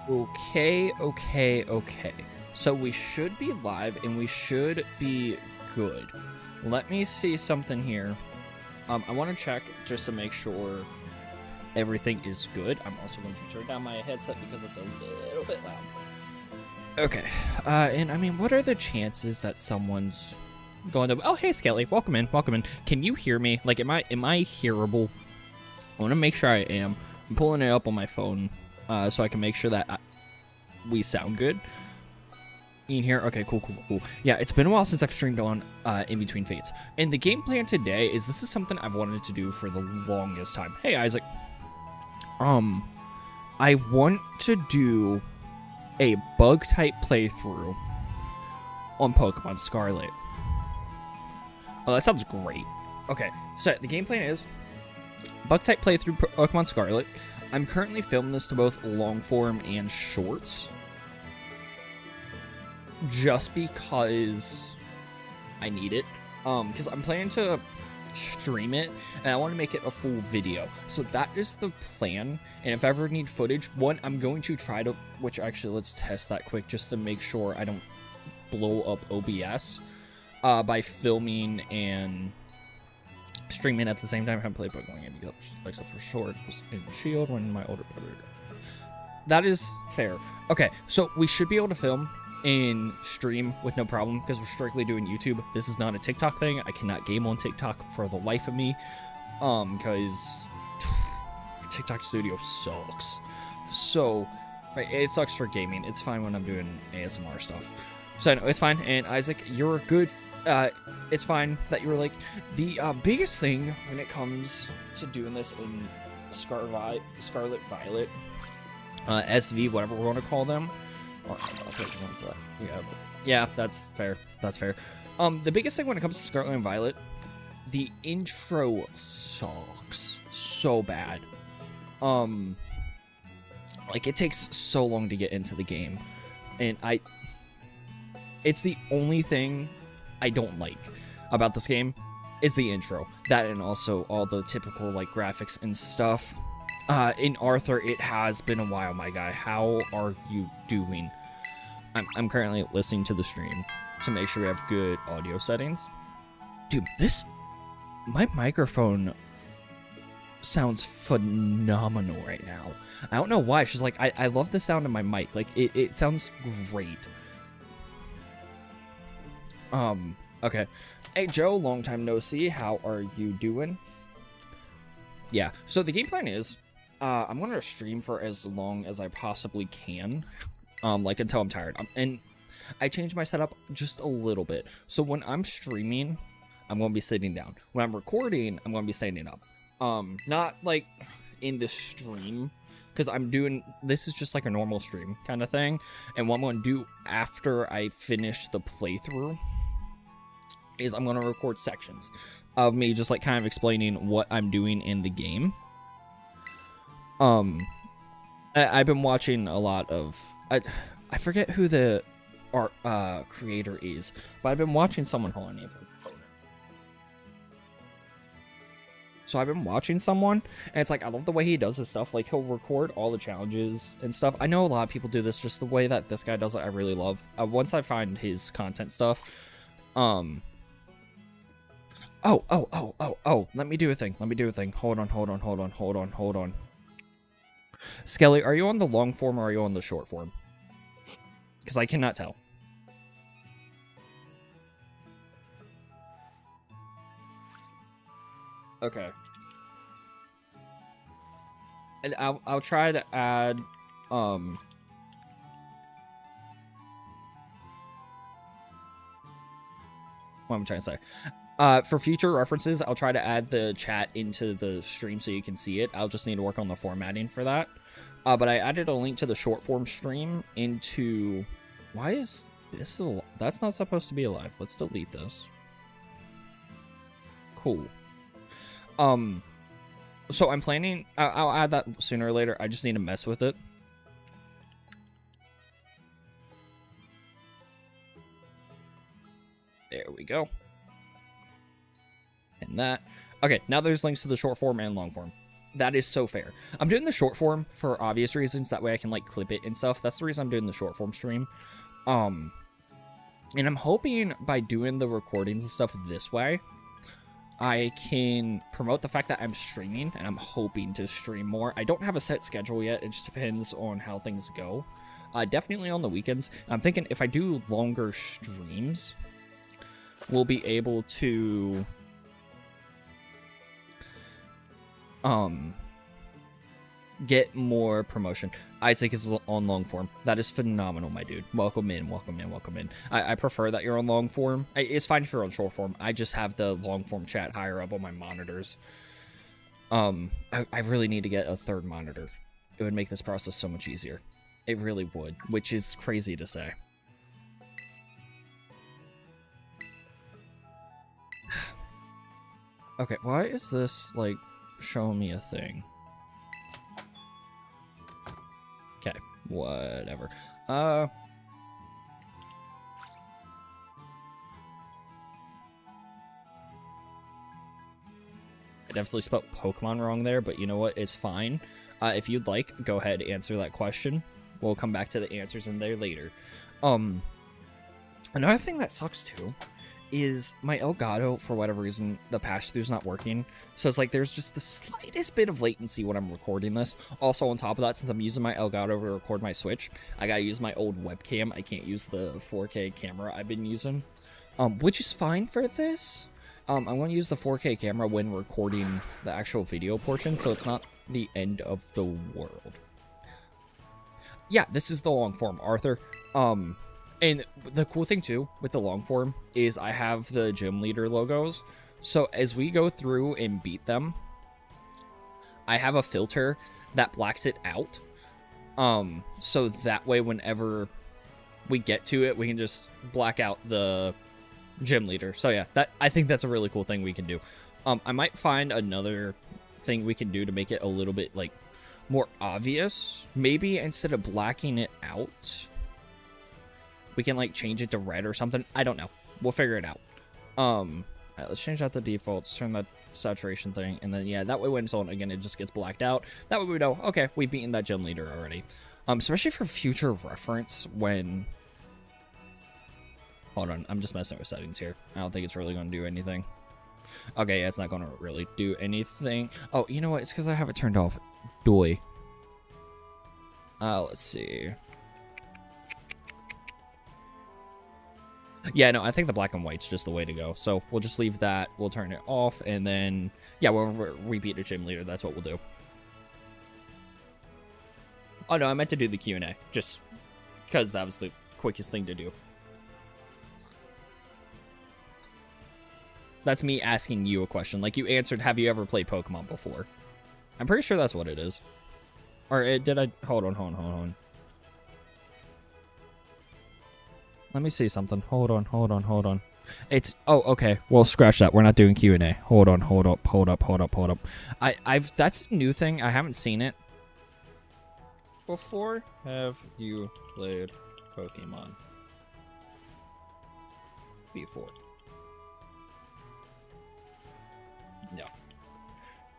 Okay. So we should be live and we should be good. Let me see something here. I want to check just to make sure everything is good. I'm also going to turn down my headset because it's a little bit loud. Okay. And I mean, what are the chances that someone's going to... Oh, hey, Skelly. Welcome in. Can you hear me? Like, am I hearable? I want to make sure I am. I'm pulling it up on my phone so I can make sure that we sound good. In here? Okay, cool. Yeah, it's been a while since I've streamed on InBetweenFates. And the game plan today is this is something I've wanted to do for the longest time. Hey, Isaac. I want to do a bug-type playthrough on Pokemon Scarlet. Oh, that sounds great. Okay, so the game plan is bug-type playthrough Pokemon Scarlet. I'm currently filming this to both long-form and shorts. Just because I need it. Because I'm planning to stream it, and I want to make it a full video. So that is the plan. And if I ever need footage, one, I'm going to try to... Which, actually, let's test that quick just to make sure I don't blow up OBS by filming and streaming at the same time. I haven't played Pokemon games except for Sword and Shield when my older brother... That is fair. Okay, so we should be able to film and stream with no problem because we're strictly doing YouTube. This is not a TikTok thing. I cannot game on TikTok for the life of me because TikTok Studio sucks. So right, it sucks for gaming. It's fine when I'm doing ASMR stuff. So no, it's fine. And Isaac, you're good. It's fine that you were like the biggest thing when it comes to doing this in Scarlet Violet, SV, whatever we want to call them. Yeah, that's fair. The biggest thing when it comes to Scarlet and Violet, the intro sucks so bad. Like, it takes so long to get into the game, and it's the only thing I don't like about this game is the intro. That and also all the typical, like, graphics and stuff. In Arthur, it has been a while, my guy. How are you doing? I'm currently listening to the stream to make sure we have good audio settings. Dude, my microphone sounds phenomenal right now. I don't know why. She's like, I love the sound of my mic. Like, it sounds great. Okay. Hey, Joe, long time no see. How are you doing? Yeah, so the game plan is, I'm going to stream for as long as I possibly can, like until I'm tired. And I changed my setup just a little bit. So when I'm streaming, I'm going to be sitting down. When I'm recording, I'm going to be standing up. Not like in the stream, because this is just like a normal stream kind of thing. And what I'm going to do after I finish the playthrough is I'm going to record sections of me just like kind of explaining what I'm doing in the game. I've been watching a lot of, I forget who the art creator is, but I've been watching someone. Hold on, so I've been watching someone, and it's like, I love the way he does his stuff. Like, he'll record all the challenges and stuff. I know a lot of people do this, just the way that this guy does it, I really love. Once I find his content stuff, Oh, let me do a thing. Hold on. Skelly, are you on the long form or are you on the short form? Because I cannot tell. Okay. And I'll try to add what am I trying to say? For future references, I'll try to add the chat into the stream so you can see it. I'll just need to work on the formatting for that. But I added a link to the short form stream into... Why is this... That's not supposed to be alive. Let's delete this. Cool. So I'm planning... I'll add that sooner or later. I just need to mess with it. There we go. And that. Okay, now there's links to the short form and long form. That is so fair. I'm doing the short form for obvious reasons. That way I can, like, clip it and stuff. That's the reason I'm doing the short form stream. And I'm hoping by doing the recordings and stuff this way, I can promote the fact that I'm streaming, and I'm hoping to stream more. I don't have a set schedule yet. It just depends on how things go. Definitely on the weekends. I'm thinking if I do longer streams, we'll be able to get more promotion. Isaac is on long form. That is phenomenal, my dude. Welcome in, welcome in, welcome in. I prefer that you're on long form. It's fine if you're on short form. I just have the long form chat higher up on my monitors. I really need to get a third monitor. It would make this process so much easier. It really would, which is crazy to say. Okay, why is this, like, showing me a thing? Okay, whatever. I definitely spelled Pokemon wrong there, but you know what? It's fine. If you'd like, go ahead, answer that question. We'll come back to the answers in there later. Another thing that sucks too is my Elgato, for whatever reason, the pass-through's not working. So it's like there's just the slightest bit of latency when I'm recording this. Also, on top of that, since I'm using my Elgato to record my Switch, I gotta use my old webcam. I can't use the 4K camera I've been using, which is fine for this. I'm going to use the 4K camera when recording the actual video portion, so it's not the end of the world. Yeah, this is the long form, Arthur. And the cool thing, too, with the long form is I have the gym leader logos. So as we go through and beat them, I have a filter that blacks it out. So that way, whenever we get to it, we can just black out the gym leader. So yeah, I think that's a really cool thing we can do. I might find another thing we can do to make it a little bit, like, more obvious. Maybe instead of blacking it out, we can, like, change it to red or something. I don't know. We'll figure it out. All right, let's change out the defaults, turn that saturation thing, and then, yeah, that way when it's on again, it just gets blacked out. That way we know, okay, we've beaten that gym leader already. Especially for future reference when... Hold on, I'm just messing with settings here. I don't think it's really going to do anything. Okay, yeah, it's not going to really do anything. Oh, you know what? It's because I have it turned off. Doy. Let's see. Yeah, no, I think the black and white's just the way to go. So we'll just leave that. We'll turn it off, and then, yeah, whenever we beat a gym leader, that's what we'll do. Oh, no, I meant to do the Q&A, just because that was the quickest thing to do. That's me asking you a question. Like, you answered, have you ever played Pokemon before? I'm pretty sure that's what it is. Or did I... Hold on. Let me see something. Hold on. It's... Oh, okay. Well, scratch that. We're not doing Q&A. Hold up. That's a new thing. I haven't seen it before. Have you played Pokemon before? No.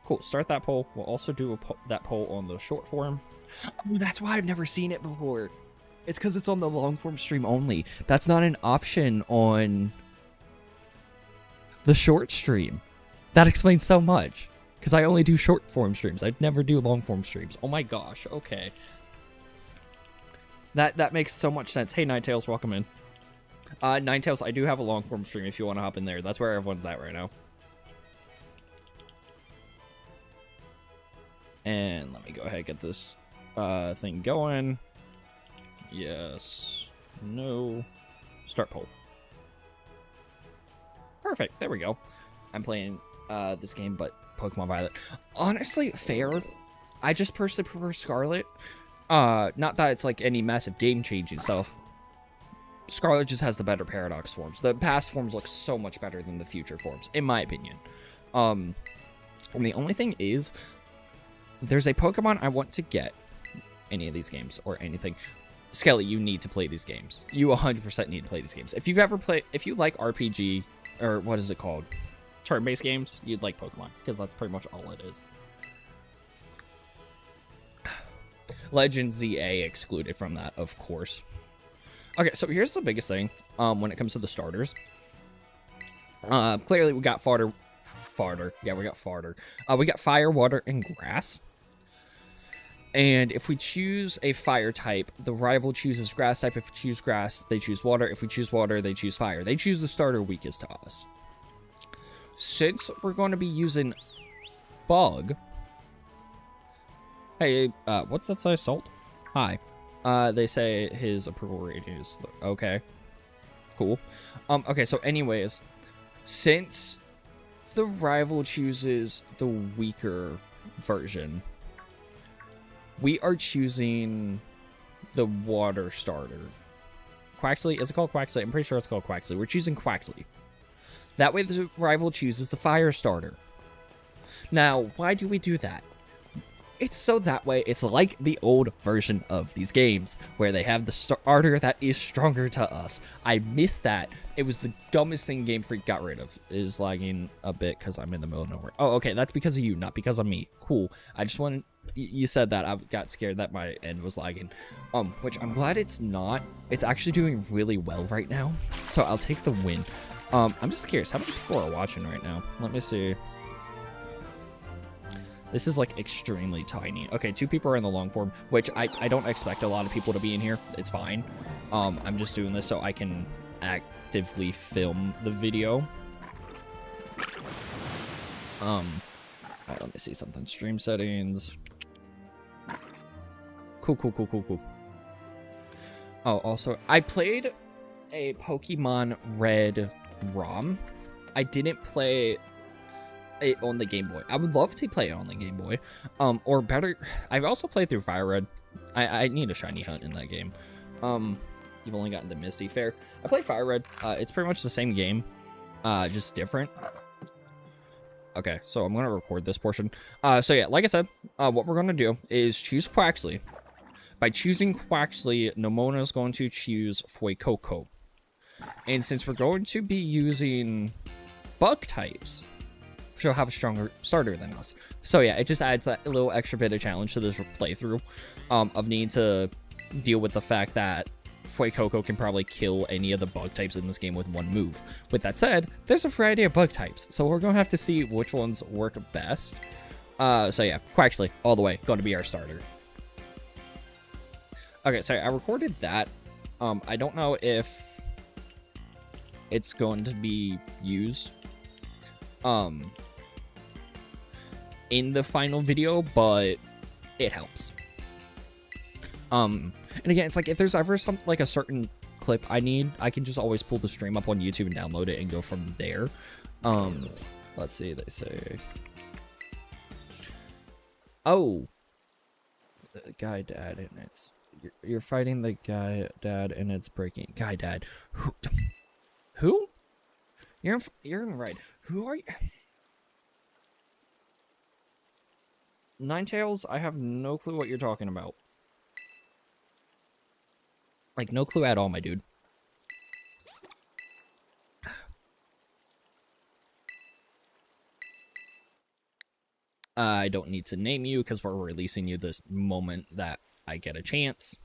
Cool. Start that poll. We'll also do that poll on the short form. Oh, that's why I've never seen it before. It's because it's on the long form stream only. That's not an option on the short stream. That explains so much. Because I only do short form streams. I'd never do long form streams. Oh my gosh. Okay. That makes so much sense. Hey, Ninetales, welcome in. Ninetales, I do have a long form stream if you want to hop in there. That's where everyone's at right now. And let me go ahead and get this thing going. Yes. No. Start poll. Perfect. There we go. I'm playing this game, but Pokemon Violet. Honestly, fair. I just personally prefer Scarlet. Not that it's like any massive game-changing stuff. Scarlet just has the better Paradox forms. The past forms look so much better than the future forms, in my opinion. And the only thing is, there's a Pokemon I want to get. Any of these games or anything. Skelly, you need to play these games. You 100% need to play these games. If you've ever played, if you like RPG, or what is it called? Turn-based games, you'd like Pokemon, because that's pretty much all it is. Legend ZA excluded from that, of course. Okay, so here's the biggest thing when it comes to the starters. Clearly we got farter. Yeah, we got farter. We got fire, water, and grass. And if we choose a fire type, the rival chooses grass type. If we choose grass, they choose water. If we choose water, they choose fire. They choose the starter weakest to us. Since we're going to be using bug. Hey, what's that size salt? Hi. They say his approval rating is okay. Cool. Okay, so anyways, since the rival chooses the weaker version, we are choosing the water starter. Quaxley? Is it called Quaxley? I'm pretty sure it's called Quaxley. We're choosing Quaxley. That way the rival chooses the fire starter. Now, why do we do that? It's so that way, it's like the old version of these games, where they have the starter that is stronger to us. I miss that. It was the dumbest thing Game Freak got rid of. It is lagging a bit because I'm in the middle of nowhere. Oh, okay, that's because of you, not because of me. Cool. I just wanted... You said that. I got scared that my end was lagging. Which I'm glad it's not. It's actually doing really well right now, so I'll take the win. I'm just curious, how many people are watching right now? Let me see. This is like extremely tiny. Okay, 2 people are in the long form, which I don't expect a lot of people to be in here. It's fine. I'm just doing this so I can actively film the video. Alright, let me see something. Stream settings. Cool. Oh, also, I played a Pokemon Red ROM. I didn't play it on the Game Boy. I would love to play it on the Game Boy. Or better, I've also played through Fire Red. I need a shiny hunt in that game. You've only gotten the Misty. Fair. I played Fire Red. It's pretty much the same game, just different. Okay, so I'm gonna record this portion. So yeah, like I said, what we're gonna do is choose Quaxley. By choosing Quaxley, Nomona is going to choose Fuecoco. And since we're going to be using bug types, she'll have a stronger starter than us. So yeah, it just adds that little extra bit of challenge to this playthrough of needing to deal with the fact that Fuecoco can probably kill any of the bug types in this game with one move. With that said, there's a variety of bug types, so we're going to have to see which ones work best. So yeah, Quaxley, all the way, going to be our starter. Okay, sorry, I recorded that. I don't know if it's going to be used in the final video, but it helps. And again, it's like if there's ever some like a certain clip I need, I can just always pull the stream up on YouTube and download it and go from there. Let's see, they say, oh, the guy dad, and it's you're fighting the guy dad and it's breaking. Guy dad, who? You're right. Who are you? Ninetales, I have no clue what you're talking about. Like, no clue at all, my dude. I don't need to name you because we're releasing you this moment that I get a chance.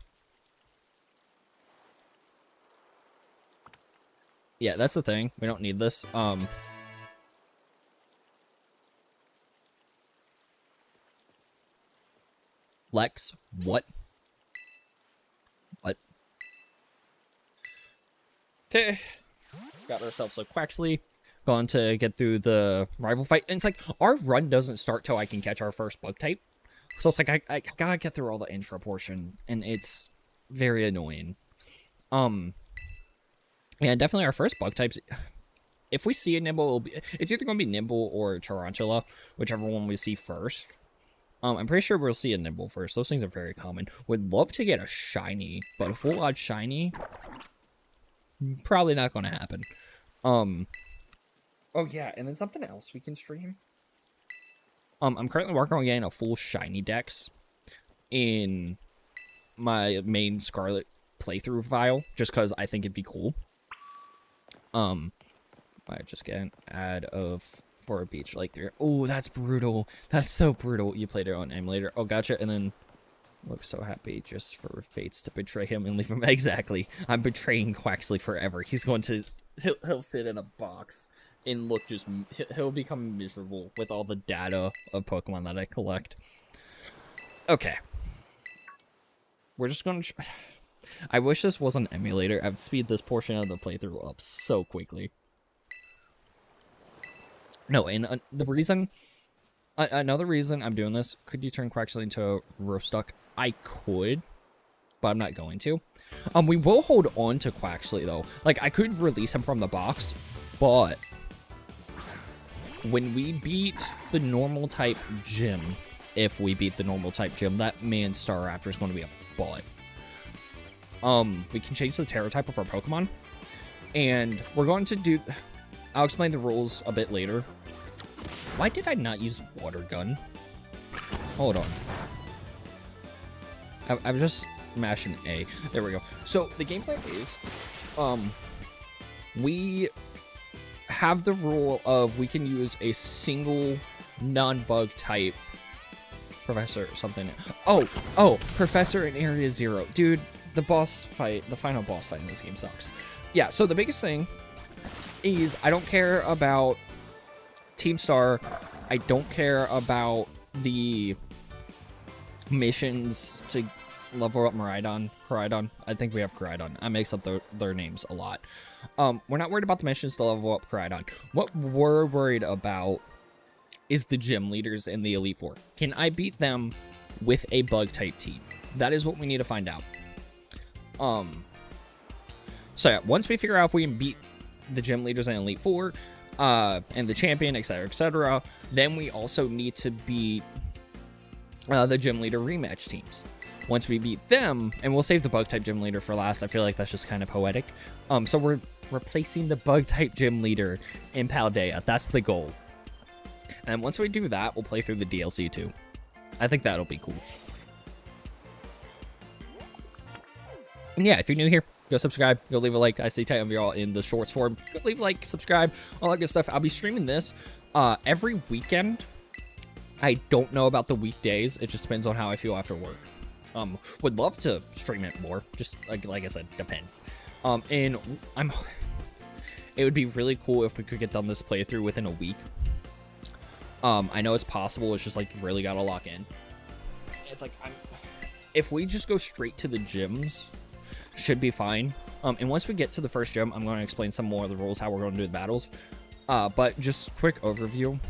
Yeah, that's the thing. We don't need this. Lex, what? What? Okay. Got ourselves a Quaxley. Going to get through the rival fight. And it's like, our run doesn't start till I can catch our first bug type. So it's like, I gotta get through all the intro portion. And it's very annoying. Yeah, definitely our first bug types. If we see a Nimble, it's either going to be Nimble or Tarantula, whichever one we see first. I'm pretty sure we'll see a Nimble first. Those things are very common. Would love to get a shiny, but a full odd shiny, probably not going to happen. Oh yeah, and then something else we can stream. I'm currently working on getting a full shiny dex in my main Scarlet playthrough file, just because I think it'd be cool. I just get an ad of for a beach like there. Oh, that's brutal. That's so brutal. You played it on emulator. Oh, gotcha. And then Looks so happy just for Fates to betray him and leave him. Exactly. I'm betraying Quaxley forever. He's going to... He'll sit in a box and look just... He'll become miserable with all the data of Pokemon that I collect. Okay. We're just going to... I wish this was an emulator. I'd speed this portion of the playthrough up so quickly. No, and the reason... Another reason I'm doing this, could you turn Quaxley into a Rostock? I could, but I'm not going to. We will hold on to Quaxley, though. Like, I could release him from the box, but when we beat the normal type gym, if we beat the normal type gym, that man Staraptor is going to be a butt. We can change the Terra type of our Pokemon, and we're going to do... I'll explain the rules a bit later. Why did I not use Water Gun? Hold on. I'm just mashing A. There we go. So, the gameplay is, we have the rule of we can use a single non-bug type Professor or something. Oh, Professor in Area 0. Dude, the final boss fight in this game sucks. Yeah, so the biggest thing is I don't care about Team Star. I don't care about the missions to level up Koraidon. I think we have Koraidon. I mix up their names a lot. We're not worried about the missions to level up Koraidon. What we're worried about is the gym leaders in the Elite Four. Can I beat them with a bug type team? That is what we need to find out. So yeah, once we figure out if we can beat the gym leaders in Elite Four, and the champion, etc., then we also need to beat the gym leader rematch teams. Once we beat them, and we'll save the bug type gym leader for last. I feel like that's just kind of poetic. So we're replacing the bug type gym leader in Paldea. That's the goal. And once we do that, we'll play through the DLC too. I think that'll be cool. And yeah, if you're new here, go subscribe, go leave a like. I see 10 of y'all in the shorts form. Go leave a like, subscribe, all that good stuff. I'll be streaming this every weekend. I don't know about the weekdays. It just depends on how I feel after work. Would love to stream it more. Just like I said, depends. And it would be really cool if we could get done this playthrough within a week. I know it's possible. It's just like really gotta lock in. It's like if we just go straight to the gyms, should be fine. And once we get to the first gym, I'm going to explain some more of the rules, how we're going to do the battles. But just quick overview.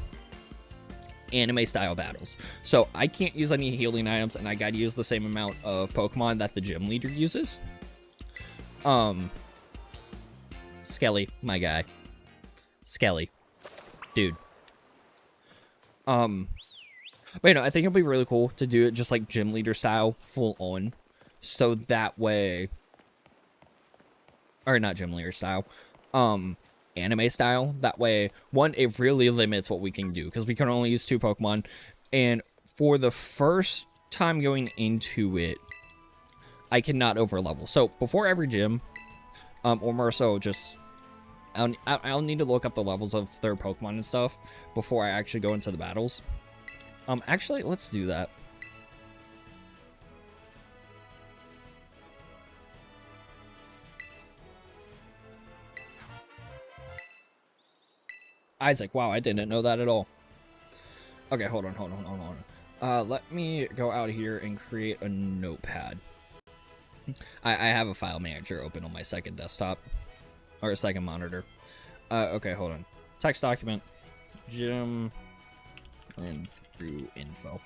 Anime style battles. So I can't use any healing items, and I gotta use the same amount of Pokemon that the gym leader uses. Skelly, my guy. Skelly. Dude. But you know, I think it'll be really cool to do it just like gym leader style, full on. So that way... Or not gym leader style. Anime style. That way, one, it really limits what we can do, because we can only use 2 Pokemon. And for the first time going into it, I cannot overlevel. So before every gym, or more so just... I'll need to look up the levels of their Pokemon and stuff before I actually go into the battles. Actually, let's do that. Isaac, wow, I didn't know that at all. Okay, hold on. Let me go out here and create a notepad. I have a file manager open on my second desktop. Or a second monitor. Okay, hold on. Text document. Gym. And through info.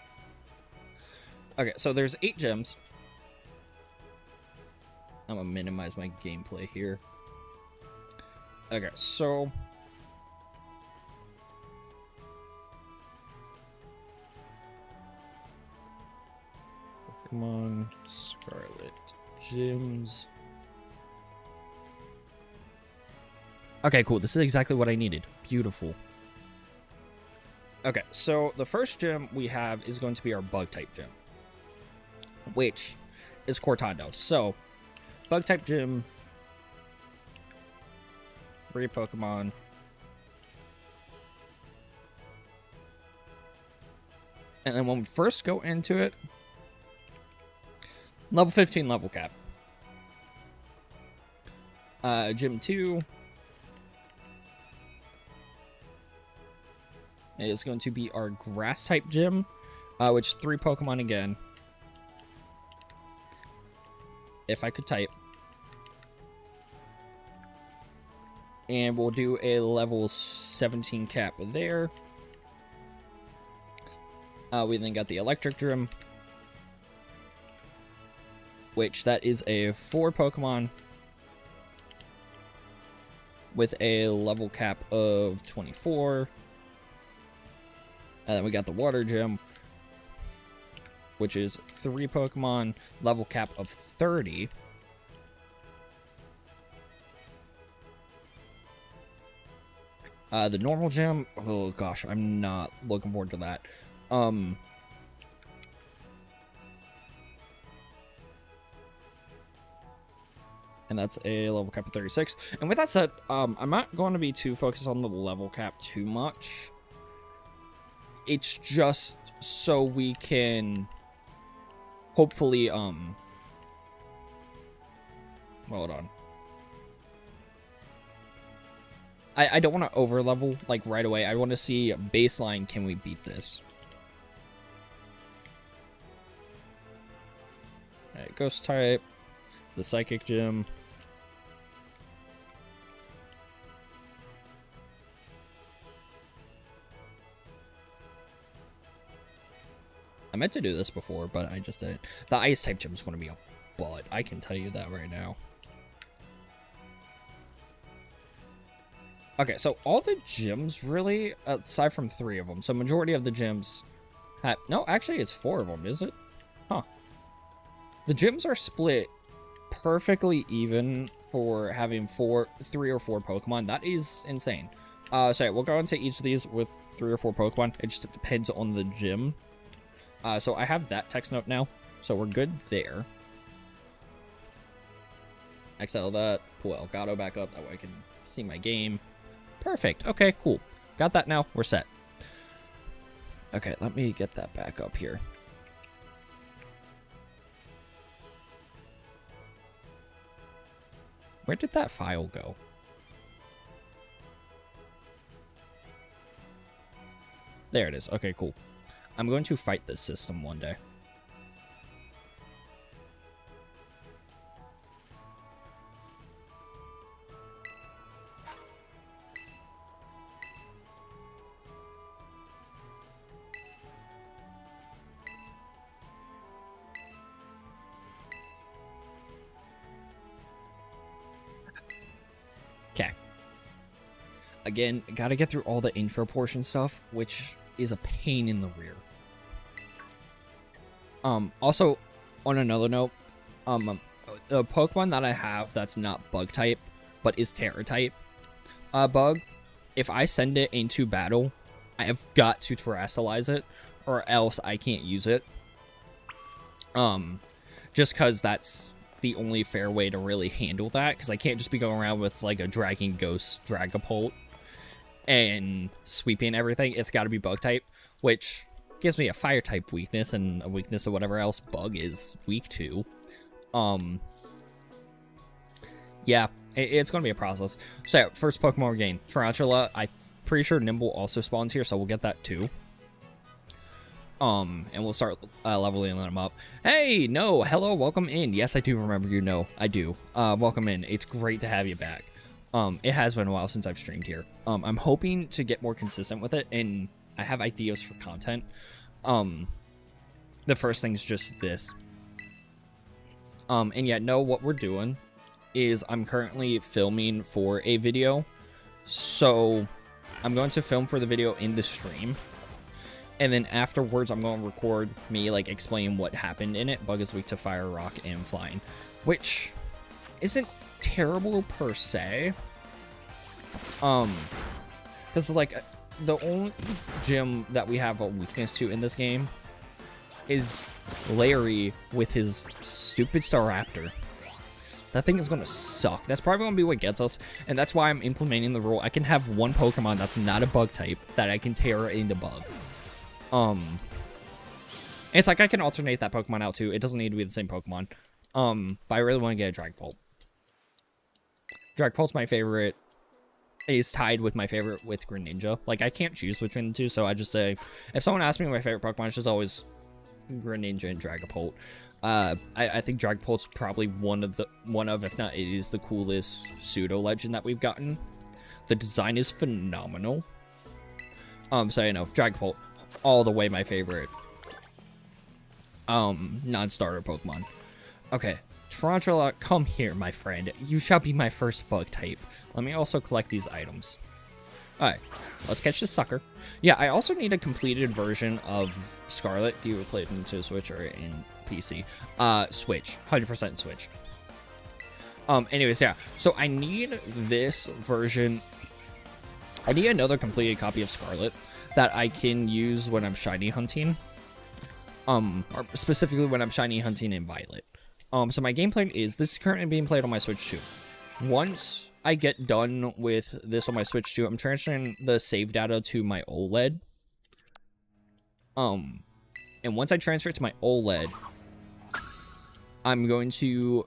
Okay, so there's 8 gyms. I'm gonna minimize my gameplay here. Okay, so... Pokemon Scarlet gyms. Okay, cool. This is exactly what I needed. Beautiful. Okay, so the first gym we have is going to be our Bug-type gym, which is Cortando. So, Bug-type gym, 3 Pokemon. And then when we first go into it, Level 15 level cap. Gym 2 is going to be our grass type gym, which is 3 Pokemon again. If I could type. And we'll do a level 17 cap there. We then got the electric gym, which that is a 4 Pokemon with a level cap of 24. And then we got the water gym, which is 3 Pokemon, level cap of 30. The normal gym, oh gosh, I'm not looking forward to that. And that's a level cap of 36. And with that said, I'm not going to be too focused on the level cap too much. It's just so we can hopefully, hold on. I don't want to over level like right away. I want to see baseline, can we beat this? Alright, ghost type, the psychic gym. I meant to do this before, but I just didn't. The ice type gym is going to be a butt. I can tell you that right now. Okay, so all the gyms really, aside from 3 of them, so majority of the gyms have, no, actually it's 4 of them, is it? Huh. The gyms are split perfectly even for having 3 or 4 Pokemon. That is insane. So we'll go into each of these with 3 or 4 Pokemon. It just depends on the gym. So I have that text note now, so we're good there. Exile that, pull Elgato back up, that way I can see my game. Perfect. Okay, cool. Got that now. We're set. Okay, let me get that back up here. Where did that file go? There it is. Okay, cool. I'm going to fight this system one day. Okay. Again, gotta get through all the intro portion stuff, which is a pain in the rear. Also, on another note, the Pokemon that I have that's not bug type, but is Terra type, bug, if I send it into battle, I have got to terrestrialize it, or else I can't use it. Just because that's the only fair way to really handle that, because I can't just be going around with like a Dragon Ghost Dragapult and sweeping everything. It's got to be bug type, which gives me a fire type weakness and a weakness to whatever else bug is weak to. Yeah, it's going to be a process. So yeah, first Pokemon we gain, Tarantula. I'm pretty sure Nimble also spawns here, so we'll get that too. And we'll start leveling them up. Hey, no, hello, welcome in. Yes, I do remember you. No, I do. Welcome in. It's great to have you back. It has been a while since I've streamed here. I'm hoping to get more consistent with it, and I have ideas for content. The first thing's just this. And yeah, no, what we're doing is I'm currently filming for a video. So I'm going to film for the video in the stream. And then afterwards, I'm going to record me, like, explaining what happened in it. Bug is weak to fire, rock, and flying. Which isn't terrible per se. Because, like, the only gym that we have a weakness to in this game is Larry with his stupid Staraptor. That thing is going to suck. That's probably going to be what gets us. And that's why I'm implementing the rule. I can have one Pokemon that's not a bug type that I can tear into bug. And It's like I can alternate that Pokemon out too. It doesn't need to be the same Pokemon. But I really want to get a Dragapult. Dragapult's my favorite. Is tied with my favorite with Greninja. Like, I can't choose between the two, so I just say, if someone asks me my favorite Pokemon, it's just always Greninja and Dragapult. I think Dragapult's probably one of, if not, it is the coolest pseudo legend that we've gotten. The design is phenomenal. So you know, Dragapult, all the way my favorite. Non-starter Pokemon. Okay, Tarantula, come here, my friend. You shall be my first bug type. Let me also collect these items. Alright, let's catch this sucker. Yeah, I also need a completed version of Scarlet. Do you play it into Switch or in PC? Switch. 100% Switch. Anyways, yeah. So I need this version. I need another completed copy of Scarlet that I can use when I'm shiny hunting. Or specifically when I'm shiny hunting in Violet. So my game plan is, this is currently being played on my Switch 2. Once I get done with this on my Switch 2, I'm transferring the save data to my OLED. And once I transfer it to my OLED, I'm going to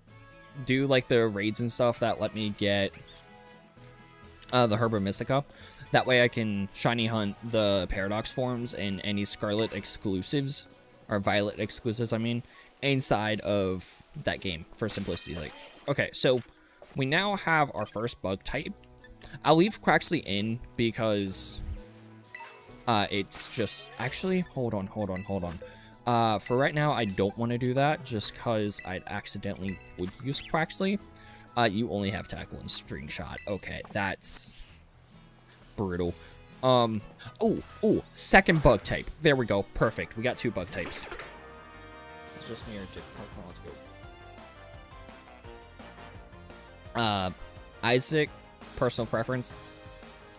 do like the raids and stuff that let me get the Herba Mystica. That way I can shiny hunt the Paradox forms and any Scarlet exclusives, or Violet exclusives, I mean, inside of that game for simplicity's sake. Okay, so we now have our first bug type. I'll leave Quaxley in because it's just, actually, hold on. For right now, I don't want to do that just because I accidentally would use Quaxley. You only have Tackle and String Shot. Okay, that's brutal. Oh, second bug type. There we go. Perfect. We got 2 bug types. It's just me or Dick. Let's go. Isaac, personal preference.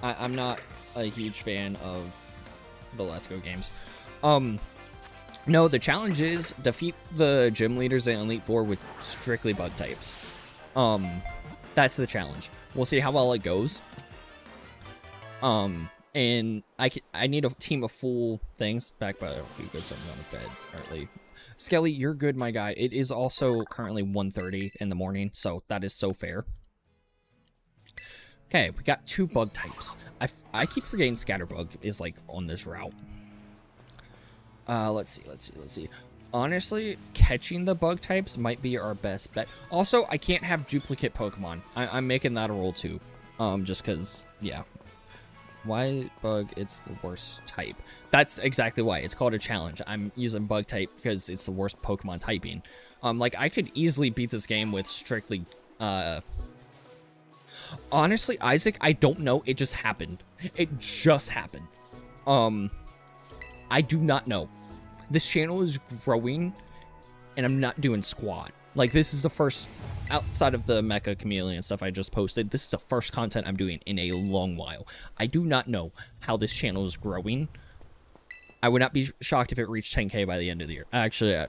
I'm not a huge fan of the Let's Go games. No, the challenge is defeat the gym leaders in Elite Four with strictly bug types. That's the challenge. We'll see how well it goes. And I need a team of full things. Back by a few good, so I'm going to bed early. Skelly, you're good, my guy. It is also currently 1:30 in the morning, so that is so fair. Okay, we got 2 bug types. I keep forgetting Scatterbug is, like, on this route. Let's see. Honestly, catching the bug types might be our best bet. Also, I can't have duplicate Pokemon. I'm making that a rule, too. Just because, yeah. Why bug? It's the worst type. That's exactly why. It's called a challenge. I'm using bug type because it's the worst Pokemon typing. Like, I could easily beat this game with strictly, honestly, Isaac, I don't know. It just happened. It just happened. I do not know. This channel is growing, and I'm not doing squat. Like, this is the first, outside of the Mecha Chameleon stuff I just posted, this is the first content I'm doing in a long while. I do not know how this channel is growing. I would not be shocked if it reached 10K by the end of the year. Actually,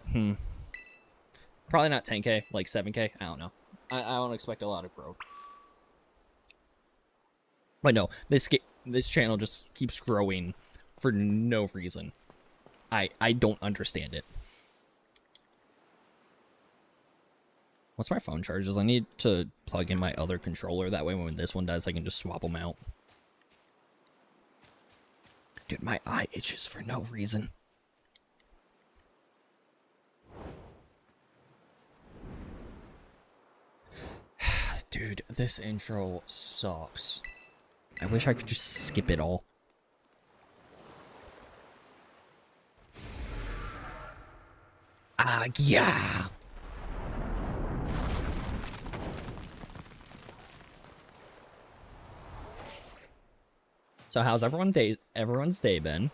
probably not 10K, like 7K. I don't know. I don't expect a lot of growth. But no, this channel just keeps growing for no reason. I don't understand it. Once my phone charges, I need to plug in my other controller. That way when this one does, I can just swap them out. Dude, my eye itches for no reason. Dude, this intro sucks. I wish I could just skip it all. Yeah. So how's everyone's day been?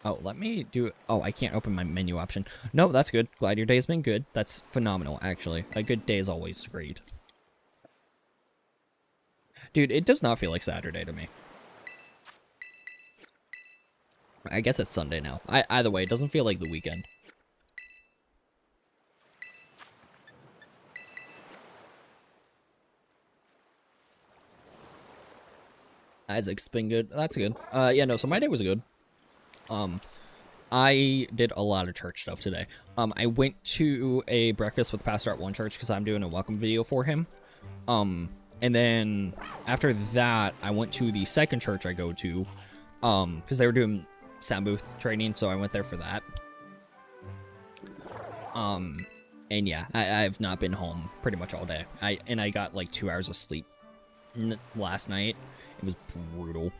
Oh, let me do... Oh, I can't open my menu option. No, that's good. Glad your day's been good. That's phenomenal, actually. A good day is always great. Dude, it does not feel like Saturday to me. I guess it's Sunday now. Either way, it doesn't feel like the weekend. Isaac's been good. That's good. Yeah, no, so my day was good. I did a lot of church stuff today. I went to a breakfast with Pastor at one church because I'm doing a welcome video for him. And then after that, I went to the second church I go to, because they were doing sound booth training, so I went there for that. And yeah, I've not been home pretty much all day. I got like 2 hours of sleep last night. It was brutal.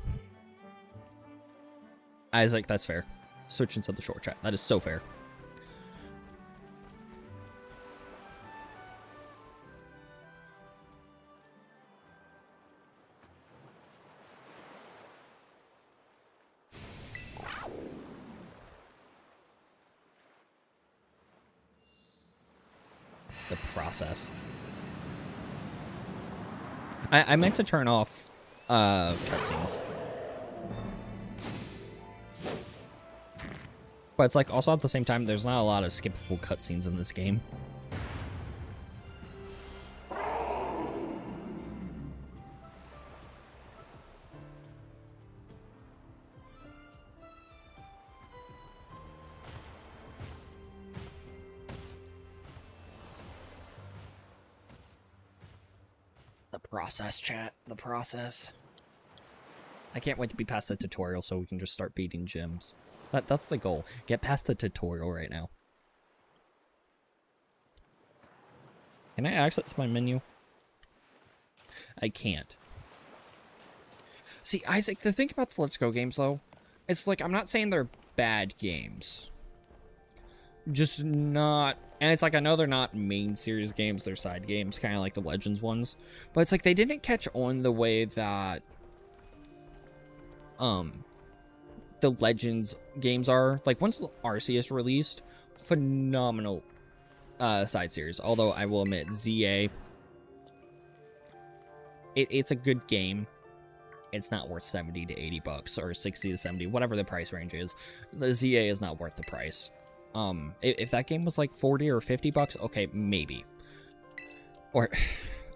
Isaac, that's fair. Switch into the short chat. That is so fair. The process. I meant to turn off cutscenes. But it's like also at the same time, there's not a lot of skippable cutscenes in this game. The process, chat. The process. I can't wait to be past the tutorial so we can just start beating gyms. That's the goal. Get past the tutorial right now. Can I access my menu? I can't. See, Isaac, the thing about the Let's Go games, though, it's like, I'm not saying they're bad games. Just not... And it's like, I know they're not main series games, they're side games, kind of like the Legends ones. But it's like, they didn't catch on the way that... the Legends games are. Like, once Arceus released, phenomenal side series. Although, I will admit, ZA... It's a good game. It's not worth 70 to 80 bucks, or 60 to 70, whatever the price range is. The ZA is not worth the price. If that game was like 40 or 50 bucks, okay, maybe. Or,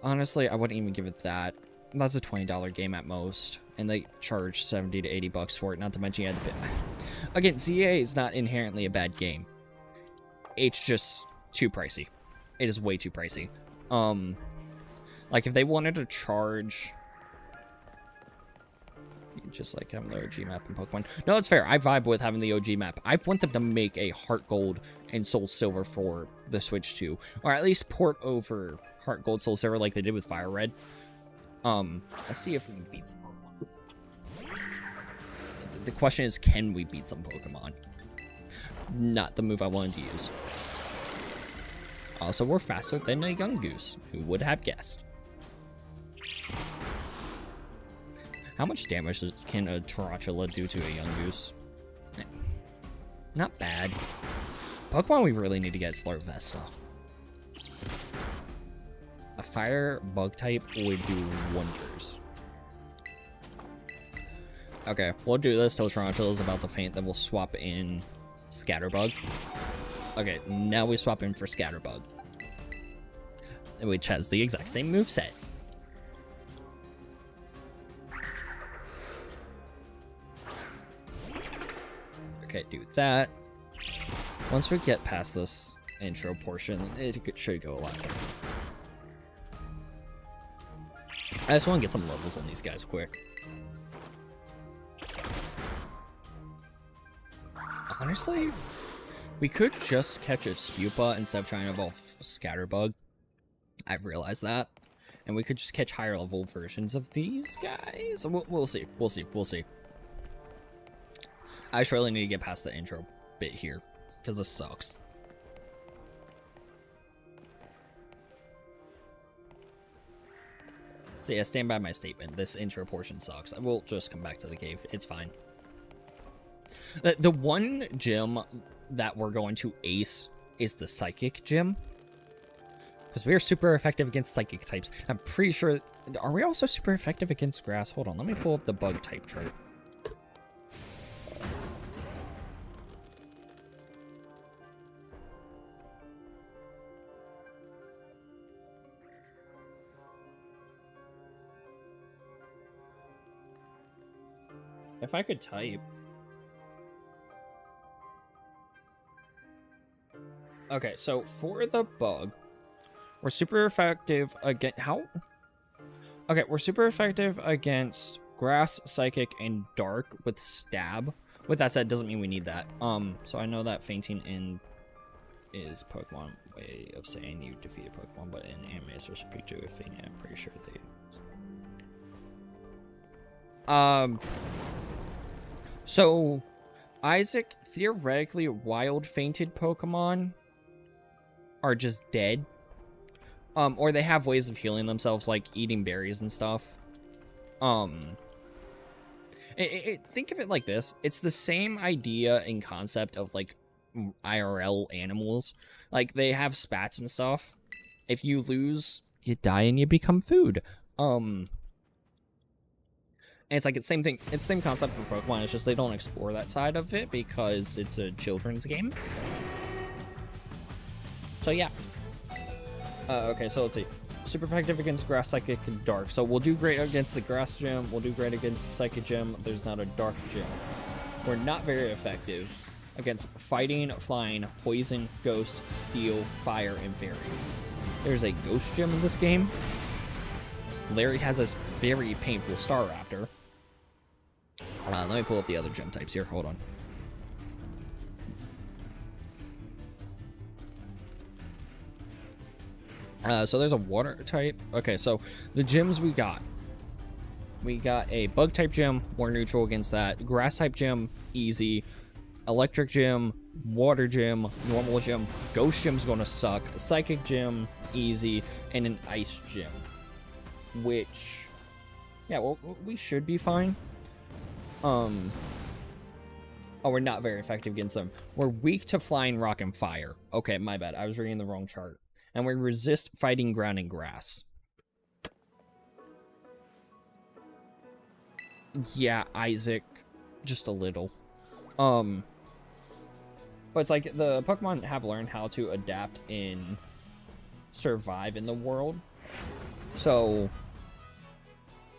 honestly, I wouldn't even give it that. That's a $20 game at most, and they charge 70 to 80 bucks for it, not to mention you had to pay. Again, ZA is not inherently a bad game. It's just too pricey. It is way too pricey. Like, if they wanted to charge... Just like having the OG map in Pokemon. No, that's fair. I vibe with having the OG map. I want them to make a Heart Gold and Soul Silver for the Switch 2. Or at least port over Heart Gold, Soul Silver like they did with Fire Red. Let's see if we can beat some Pokemon. The question is, can we beat some Pokemon? Not the move I wanted to use. Also, we're faster than a young goose. Who would have guessed? How much damage can a Tarantula do to a young goose? Not bad. Pokemon we really need to get is Larvesta. A fire bug type would do wonders. Okay, we'll do this till Tarantula's about to faint, then we'll swap in Scatterbug. Okay, now we swap in for Scatterbug, which has the exact same moveset. Okay, do that. Once we get past this intro portion, it should go a lot better. I just want to get some levels on these guys quick. Honestly, we could just catch a Spupa instead of trying to evolve Scatterbug. I've realized that. And we could just catch higher level versions of these guys. We'll see. We'll see. We'll see. I just really need to get past the intro bit here, because this sucks. So yeah, stand by my statement. This intro portion sucks. I will just come back to the cave. It's fine. The one gym that we're going to ace is the Psychic gym. Because we are super effective against Psychic types. I'm pretty sure... Are we also super effective against Grass? Hold on, let me pull up the bug type chart. If I could type. Okay, so for the bug, we're super effective against... How? Okay, we're super effective against grass, psychic, and dark with stab. With that said, doesn't mean we need that. So I know that fainting in is Pokemon way of saying you defeat a Pokemon, but in anime, especially Pikachu, if fainting, I'm pretty sure they... So Isaac, theoretically, wild fainted Pokemon are just dead. Or they have ways of healing themselves, like eating berries and stuff. Think of it like this. It's the same idea and concept of, like, IRL animals. Like, they have spats and stuff. If you lose, you die and you become food. And it's like, it's same thing. It's the same concept for Pokemon. It's just they don't explore that side of it because it's a children's game. So, yeah. Okay, so let's see. Super effective against grass, psychic, and dark. So we'll do great against the grass gym. We'll do great against the psychic gym. There's not a dark gym. We're not very effective against fighting, flying, poison, ghost, steel, fire, and fairy. There's a ghost gym in this game. Larry has this very painful Staraptor. Let me pull up the other gym types here. Hold on. So there's a water type. Okay, so the gyms we got a bug type gym, more neutral against that. Grass type gym, easy. Electric gym, water gym, normal gym. Ghost gym's gonna suck. Psychic gym, easy. And an ice gym, which, yeah, well, we should be fine. Oh, we're not very effective against them. We're weak to flying, rock, and fire. Okay, my bad. I was reading the wrong chart. And we resist fighting, ground, and grass. Yeah, Isaac. Just a little. But it's like the Pokemon have learned how to adapt and survive in the world. So,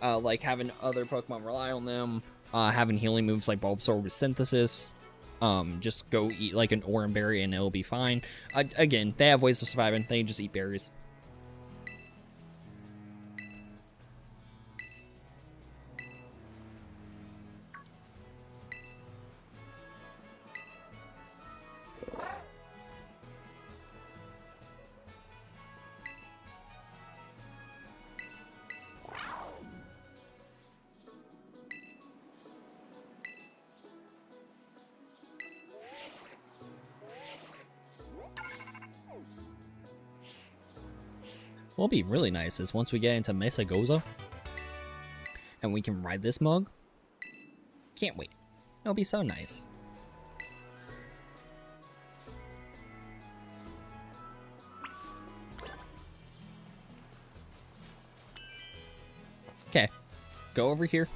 like having other Pokemon rely on them, having healing moves like Bulbasaur with Synthesis. Just go eat like an orange berry and it'll be fine. Again, they have ways of surviving. They just eat berries. What'll be really nice is once we get into Mesagoza and we can ride this mug. Can't wait. It'll be so nice. Okay. Go over here.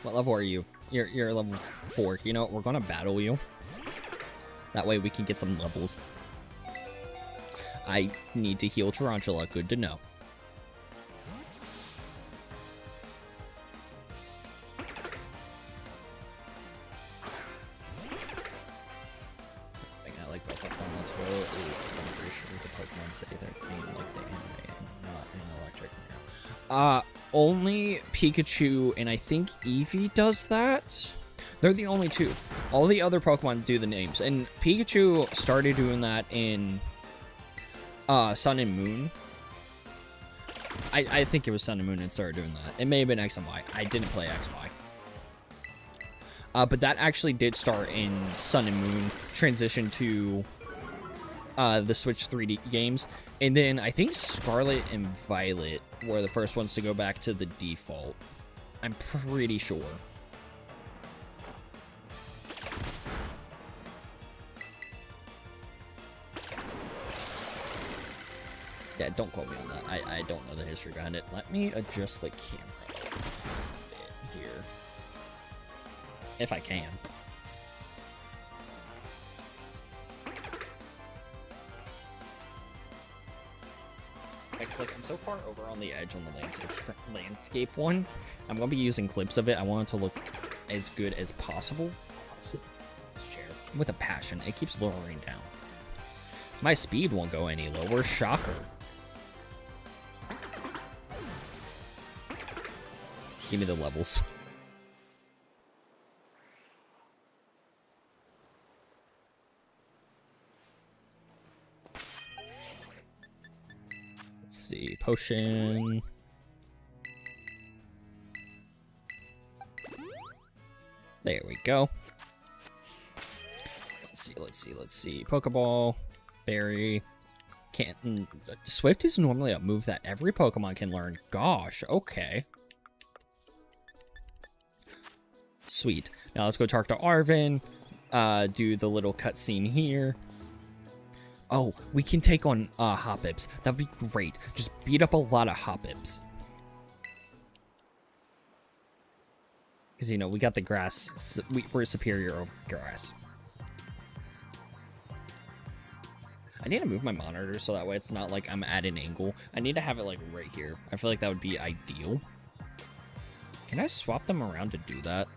What level are you? You're level 4. You know what? We're gonna battle you. That way we can get some levels. I need to heal Tarantula. Good to know. Thing I like about Pokemon Let's Go is I'm pretty sure the Pokemon say they're named like the anime and not in electric. Only Pikachu and I think Eevee does that. They're the only two. All the other Pokemon do the names, and Pikachu started doing that in Sun and Moon. I think it was Sun and Moon and started doing that. It may have been X and Y. I didn't play X, Y. But that actually did start in Sun and Moon, transition to the Switch 3D games. And then I think Scarlet and Violet were the first ones to go back to the default. I'm pretty sure. Yeah, don't quote me on that. I don't know the history behind it. Let me adjust the camera a bit here. If I can. Actually, I'm so far over on the edge on the landscape one. I'm going to be using clips of it. I want it to look as good as possible. This chair with a passion. It keeps lowering down. My speed won't go any lower. Shocker. Give me the levels. Let's see. Potion. There we go. Let's see. Pokeball. Berry. Can't. Swift is normally a move that every Pokemon can learn. Gosh, okay. Sweet. Now let's go talk to Arvin. Do the little cutscene here. Oh, we can take on Hoppips. That'd be great. Just beat up a lot of Hoppips. Because, you know, we got the grass. So we're superior over grass. I need to move my monitor so that way it's not like I'm at an angle. I need to have it like right here. I feel like that would be ideal. Can I swap them around to do that?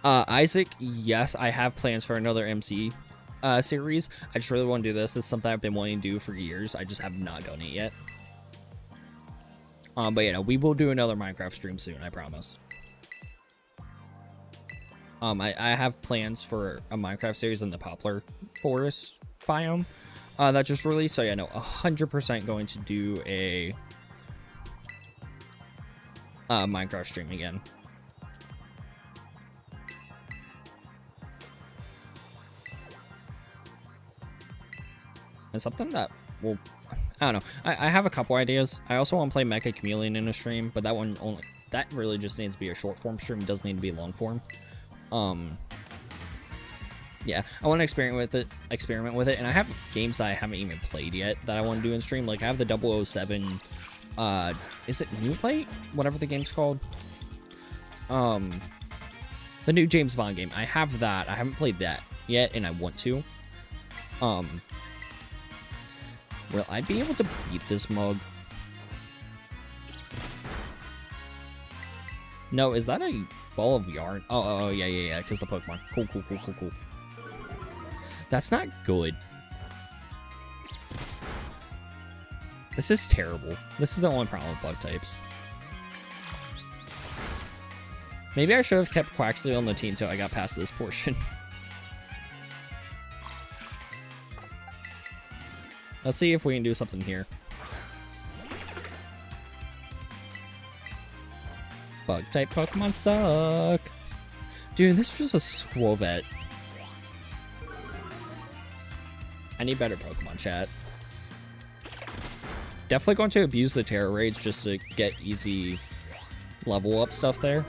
Isaac, yes, I have plans for another MC series. I just really want to do this. This is something I've been wanting to do for years. I just have not done it yet. But you know, we will do another Minecraft stream soon, I promise. I have plans for a Minecraft series in the Poplar Forest biome that just released. So yeah, no, 100% going to do a Minecraft stream again. And something that will, I don't know. I have a couple ideas. I also want to play Mecha Chameleon in a stream, but that really just needs to be a short form stream. It doesn't need to be long form. Yeah, I want to experiment with it, and I have games that I haven't even played yet that I want to do in stream. Like I have the 007, is it Moonlight? Whatever the game's called. The new James Bond game. I have that. I haven't played that yet, and I want to. Will I be able to beat this mug? No, is that a ball of yarn? Oh, yeah, because the Pokemon. Cool. That's not good. This is terrible. This is the only problem with bug types. Maybe I should have kept Quaxley on the team till I got past this portion. Let's see if we can do something here. Bug type Pokemon suck. Dude, this was a Squovet. I need better Pokemon chat. Definitely going to abuse the Terror Raids just to get easy level up stuff there.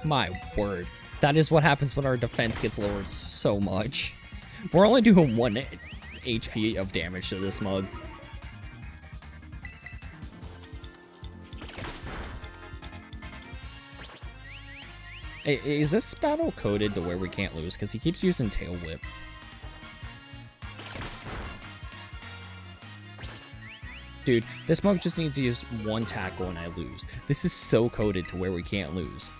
My word. That is what happens when our defense gets lowered so much. We're only doing 1 HP of damage to this mug. Is this battle coded to where we can't lose? Because he keeps using Tail Whip. Dude, this mug just needs to use 1 tackle and I lose. This is so coded to where we can't lose.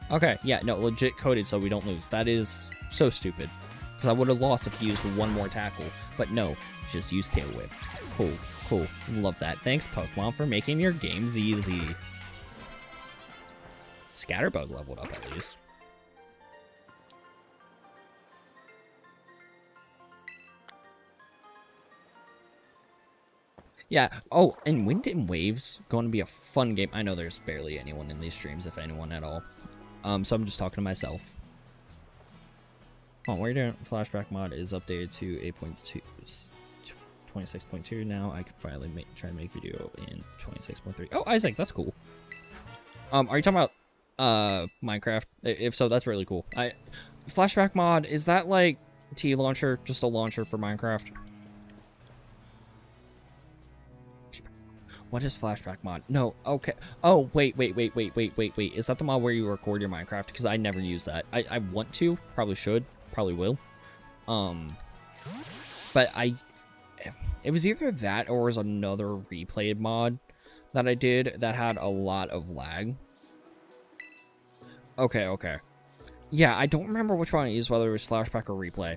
Okay, yeah, no, legit coded so we don't lose. That is so stupid. Because I would have lost if he used 1 more tackle. But no, just use Tail Whip. Cool. Love that. Thanks, Pokemon, for making your games easy. Scatterbug leveled up at least. Yeah, oh, and Wind and Waves going to be a fun game. I know there's barely anyone in these streams, if anyone at all. So I'm just talking to myself. Oh, what you're doing? Flashback mod is updated to 8.2, 26.2 now. I can finally try to make video in 26.3. Oh, Isaac, that's cool. Are you talking about Minecraft? If so, that's really cool. Flashback mod, is that like T launcher, just a launcher for Minecraft? What is flashback mod? No, okay. Oh, wait. Is that the mod where you record your Minecraft? Because I never use that. I want to, probably should, probably will. But it was either that or was another replayed mod that I did that had a lot of lag. Okay. Yeah, I don't remember which one I used, whether it was flashback or replay.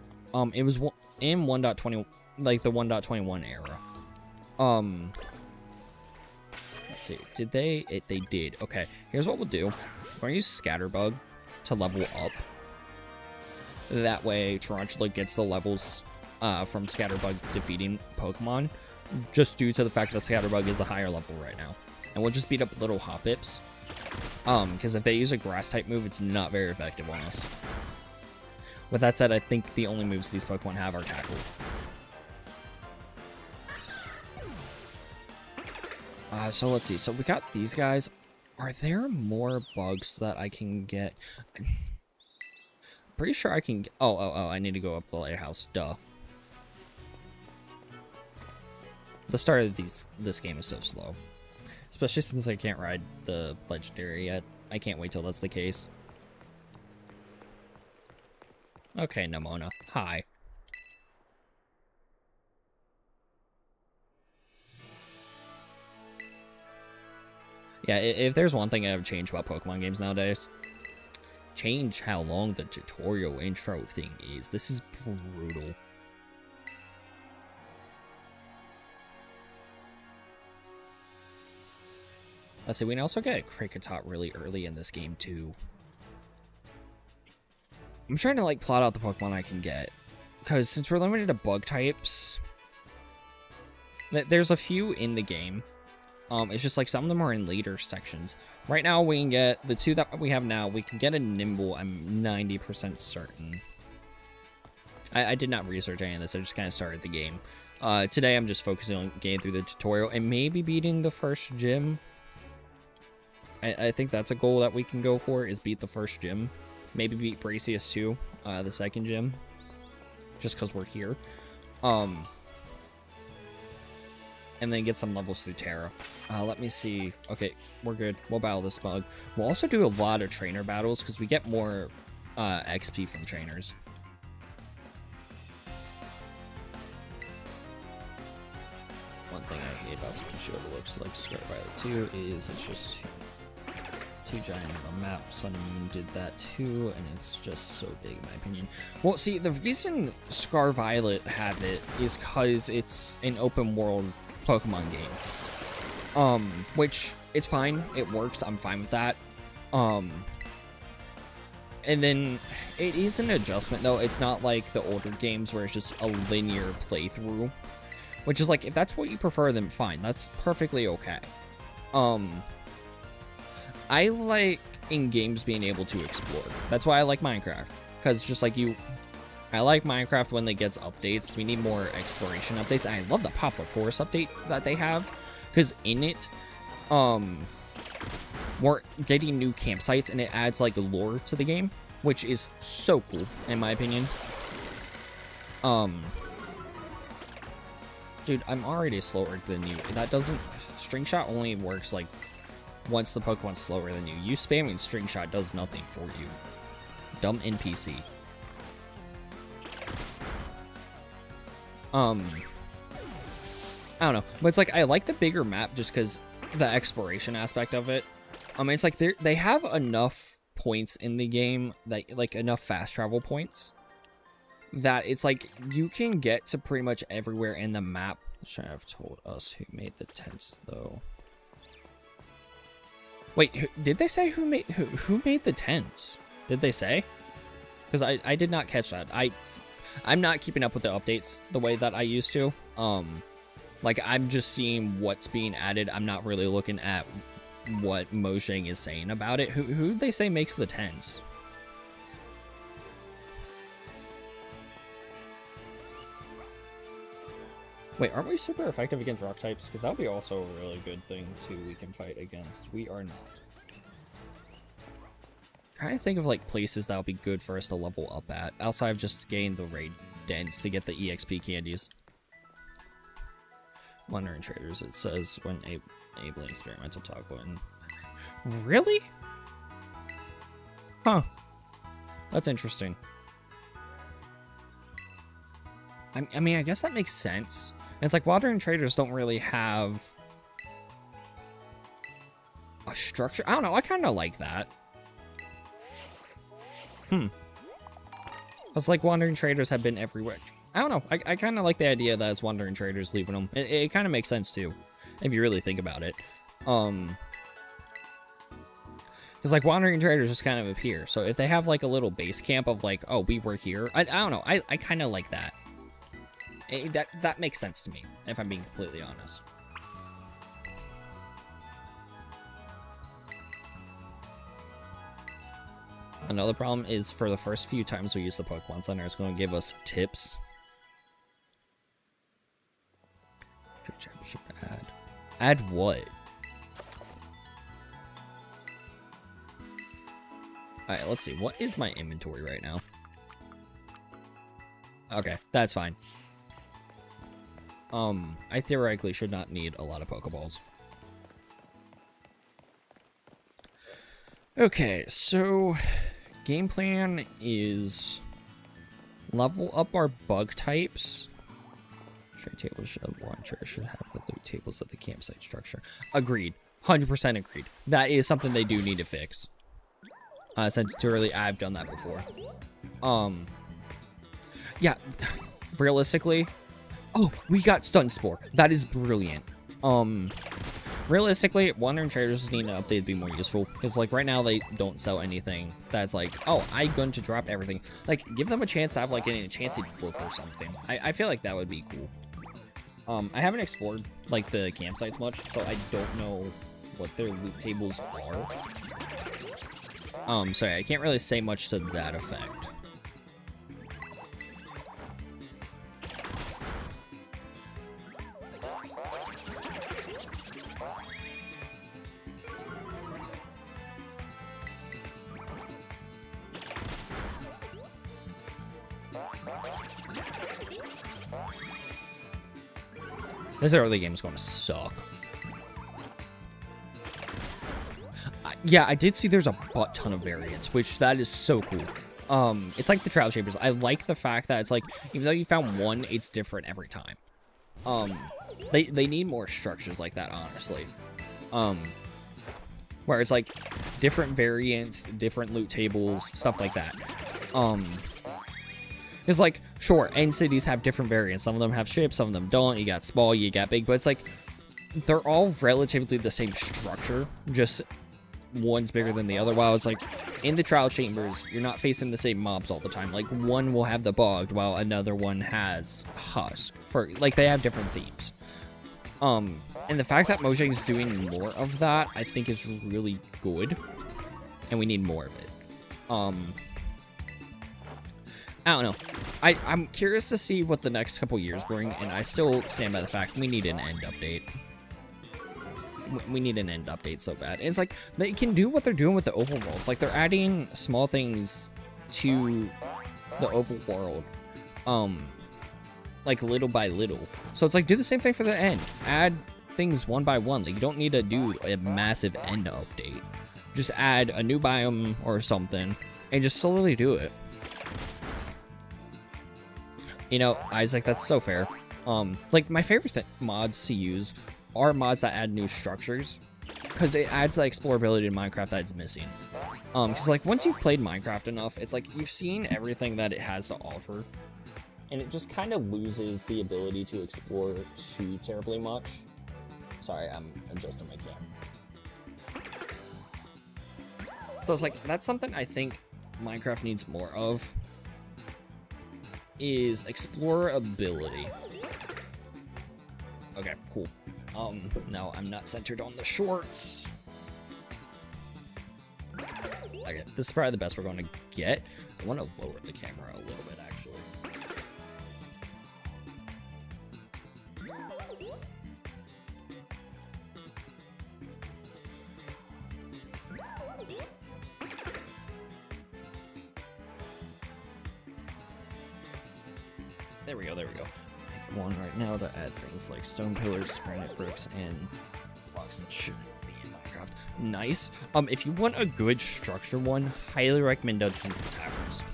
It was in 1.20, like the 1.21 era. Let's see. Did they? They did. Okay. Here's what we'll do. We're gonna use Scatterbug to level up. That way, Tarantula gets the levels from Scatterbug defeating Pokemon, just due to the fact that Scatterbug is a higher level right now. And we'll just beat up little Hoppips. Because if they use a Grass-type move, it's not very effective on us. With that said, I think the only moves these Pokemon have are Tackle. So let's see. So we got these guys. Are there more bugs that I can get? Pretty sure I can get... Oh, I need to go up the lighthouse. Duh. The start of this game is so slow. Especially since I can't ride the legendary yet. I can't wait till that's the case. Okay, Nemona. Hi. Yeah, if there's one thing I have changed about Pokemon games nowadays, change how long the tutorial intro thing is. This is brutal. Let's see, we can also get Kricketot really early in this game, too. I'm trying to, like, plot out the Pokemon I can get. Because since we're limited to bug types, there's a few in the game. It's just, like, some of them are in later sections. Right now, we can get the two that we have now. We can get a Nimble, I'm 90% certain. I did not research any of this. I just kind of started the game. Today, I'm just focusing on getting through the tutorial and maybe beating the first gym. I think that's a goal that we can go for, is beat the first gym. Maybe beat Bracius too, the second gym. Just because we're here. And then get some levels through Terra. Let me see. Okay, we're good. We'll battle this bug. We'll also do a lot of trainer battles, because we get more XP from trainers. One thing I hate about Sword Shield, it looks like Scarlet Violet 2, is it's just too giant of a map. Sun and Moon did that too, and it's just so big in my opinion. Well, see, the reason Scar Violet have it is because it's an open world Pokemon game. Which, it's fine, it works, I'm fine with that. And then, it is an adjustment though, it's not like the older games where it's just a linear playthrough. Which is like, if that's what you prefer, then fine, that's perfectly okay. I like in games being able to explore. That's why I like Minecraft. Because just like you, I like Minecraft when it gets updates. We need more exploration updates. And I love the Poplar Forest update that they have. Because in it, we're getting new campsites and it adds like lore to the game. Which is so cool, in my opinion. Dude, I'm already slower than you. That doesn't... String Shot only works like once the Pokemon's slower than you. You spamming String Shot does nothing for you. Dumb NPC. I don't know. But it's like, I like the bigger map just because the exploration aspect of it. It's like they have enough points in the game, that like enough fast travel points, that it's like you can get to pretty much everywhere in the map. Should have told us who made the tents though. Wait, did they say who made the tents? Did they say? Because I did not catch that. I'm not keeping up with the updates the way that I used to. Like I'm just seeing what's being added. I'm not really looking at what Mojang is saying about it. Who did they say makes the tents? Wait, aren't we super effective against rock types? Because that would be also a really good thing, too, we can fight against. We are not. I'm trying to think of, like, places that would be good for us to level up at, outside of just getting the raid dens to get the EXP candies. Wandering Traders, it says when a Enabling experimental talk button. Really? Huh. That's interesting. I mean, I guess that makes sense. It's like Wandering Traders don't really have a structure. I don't know. I kind of like that. It's like Wandering Traders have been everywhere. I don't know. I kind of like the idea that it's Wandering Traders leaving them. It kind of makes sense too, if you really think about it. Because like Wandering Traders just kind of appear. So if they have like a little base camp of like, oh, we were here. I don't know. I kind of like that. That makes sense to me, if I'm being completely honest. Another problem is for the first few times we use the Pokemon Center, it's going to give us tips. Championship add. Add what? Alright, let's see. What is my inventory right now? Okay, that's fine. I theoretically should not need a lot of Pokeballs. Okay, so game plan is level up our bug types. Trade tables should have the loot tables of the campsite structure. Agreed. 100% agreed. That is something they do need to fix. Since I've done that before. Yeah, realistically, oh, we got Stun Spore. That is brilliant. Realistically, Wandering Traders need an update to be more useful, because like right now they don't sell anything that's like, oh, I'm going to drop everything. Like, give them a chance to have like an enchanted book or something. I feel like that would be cool. I haven't explored like the campsites much, so I don't know what their loot tables are. Sorry, I can't really say much to that effect. This early game is going to suck. Yeah, I did see there's a butt ton of variants, which that is so cool. It's like the Travel Chambers. I like the fact that it's like, even though you found one, it's different every time. They need more structures like that, honestly. Where it's like different variants, different loot tables, stuff like that. It's like, sure, end cities have different variants. Some of them have ships, some of them don't. You got small, you got big, but it's like, they're all relatively the same structure, just one's bigger than the other. While it's like, in the Trial Chambers, you're not facing the same mobs all the time. Like, one will have the Bogged, while another one has Husk. Like, they have different themes. And the fact that Mojang is doing more of that, I think is really good. And we need more of it. I don't know. I'm curious to see what the next couple years bring, and I still stand by the fact we need an end update. We need an end update so bad. And it's like, they can do what they're doing with the overworlds. Like, they're adding small things to the overworld, like, little by little. So it's like, do the same thing for the end. Add things one by one. Like, you don't need to do a massive end update. Just add a new biome or something, and just slowly do it. You know, Isaac, that's so fair. Like, my favorite mods to use are mods that add new structures, because it adds the explorability in Minecraft that's missing. Because, like, once you've played Minecraft enough, it's like, you've seen everything that it has to offer, and it just kind of loses the ability to explore too terribly much. Sorry, I'm adjusting my camera. So it's like, that's something I think Minecraft needs more of, is explorability. Okay, cool. No, I'm not centered on the shorts. Okay, this is probably the best we're going to get. I want to lower the camera a little bit, actually. There we go. One right now to add things like stone pillars, granite bricks, and block because that shouldn't be in Minecraft. Nice. If you want a good structure one, highly recommend Dungeons and Towers.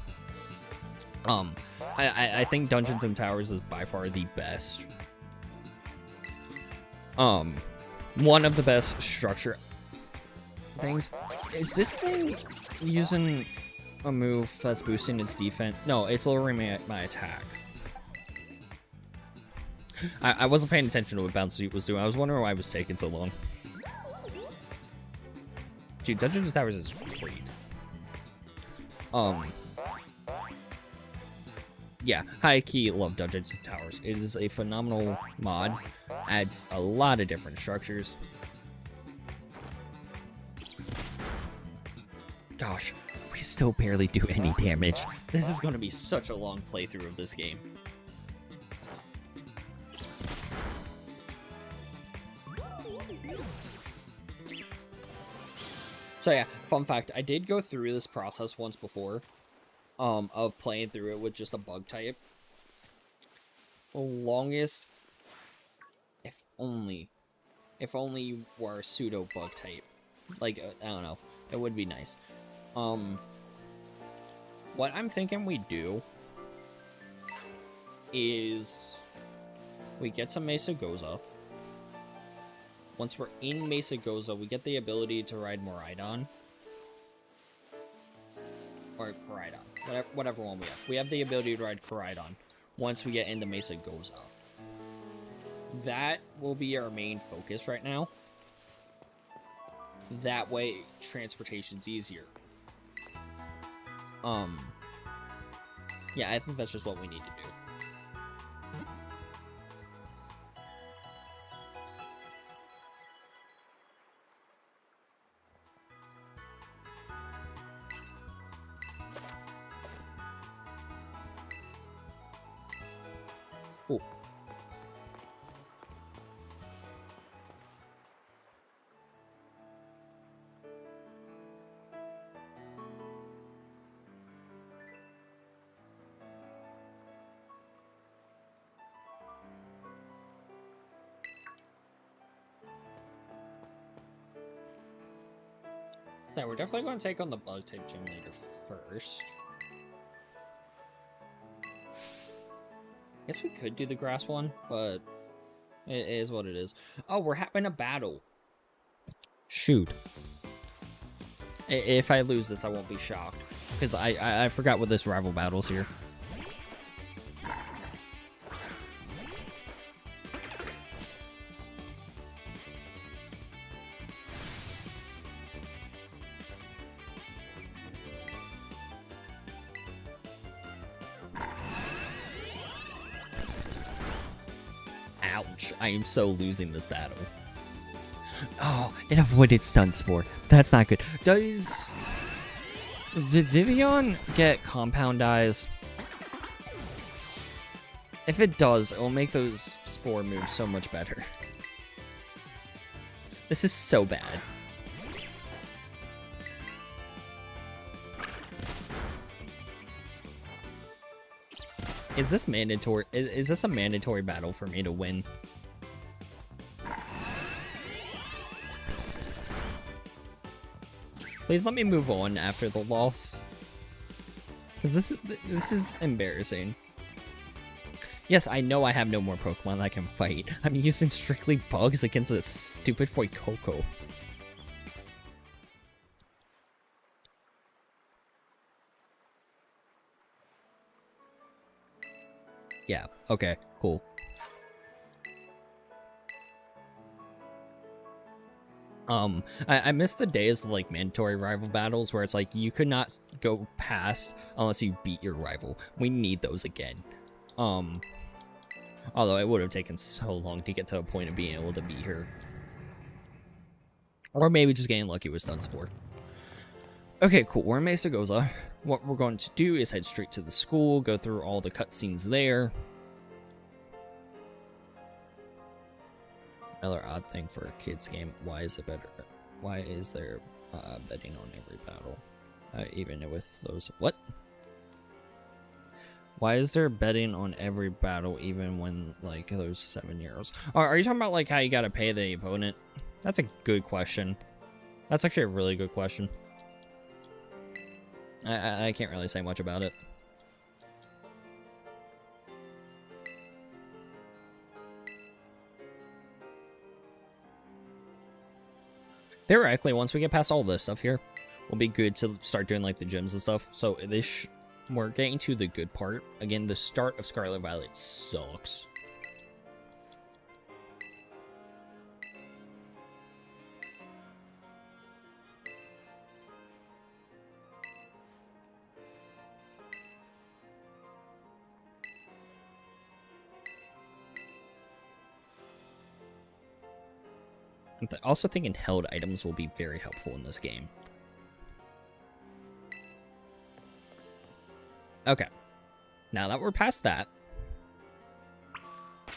I think Dungeons and Towers is by far the best. One of the best structure things. Is this thing using a move that's boosting its defense? No, it's lowering my attack. I wasn't paying attention to what Bouncy was doing. I was wondering why it was taking so long. Dude, Dungeons and Towers is great. Yeah, high-key love Dungeons and Towers. It is a phenomenal mod. Adds a lot of different structures. Gosh, we still barely do any damage. This is going to be such a long playthrough of this game. So yeah, fun fact, I did go through this process once before, of playing through it with just a bug type. The longest, if only you were a pseudo bug type. Like, I don't know, it would be nice. What I'm thinking we do is we get to Mesa Goza. Once we're in Mesa Goza, we get the ability to ride Miraidon. Or Koraidon. Whatever one we have. We have the ability to ride Koraidon once we get into Mesa Goza. That will be our main focus right now. That way, transportation's easier. Yeah, I think that's just what we need to do. Cool. Yeah, we're definitely going to take on the bug type gym leader first. Guess we could do the grass one, but it is what it is. Oh, we're having a battle. Shoot. If I lose this, I won't be shocked. Because I forgot what this rival battle's here. Ouch, I am so losing this battle. Oh, it avoided Stun Spore. That's not good. Does Vivian get Compound Eyes? If it does, it will make those Spore moves so much better. This is so bad. Is this mandatory? Is this a mandatory battle for me to win? Please let me move on after the loss. Because this is embarrassing. Yes, I know I have no more Pokemon that I can fight. I'm using strictly bugs against this stupid Coco. Yeah, okay, cool. I miss the days of, like, mandatory rival battles where it's like, you could not go past unless you beat your rival. We need those again. Although it would have taken so long to get to a point of being able to beat her. Or maybe just getting lucky with Stun Spore. Okay, cool, we're in Mesa Goza. What we're going to do is head straight to the school, go through all the cutscenes there. Another odd thing for a kids game. Why is it better? Why is there betting on every battle? Even with those... What? Why is there betting on every battle even when, like, those 7-year-olds? Are you talking about, like, how you gotta pay the opponent? That's a good question. That's actually a really good question. I can't really say much about it. Theoretically, once we get past all this stuff here, we'll be good to start doing like the gyms and stuff. So this, we're getting to the good part. Again, the start of Scarlet Violet sucks. I'm also thinking held items will be very helpful in this game. Okay. Now that we're past that,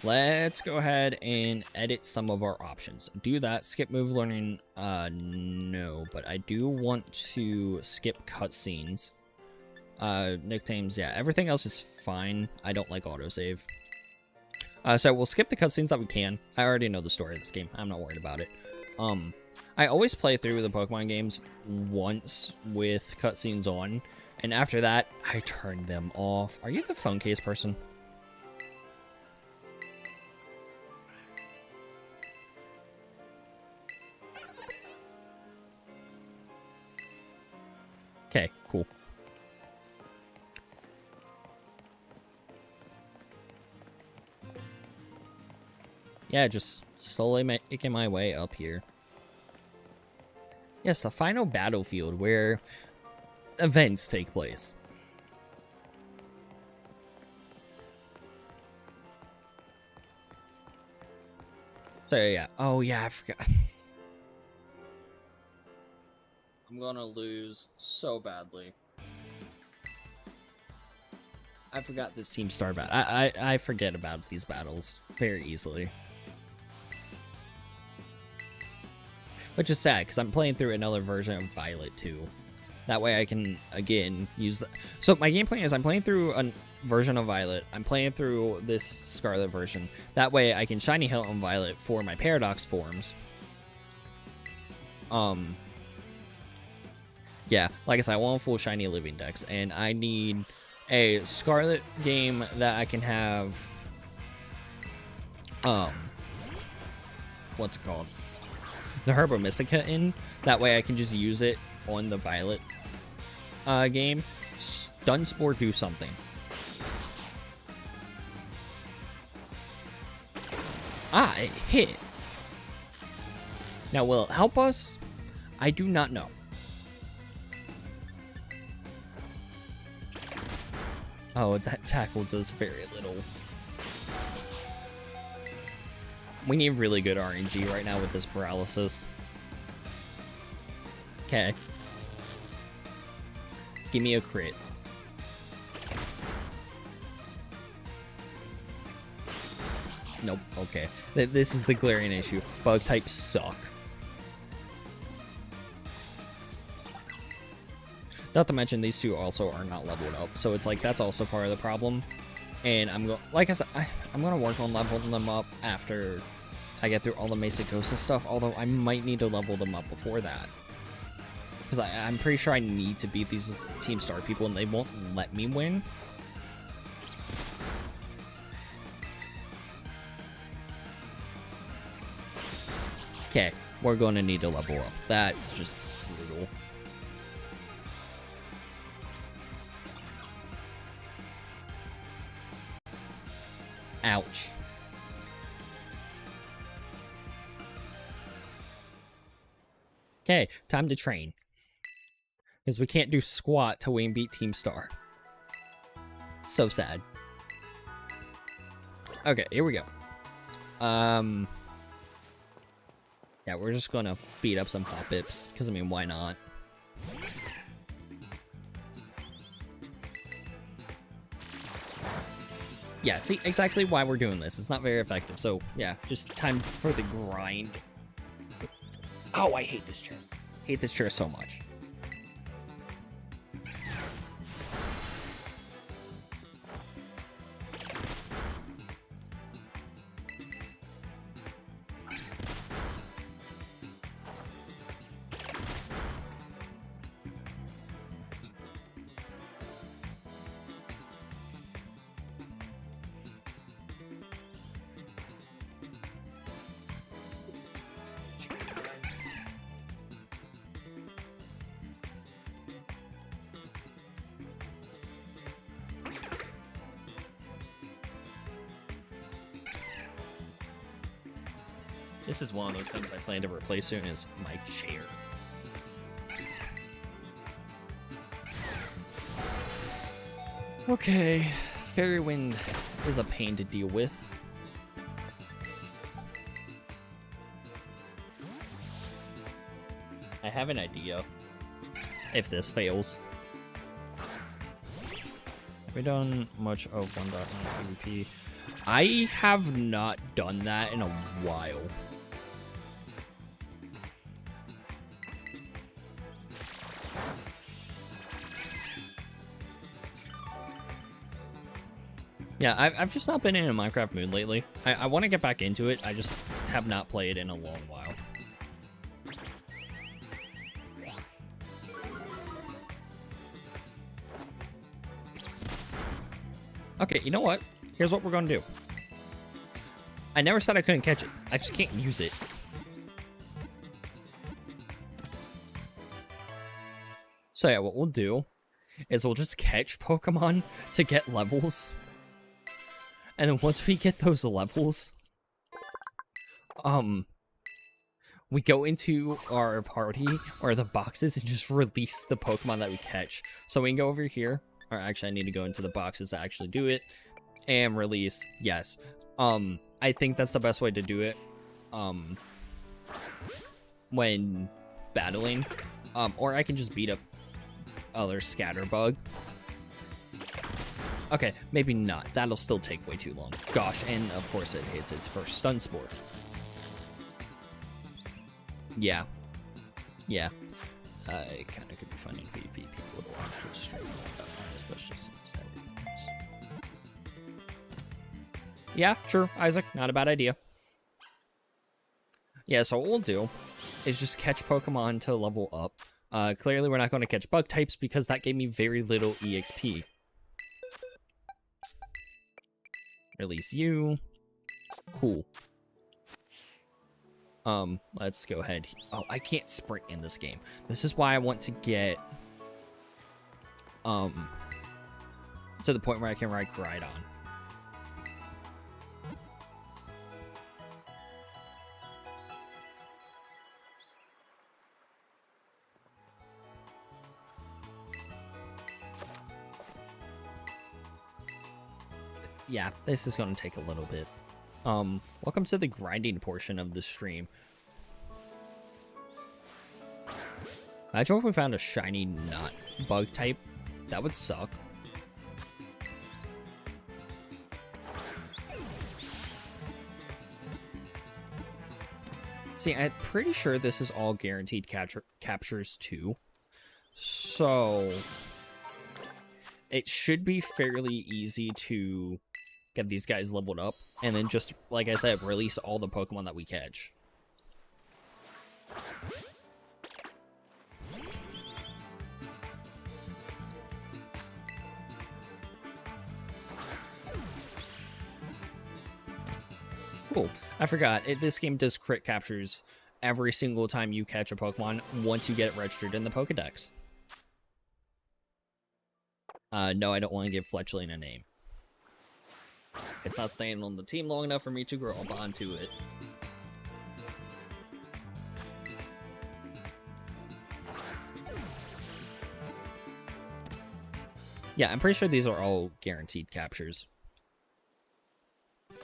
let's go ahead and edit some of our options. Do that. Skip move learning. No, but I do want to skip cutscenes. Nicknames, yeah. Everything else is fine. I don't like autosave. So we'll skip the cutscenes that we can. I already know the story of this game. I'm not worried about it. I always play through the Pokemon games once with cutscenes on, and after that, I turn them off. Are you the phone case person? Okay, cool. Yeah, just slowly making my way up here. Yes, the final battlefield where events take place. So yeah. Oh yeah, I forgot. I'm gonna lose so badly. I forgot this Team Star battle. I forget about these battles very easily. Which is sad, because I'm playing through another version of Violet too. That way I can, again, use the... So my game plan is I'm playing through a version of Violet. I'm playing through this Scarlet version. That way I can Shiny Hill on Violet for my Paradox forms. Yeah, like I said, I want a full Shiny Living Dex. And I need a Scarlet game that I can have... What's it called? The Herbo Mystica in. That way I can just use it on the Violet game. Dunsparce, do something. It hit. Now, will it help us? I do not know. Oh, that tackle does very little. We need really good RNG right now with this paralysis. Okay. Give me a crit. Nope, okay. This is the glaring issue. Bug types suck. Not to mention, these two also are not leveled up, so it's like, that's also part of the problem. And like I said, I'm gonna work on leveling them up after I get through all the Mesa Ghosts and stuff, although I might need to level them up before that. Because I'm pretty sure I need to beat these Team Star people and they won't let me win. Okay, we're gonna need to level up. That's just brutal. Ouch. Okay, time to train. Because we can't do squat till we beat Team Star. So sad. Okay, here we go. Yeah, we're just gonna beat up some Hoppips, because, I mean, why not? Yeah, see, exactly why we're doing this. It's not very effective, so, yeah, just time for the grind. Oh, I hate this chair. Hate this chair so much. This is one of those things I plan to replace soon, is my chair. Okay, Fairy Wind is a pain to deal with. I have an idea if this fails. Have we done much of 1.9 PvP? I have not done that in a while. Yeah, I've just not been in a Minecraft mood lately. I want to get back into it. I just have not played in a long while. Okay, you know what? Here's what we're gonna do. I never said I couldn't catch it. I just can't use it. So yeah, what we'll do is we'll just catch Pokemon to get levels. And then once we get those levels, we go into our party or the boxes and just release the Pokemon that we catch. So we can go over here, or actually I need to go into the boxes to actually do it, and release, yes. I think that's the best way to do it, when battling, or I can just beat up other Scatterbug. Okay, maybe not. That'll still take way too long. Gosh, and of course it hits its first stun spore. Yeah. Yeah. It kind of could be fun in PvP. People would watch the stream, especially since everyone's... Yeah, true, Isaac. Not a bad idea. Yeah, so what we'll do is just catch Pokemon to level up. Clearly we're not going to catch bug types because that gave me very little EXP. Release you. Cool. Let's go ahead. Oh, I can't sprint in this game. This is why I want to get to the point where I can ride Groudon. Yeah, this is going to take a little bit. Welcome to the grinding portion of the stream. Imagine if we found a shiny not bug type. That would suck. See, I'm pretty sure this is all guaranteed captures too. So it should be fairly easy to get these guys leveled up, and then just, like I said, release all the Pokemon that we catch. Cool. I forgot, this game does crit captures every single time you catch a Pokemon once you get it registered in the Pokedex. No, I don't want to give Fletchling a name. It's not staying on the team long enough for me to grow up onto it. Yeah, I'm pretty sure these are all guaranteed captures.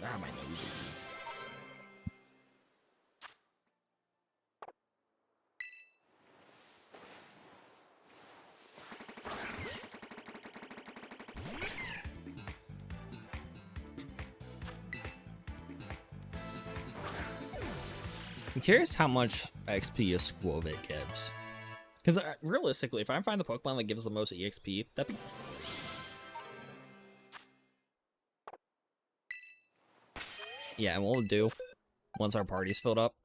Ah, my nose is. I'm curious how much XP a Squovit gives. Because realistically, if I find the Pokemon that gives the most EXP, that'd be... Yeah, and what we'll do, once our party's filled up...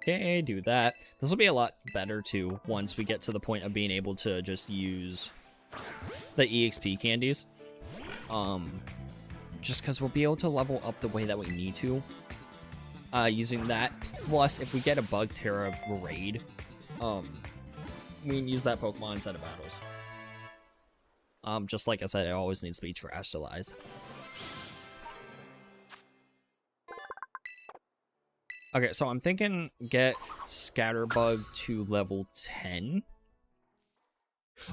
Okay, do that. This will be a lot better, too, once we get to the point of being able to just use the EXP candies. Just because we'll be able to level up the way that we need to. using that. Plus, if we get a Bug Terra raid, we can use that Pokemon instead of battles. Just like I said, it always needs to be terastallized. Okay, so I'm thinking get Scatterbug to level 10.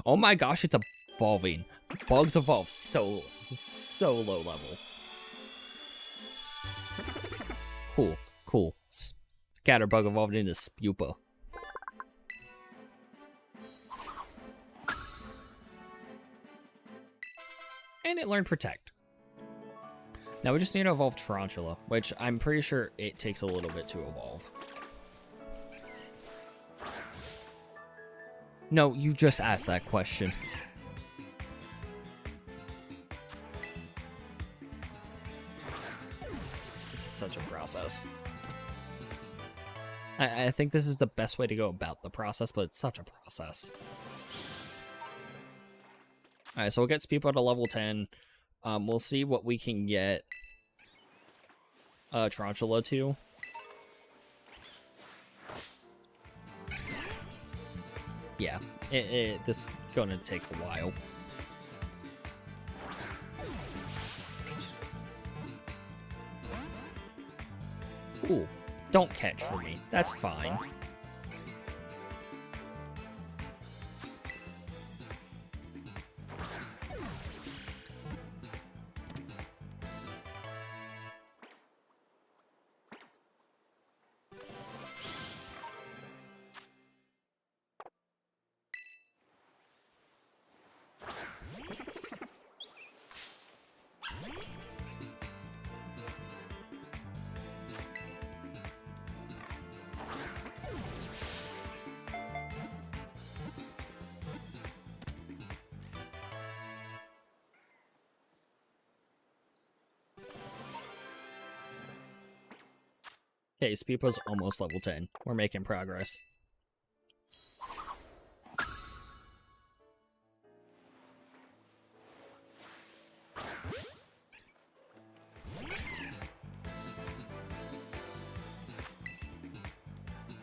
Oh my gosh, it's evolving. Bugs evolve so low level. Cool. Scatterbug evolved into Spupa. And it learned Protect. Now we just need to evolve Tarantula, which I'm pretty sure it takes a little bit to evolve. No, you just asked that question. This is such a process. I think this is the best way to go about the process, but it's such a process. Alright, so we'll get Speedball to level 10. We'll see what we can get Tarantula to. Yeah, this is gonna take a while. Ooh, don't catch for me. That's fine. Okay, Speepa's almost level 10. We're making progress.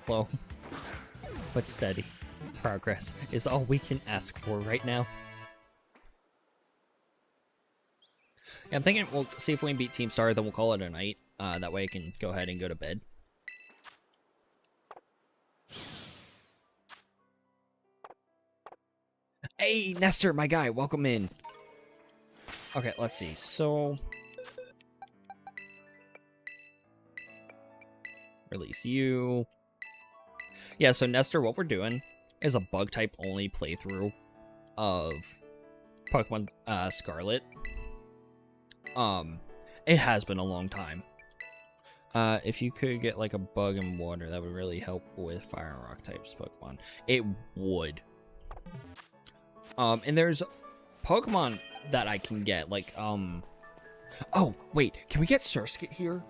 Slow, but steady. Progress is all we can ask for right now. Yeah, I'm thinking we'll see if we can beat Team Star, then we'll call it a night. That way I can go ahead and go to bed. Hey, Nestor, my guy, welcome in. Okay, let's see. So, release you. Yeah, so Nestor, what we're doing is a bug type only playthrough of Pokemon Scarlet. It has been a long time. If you could get like a bug and water, that would really help with fire and rock types Pokemon. It would. And there's Pokemon that I can get, like, oh, wait, can we get Surskit here?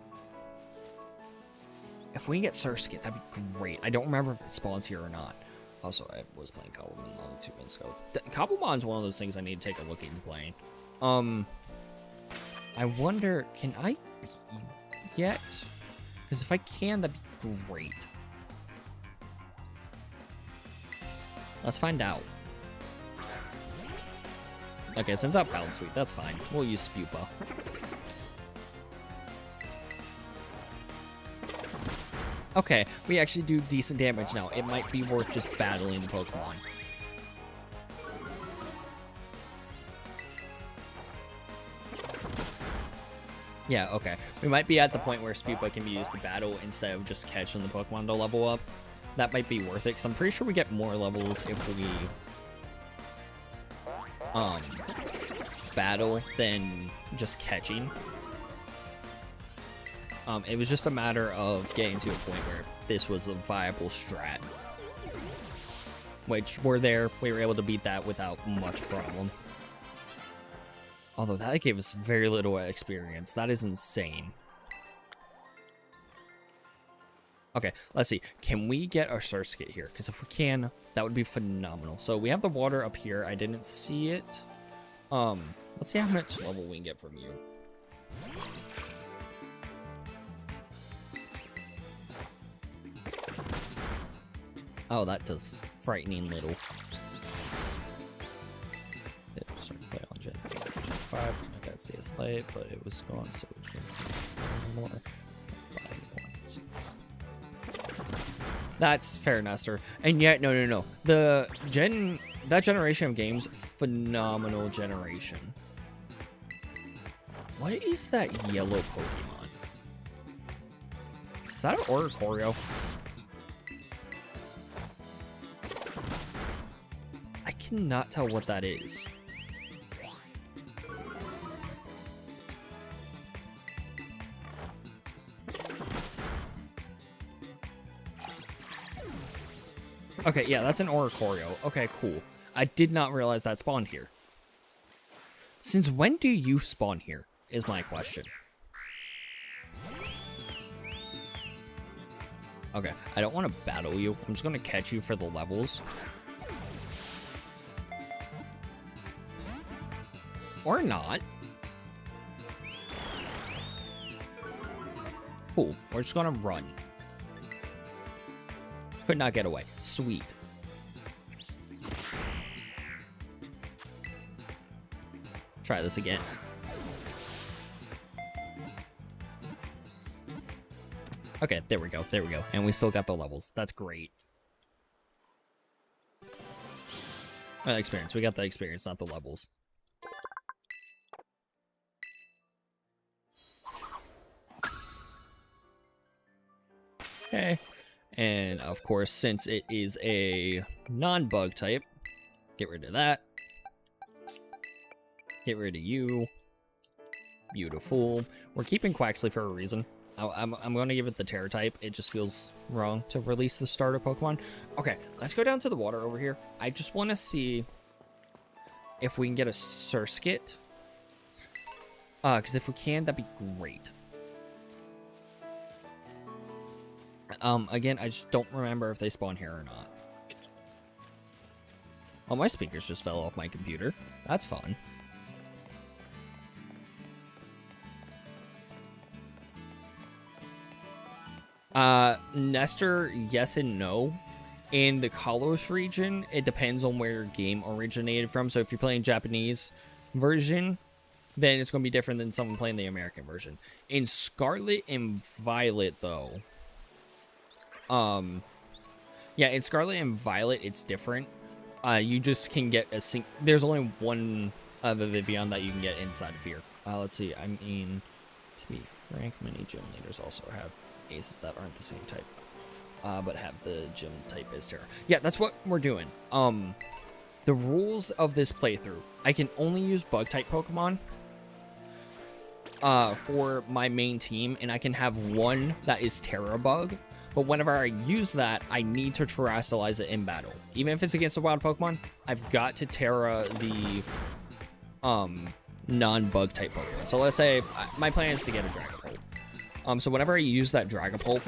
If we can get Surskit, that'd be great. I don't remember if it spawns here or not. Also, I was playing Cobblemon only 2 minutes ago. Cobblemon's one of those things I need to take a look into playing. I wonder, can I beat you yet? Because if I can, that'd be great. Let's find out. Okay, since out Battle Sweep, that's fine. We'll use Spupa. Okay, we actually do decent damage now. It might be worth just battling the Pokemon. Yeah, okay. We might be at the point where Spupa can be used to battle instead of just catching the Pokemon to level up. That might be worth it, because I'm pretty sure we get more levels if we battle than just catching. It was just a matter of getting to a point where this was a viable strat. Which, we were able to beat that without much problem. Although that gave us very little experience. That is insane. Okay, let's see. Can we get our Surskit here? Because if we can, that would be phenomenal. So we have the water up here. I didn't see it. Let's see how much level we can get from you. Oh, that does frightening little. Play on Gen 5. I got CS Lite, but it was gone, so it's more. 5, 1, 6. That's fair, Nestor. And yet, no. That generation of games, phenomenal generation. What is that yellow Pokemon? Is that an Oricorio? I cannot tell what that is. Okay, yeah, that's an Oricorio. Okay, cool. I did not realize that spawned here. Since when do you spawn here, is my question. Okay, I don't want to battle you. I'm just going to catch you for the levels. Or not. Cool, we're just going to run. Could not get away. Sweet. Try this again. Okay, there we go. There we go. And we still got the levels. That's great. Experience. We got the experience, not the levels. Okay. And of course, since it is a non-bug type, get rid of that. Get rid of you. Beautiful. We're keeping Quaxley for a reason. I'm going to give it the Terror type. It just feels wrong to release the starter Pokemon. Okay, let's go down to the water over here. I just want to see if we can get a Surskit. Because if we can, that'd be great. Again, I just don't remember if they spawn here or not. Oh, my speakers just fell off my computer. That's fun. Nestor, yes and no. In the Kalos region, it depends on where your game originated from. So if you're playing Japanese version, then it's going to be different than someone playing the American version. In Scarlet and Violet, though, yeah, in Scarlet and Violet, it's different. You just can get a there's only one of the Vivian that you can get inside of here. Let's see. I mean, to be frank, many gym leaders also have aces that aren't the same type, but have the gym type as Terra. Yeah, that's what we're doing. The rules of this playthrough: I can only use bug type Pokemon for my main team, and I can have one that is Terra bug. But whenever I use that, I need to terrestrialize it in battle. Even if it's against a wild Pokemon, I've got to Terra the non-bug type Pokemon. So let's say my plan is to get a Dragapult. So whenever I use that Dragapult,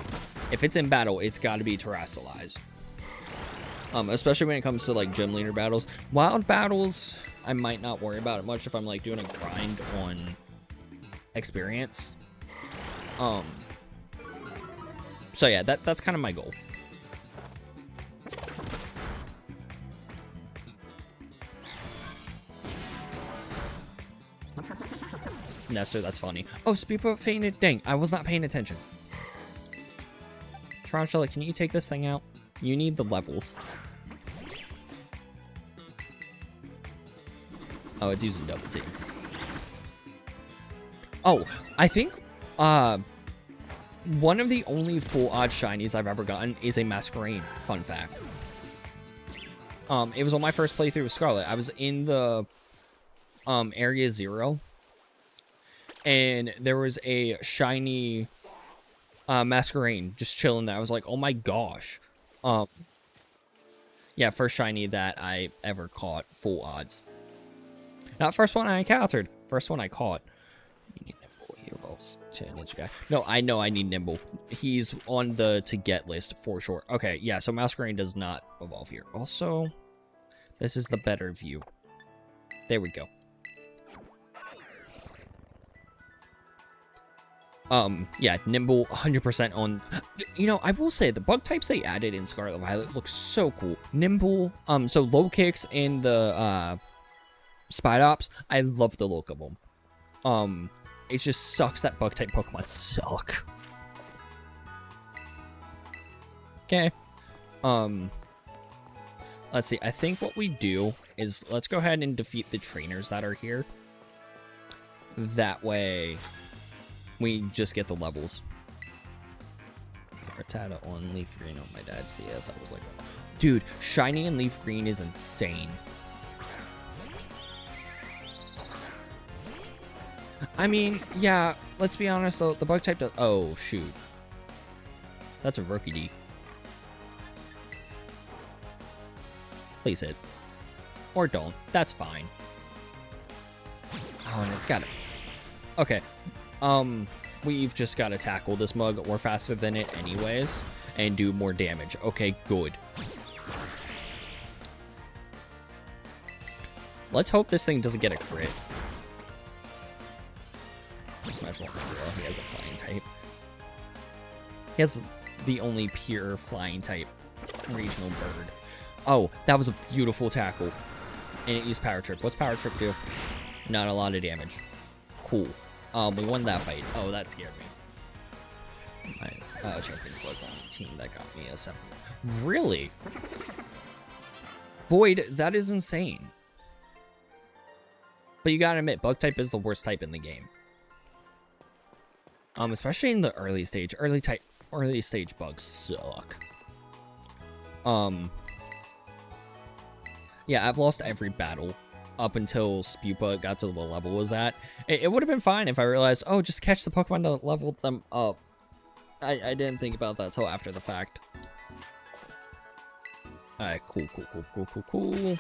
if it's in battle, it's got to be terrestrialized. Especially when it comes to like gym leader battles. Wild battles, I might not worry about it much if I'm like doing a grind on experience. So yeah, that's kind of my goal. Nestor, that's funny. Oh, Speedboat fainted. Dang, I was not paying attention. Tarantula, can you take this thing out? You need the levels. Oh, it's using double team. Oh, I think one of the only full odd shinies I've ever gotten is a Masquerain. Fun fact. It was on my first playthrough with Scarlet. I was in the Area 0. And there was a shiny Masquerain just chilling there. I was like, oh my gosh. Yeah, first shiny that I ever caught full odds. Not first one I encountered. First one I caught. You need Nimble. He evolves to Ninja Guy. No, I know I need Nimble. He's on the to get list for sure. Okay, yeah, so Masquerain does not evolve here. Also, this is the better view. There we go. Yeah, Nimble 100% on. You know, I will say the bug types they added in Scarlet Violet look so cool. Nimble, so low kicks in the Spidops, I love the look of them. It just sucks that bug type Pokemon suck. Okay. Let's see. I think what we do is let's go ahead and defeat the trainers that are here. That way, we just get the levels. Rattata on Leaf Green on my dad's DS. I was like, dude, Shiny and Leaf Green is insane. I mean, yeah, let's be honest though, the bug type does. Oh, shoot. That's a rookie D. Please hit. Or don't. That's fine. Oh, and it's got it. Okay. We've just got to tackle this mug. We're faster than it anyways. And do more damage. Okay, good. Let's hope this thing doesn't get a crit. Smash one. He has a flying type. He has the only pure flying type regional bird. Oh, that was a beautiful tackle. And it used Power Trip. What's Power Trip do? Not a lot of damage. Cool. We won that fight. Oh, that scared me. My champions was on the team that got me a 7. Really? Void, that is insane. But you gotta admit, bug type is the worst type in the game. Especially in the early stage. Early stage bugs suck. Yeah, I've lost every battle up until Spupa got to the level was at. It would have been fine if I realized, oh, just catch the Pokemon to level them up. I didn't think about that till after the fact. Alright, cool.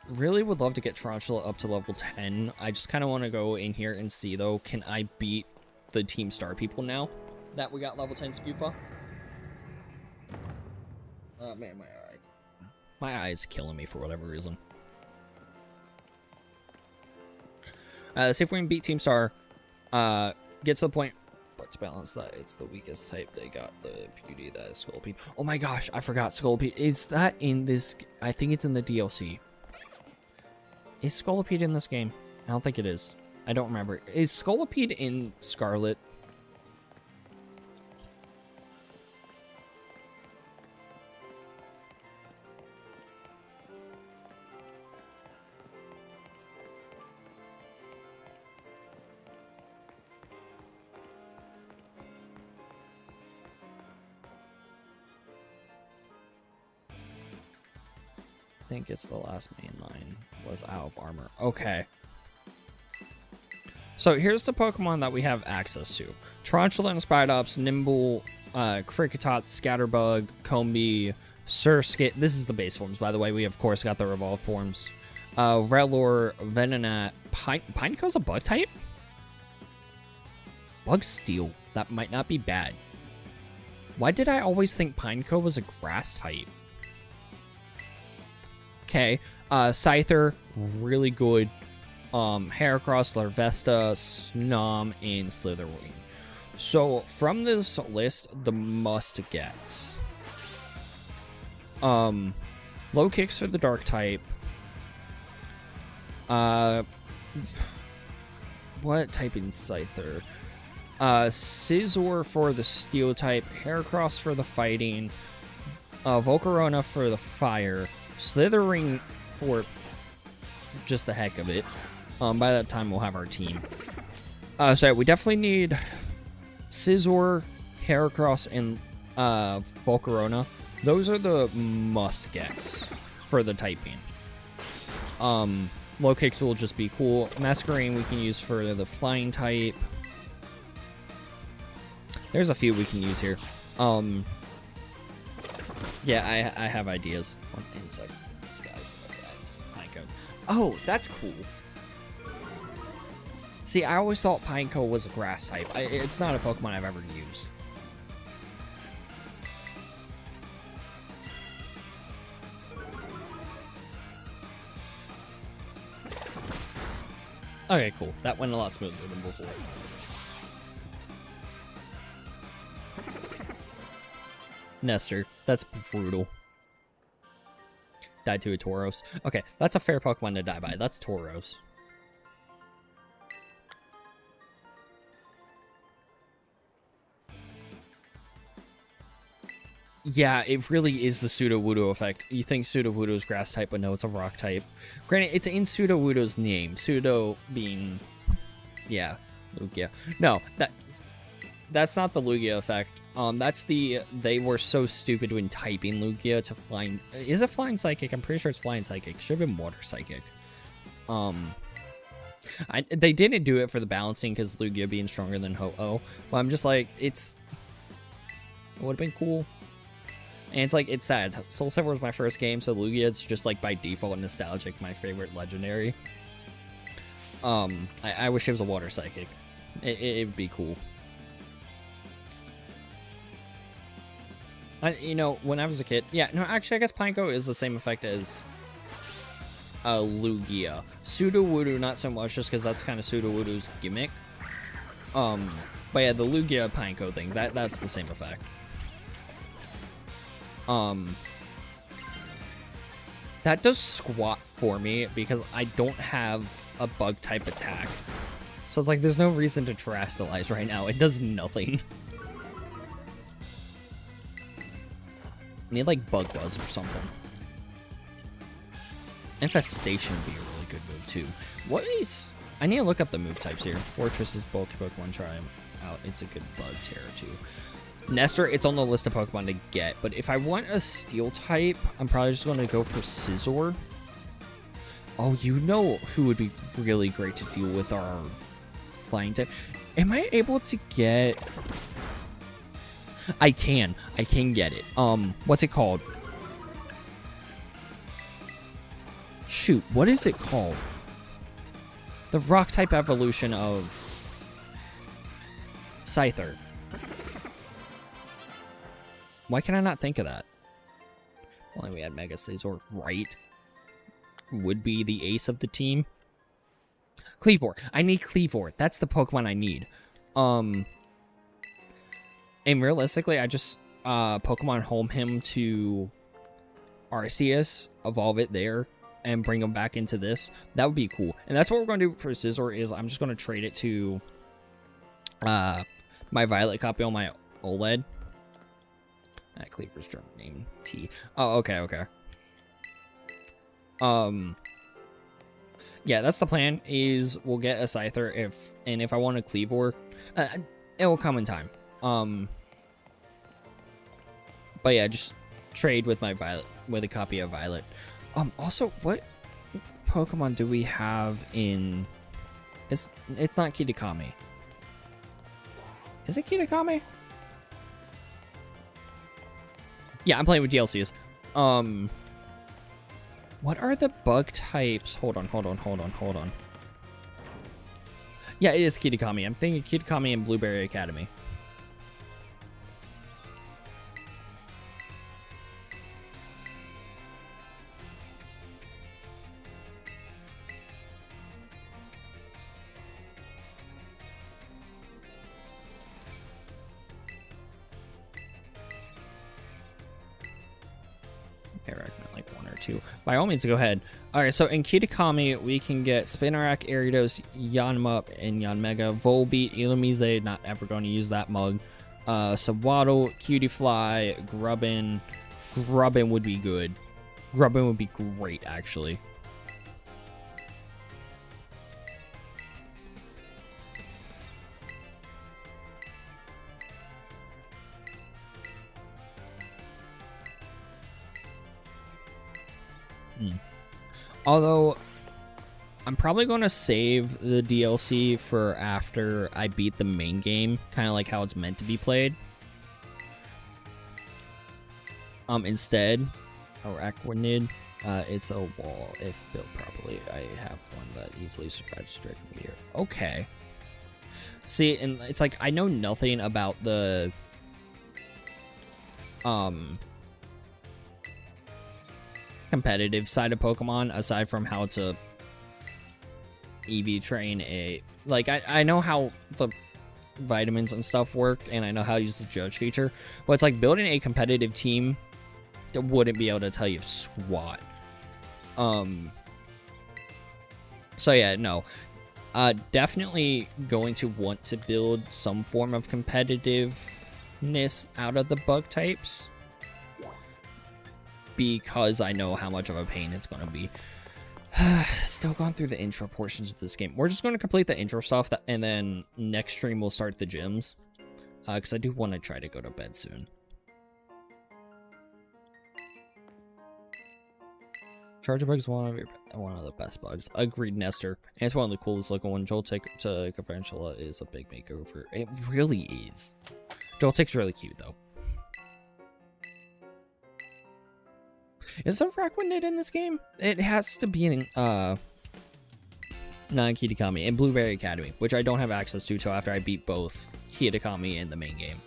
Really would love to get Tarantula up to level 10. I just kind of want to go in here and see, though, can I beat the Team Star people now that we got level 10 Spupa? Oh, man, my eye is killing me for whatever reason. Let's see if we can beat Team Star. Get to the point. But to balance that, it's the weakest type. They got the beauty that is Scolipede. Oh my gosh, I forgot Scolipede. Is that in this? I think it's in the DLC. Is Scolipede in this game? I don't think it is. I don't remember. Is Scolipede in Scarlet? I think it's the last main line was out of armor. Okay. So here's the Pokemon that we have access to. Tarantula and Spidops, Nimble, Kricketot, Scatterbug, Combee, Surskit. This is the base forms, by the way. We, of course, got the Revolved forms. Rellor, Venonat, Pineco's a bug type? Bug Steel. That might not be bad. Why did I always think Pineco was a grass type? Okay, Scyther, really good. Heracross, Larvesta, Snom, and Slitherwing. So, from this list, the must-gets. Low kicks for the dark type. What type in Scyther? Scizor for the steel type. Heracross for the fighting. Volcarona for the fire. Slithering for just the heck of it. By that time, we'll have our team. So we definitely need Scizor, Heracross, and Volcarona. Those are the must-gets for the typing. Low kicks will just be cool. Masquerain we can use for the flying type. There's a few we can use here. Yeah, I have ideas. One insect. This guy's Pineco. Oh, that's cool. See, I always thought Pineco was a grass type. It's not a Pokemon I've ever used. Okay, cool. That went a lot smoother than before. Nestor. That's brutal. Died to a Tauros. Okay, that's a fair Pokemon to die by. That's Tauros. Yeah, it really is the Sudowoodo effect. You think Sudowoodo is grass type, but no, it's a rock type. Granted, it's in Sudowoodo's name. Pseudo being, yeah, Lugia. No, that's not the Lugia effect. That's the, they were so stupid when typing Lugia to flying. Is it flying psychic? I'm pretty sure it's flying psychic. Should have been water psychic. They didn't do it for the balancing because Lugia being stronger than Ho-Oh. But I'm just like, it would have been cool. And it's like, it's sad. Soul Silver was my first game, so Lugia, it's just like by default nostalgic, my favorite legendary. I wish it was a water psychic. It would be cool. You know, when I was a kid, yeah, no, actually, I guess Pineco is the same effect as Lugia. Sudowoodo, not so much, just because that's kind of Sudowoodo's gimmick. But yeah, the Lugia Pineco thing, that's the same effect. That does squat for me because I don't have a bug type attack. So it's like, there's no reason to terrestrialize right now. It does nothing. I need like Bug Buzz or something. Infestation would be a really good move too. What is... I need to look up the move types here. Fortress is bulky Pokemon, try them out. It's a good bug terror too. Nestor, it's on the list of Pokemon to get, but if I want a steel type, I'm probably just going to go for Scizor. Oh, you know who would be really great to deal with our flying type. Am I able to get... I can get it. What's it called? Shoot, what is it called? The rock type evolution of Scyther. Why can I not think of that? Well, we had Mega Scizor, right? Would be the ace of the team. Kleavor. I need Kleavor. That's the Pokemon I need. And realistically, I just Pokemon home him to Arceus, evolve it there, and bring him back into this. That would be cool. And that's what we're going to do for Scizor, is I'm just going to trade it to my Violet copy on my OLED. Kleavor's German name, T. Oh, okay. Yeah, that's the plan, is we'll get a Scyther if I want a Kleavor, it will come in time. But yeah, just trade with my Violet, with a copy of Violet. Also, what Pokemon do we have in... It's not Kitakami. Is it Kitakami? Yeah, I'm playing with DLCs. What are the bug types? Hold on. Yeah, it is Kitakami. I'm thinking Kitakami and Blueberry Academy. I recommend like one or two. By all means, go ahead. Alright, so in Kitakami, we can get Spinarak, Ariados, Yanma, and Yanmega, Volbeat, Illumise, not ever going to use that mug. Sawaddle, Cutiefly, Grubbin. Grubbin would be good. Grubbin would be great, actually. Although, I'm probably going to save the DLC for after I beat the main game, kind of like how it's meant to be played. Instead, or Aquanid, it's a wall if built properly. I have one that easily survives strict meteor. Okay. See, and it's like, I know nothing about the, competitive side of Pokemon, aside from how to EV train a... Like, I know how the vitamins and stuff work, and I know how to use the judge feature. But it's like building a competitive team that wouldn't be able to tell you squat. So yeah, no. Definitely going to want to build some form of competitiveness out of the bug types, because I know how much of a pain it's going to be. Still going through the intro portions of this game. We're just going to complete the intro stuff, and then next stream we'll start the gyms, because I do want to try to go to bed soon. Charger bug's one of the best bugs. Agreed, Nestor. And it's one of the coolest looking ones. Joltik to Caprantula is a big makeover. It really is. Joltik's really cute though. Is there Raquinid in this game? It has to be in non-Kitakami and Blueberry Academy, which I don't have access to till after I beat both Kitakami and the main game.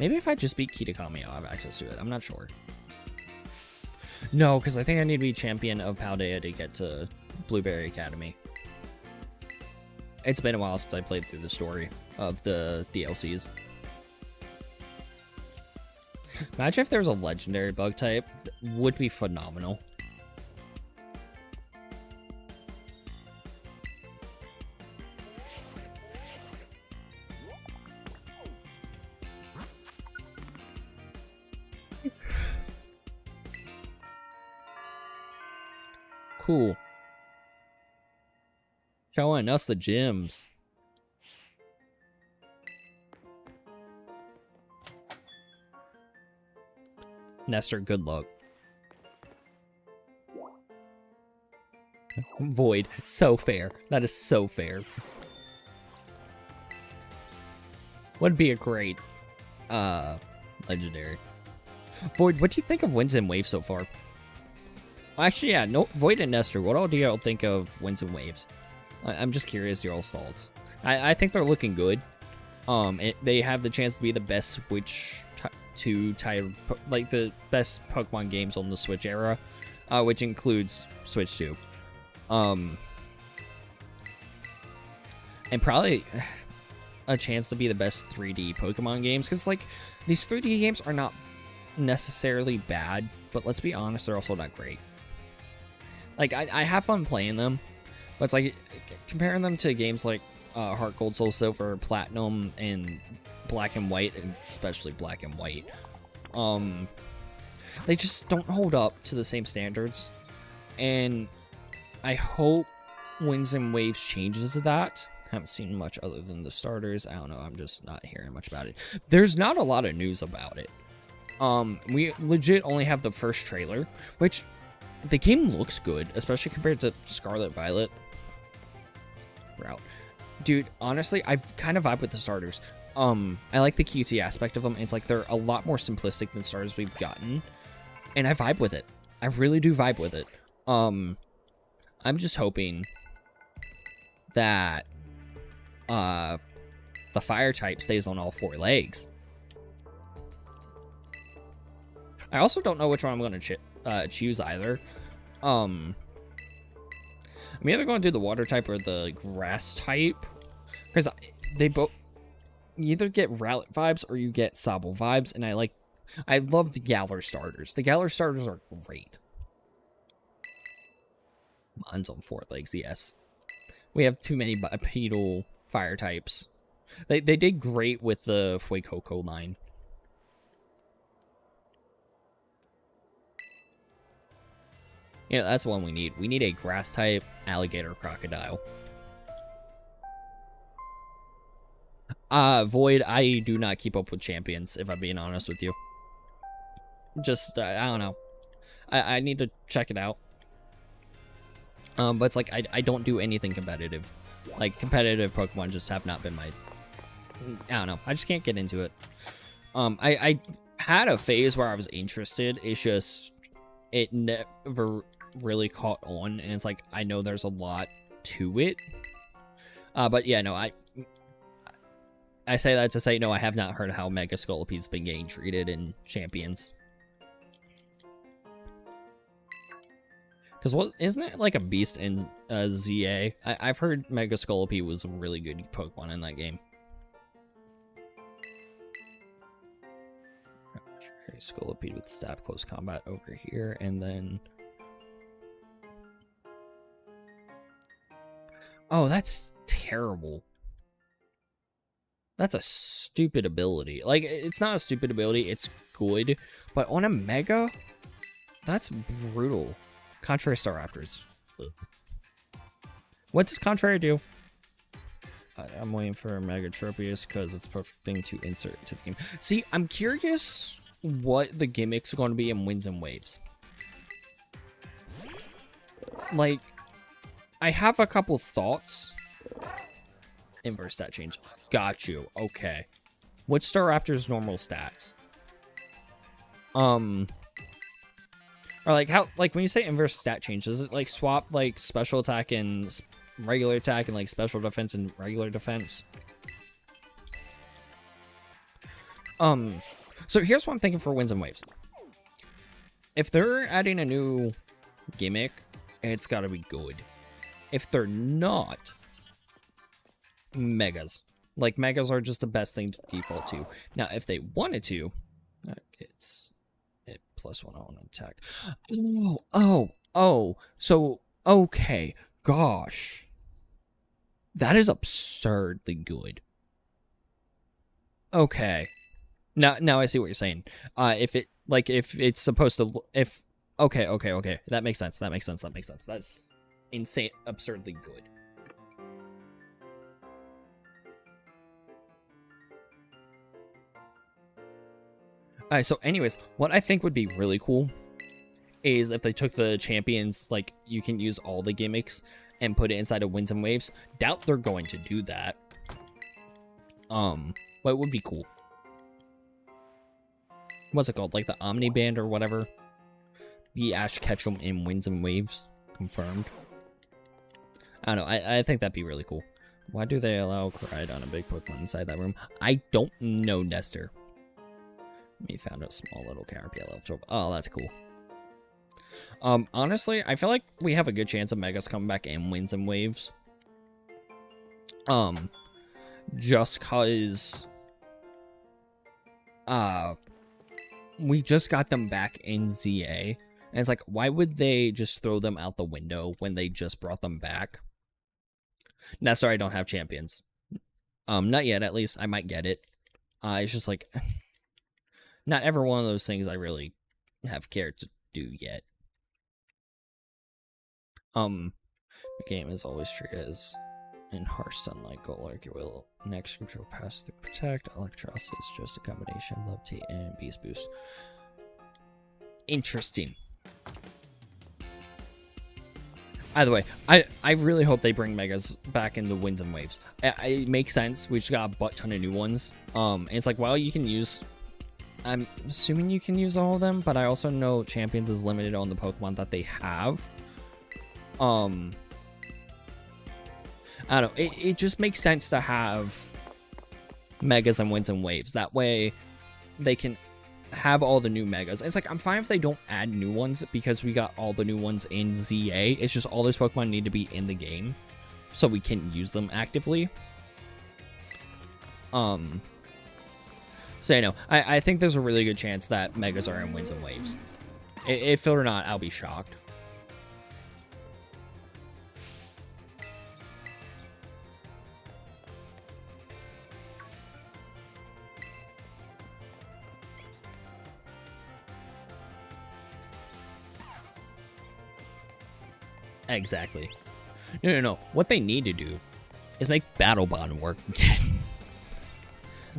Maybe if I just beat Kitakami, I'll have access to it. I'm not sure. No, because I think I need to be champion of Paldea to get to Blueberry Academy. It's been a while since I played through the story of the DLCs. Imagine if there was a legendary bug type. That would be phenomenal. Cool. Showing us the gyms. Nestor, good luck. Void, so fair. That is so fair. Would be a great legendary. Void, what do you think of Winds and Waves so far? Actually, yeah, no, Void and Nestor, what all do y'all think of Winds and Waves? I'm just curious your thoughts. I think they're looking good. They have the chance to be the best Switch like the best Pokemon games on the Switch era, which includes Switch 2. And probably a chance to be the best 3D Pokemon games, because like these 3D games are not necessarily bad, but let's be honest, they're also not great. Like I have fun playing them, but it's like comparing them to games like Heart Gold, Soul Silver, Platinum, and Black and White, and especially Black and White. They just don't hold up to the same standards, and I hope Winds and Waves changes that. Haven't seen much other than the starters. I don't know, I'm just not hearing much about it. There's not a lot of news about it. We legit only have the first trailer, which the game looks good, especially compared to Scarlet Violet. Route. Dude, honestly, I've kind of vibe with the starters. I like the QT aspect of them. It's like they're a lot more simplistic than starters we've gotten, and I vibe with it. I really do vibe with it. I'm just hoping that the fire type stays on all 4 legs. I also don't know which one I'm going to choose either. I'm either going to do the water type or the grass type, because they both, you either get Rowlet vibes or you get Sobble vibes, and I love the Galar starters. The Galar starters are great. Mine's on 4 legs, yes. We have too many bipedal fire types. They did great with the Fuecoco line. Yeah, that's the one we need. We need a grass type alligator crocodile. Void, I do not keep up with champions, if I'm being honest with you. Just, I don't know. I need to check it out. But it's like, I don't do anything competitive. Like, competitive Pokemon just have not been my... I don't know. I just can't get into it. I had a phase where I was interested. It's just... it never really caught on. And it's like, I know there's a lot to it. But yeah, no, I say that to say, no, I have not heard how Mega Scoliped's been getting treated in Champions. Because isn't it like a beast in ZA? I've heard Mega Scolipede was a really good Pokemon in that game. Okay, Scolipede with stab close combat over here, and then... Oh, that's terrible. That's a stupid ability. Like, it's not a stupid ability, it's good. But on a Mega, that's brutal. Contrary Staraptors. What does Contrary do? I'm waiting for Mega Tropius because it's a perfect thing to insert into the game. See, I'm curious what the gimmick's are going to be in Winds and Waves. Like, I have a couple thoughts. Inverse stat change. Got you. Okay. What's Staraptor's normal stats? Or like how, like when you say inverse stat change, does it like swap like special attack and regular attack and like special defense and regular defense? So here's what I'm thinking for Winds and Waves. If they're adding a new gimmick, it's gotta be good. If they're not, Megas. Like Megas are just the best thing to default to. Now, if they wanted to, it's it +1 on attack. Oh. So, okay. Gosh. That is absurdly good. Okay. Now I see what you're saying. If it's supposed to, okay. That makes sense. That's insane, absurdly good. Alright, so anyways, what I think would be really cool is if they took the champions, like, you can use all the gimmicks and put it inside of Winds and Waves. Doubt they're going to do that. But it would be cool. What's it called? Like the Omni Band or whatever? Be Ash Ketchum in Winds and Waves. Confirmed. I don't know. I think that'd be really cool. Why do they allow Koraidon, a big Pokemon, inside that room? I don't know, Nestor. We found a small little Caterpie level 12. Oh, that's cool. Honestly, I feel like we have a good chance of Megas coming back in Winds and Waves. Just cause we just got them back in ZA. And it's like, why would they just throw them out the window when they just brought them back? Nestor, I don't have champions. Not yet, at least. I might get it. It's just like not ever one of those things I really have cared to do yet. The game is always treated as in harsh sunlight. Golurk, it will next control pass through protect. Electrosity is just a combination of levitate and beast boost. Interesting. Either way, I really hope they bring Megas back into Winds and Waves. It makes sense. We just got a butt ton of new ones. And it's like, well, you can use... I'm assuming you can use all of them, but I also know Champions is limited on the Pokemon that they have. I don't know. It just makes sense to have Megas and Winds and Waves. That way, they can have all the new Megas. It's like, I'm fine if they don't add new ones because we got all the new ones in ZA. It's just all those Pokemon need to be in the game so we can use them actively. So, you know, I think there's a really good chance that Megas are in Winds and Waves. If they're not, I'll be shocked. Exactly. No. What they need to do is make Battle Bond work again.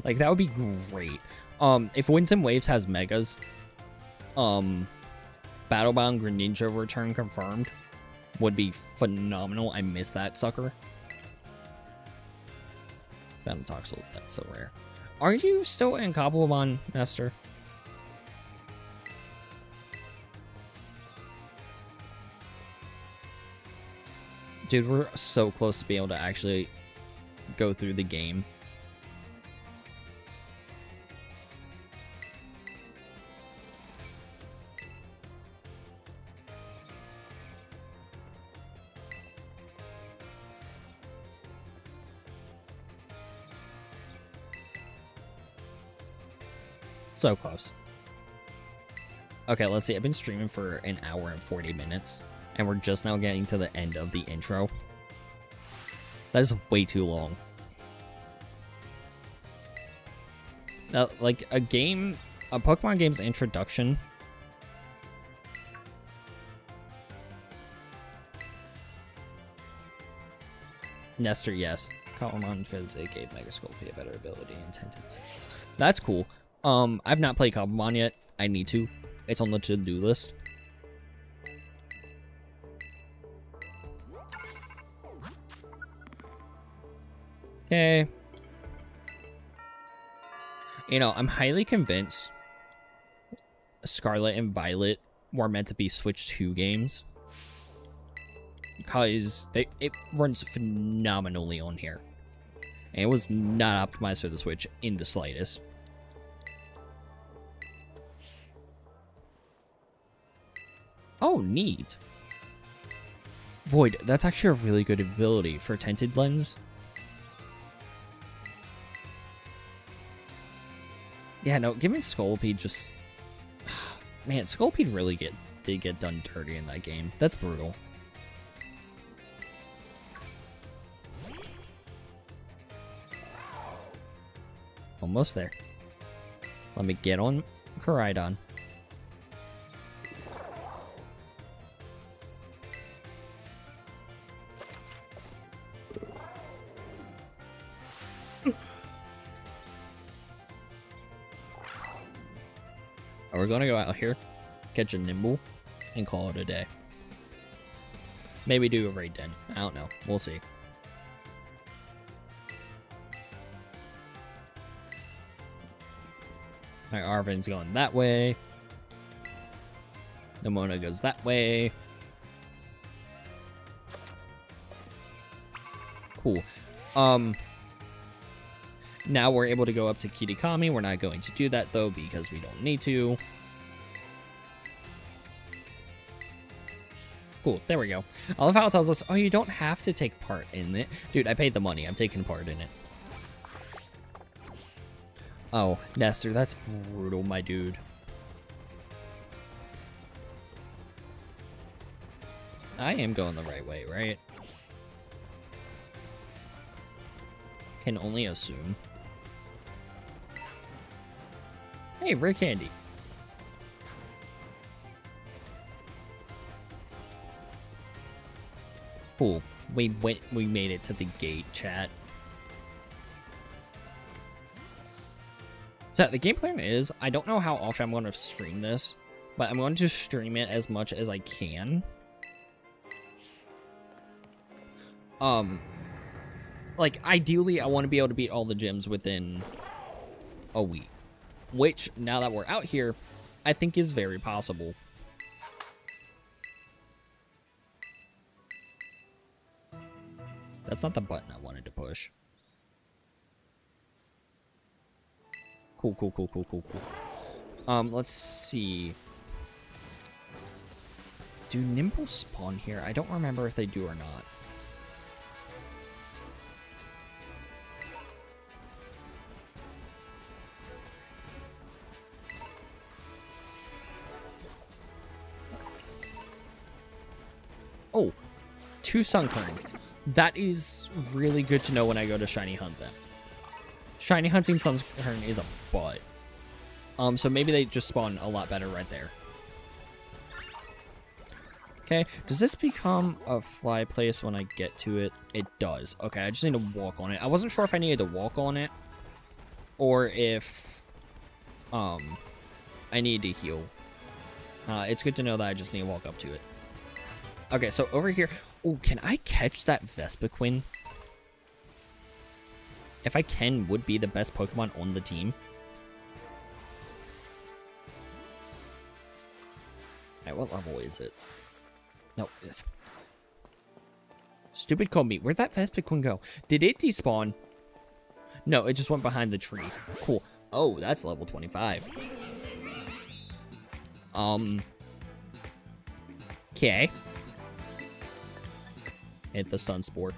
Like, that would be great. If Winds and Waves has Megas, Battle Bond Greninja return confirmed would be phenomenal. I miss that sucker. Battletoxel, that's so rare. Are you still in Cobblemon, Nestor? Dude, we're so close to being able to actually go through the game. So close. Okay, let's see. I've been streaming for an hour and 40 minutes, and we're just now getting to the end of the intro. That is way too long. Now, like, a Pokemon game's introduction... Nestor, yes. Pokemon, because it gave Mega Sculpey a better ability and tinted lens. That's cool. I've not played Pokemon yet. I need to. It's on the to-do list. Okay. You know, I'm highly convinced Scarlet and Violet were meant to be Switch 2 games. Because it runs phenomenally on here. And it was not optimized for the Switch in the slightest. Oh, neat. Void, that's actually a really good ability for Tinted Lens. Yeah, no, giving Scolipede just... Man, Scolipede really did get done dirty in that game. That's brutal. Almost there. Let me get on Koraidon. We're gonna go out here, catch a Nimble, and call it a day. Maybe do a raid den. I don't know. We'll see. Alright, Arvin's going that way. Nimona goes that way. Cool. Now we're able to go up to Kitakami. We're not going to do that, though, because we don't need to. Cool, there we go. I love how it tells us, oh, you don't have to take part in it. Dude, I paid the money. I'm taking part in it. Oh, Nestor, that's brutal, my dude. I am going the right way, right? Can only assume. Hey, rare candy. Cool. We made it to the gate, chat. So the game plan is, I don't know how often I'm going to stream this, but I'm going to stream it as much as I can. Like, ideally, I want to be able to beat all the gyms within a week. Which, now that we're out here, I think is very possible. That's not the button I wanted to push. Cool, cool, cool, cool, cool, cool. Let's see. Do Nimble spawn here? I don't remember if they do or not. Oh, 2 Sunkerns. That is really good to know when I go to Shiny Hunt them. Shiny hunting Sunkern is a butt. So maybe they just spawn a lot better right there. Okay, does this become a fly place when I get to it? It does. Okay, I just need to walk on it. I wasn't sure if I needed to walk on it or if I need to heal. It's good to know that I just need to walk up to it. Okay, so over here... Oh, can I catch that Vespiquen? If I can, would be the best Pokemon on the team. Alright, what level is it? No. Stupid Combi. Where'd that Vespiquen go? Did it despawn? No, it just went behind the tree. Cool. Oh, that's level 25. Okay. Hit the stun spore.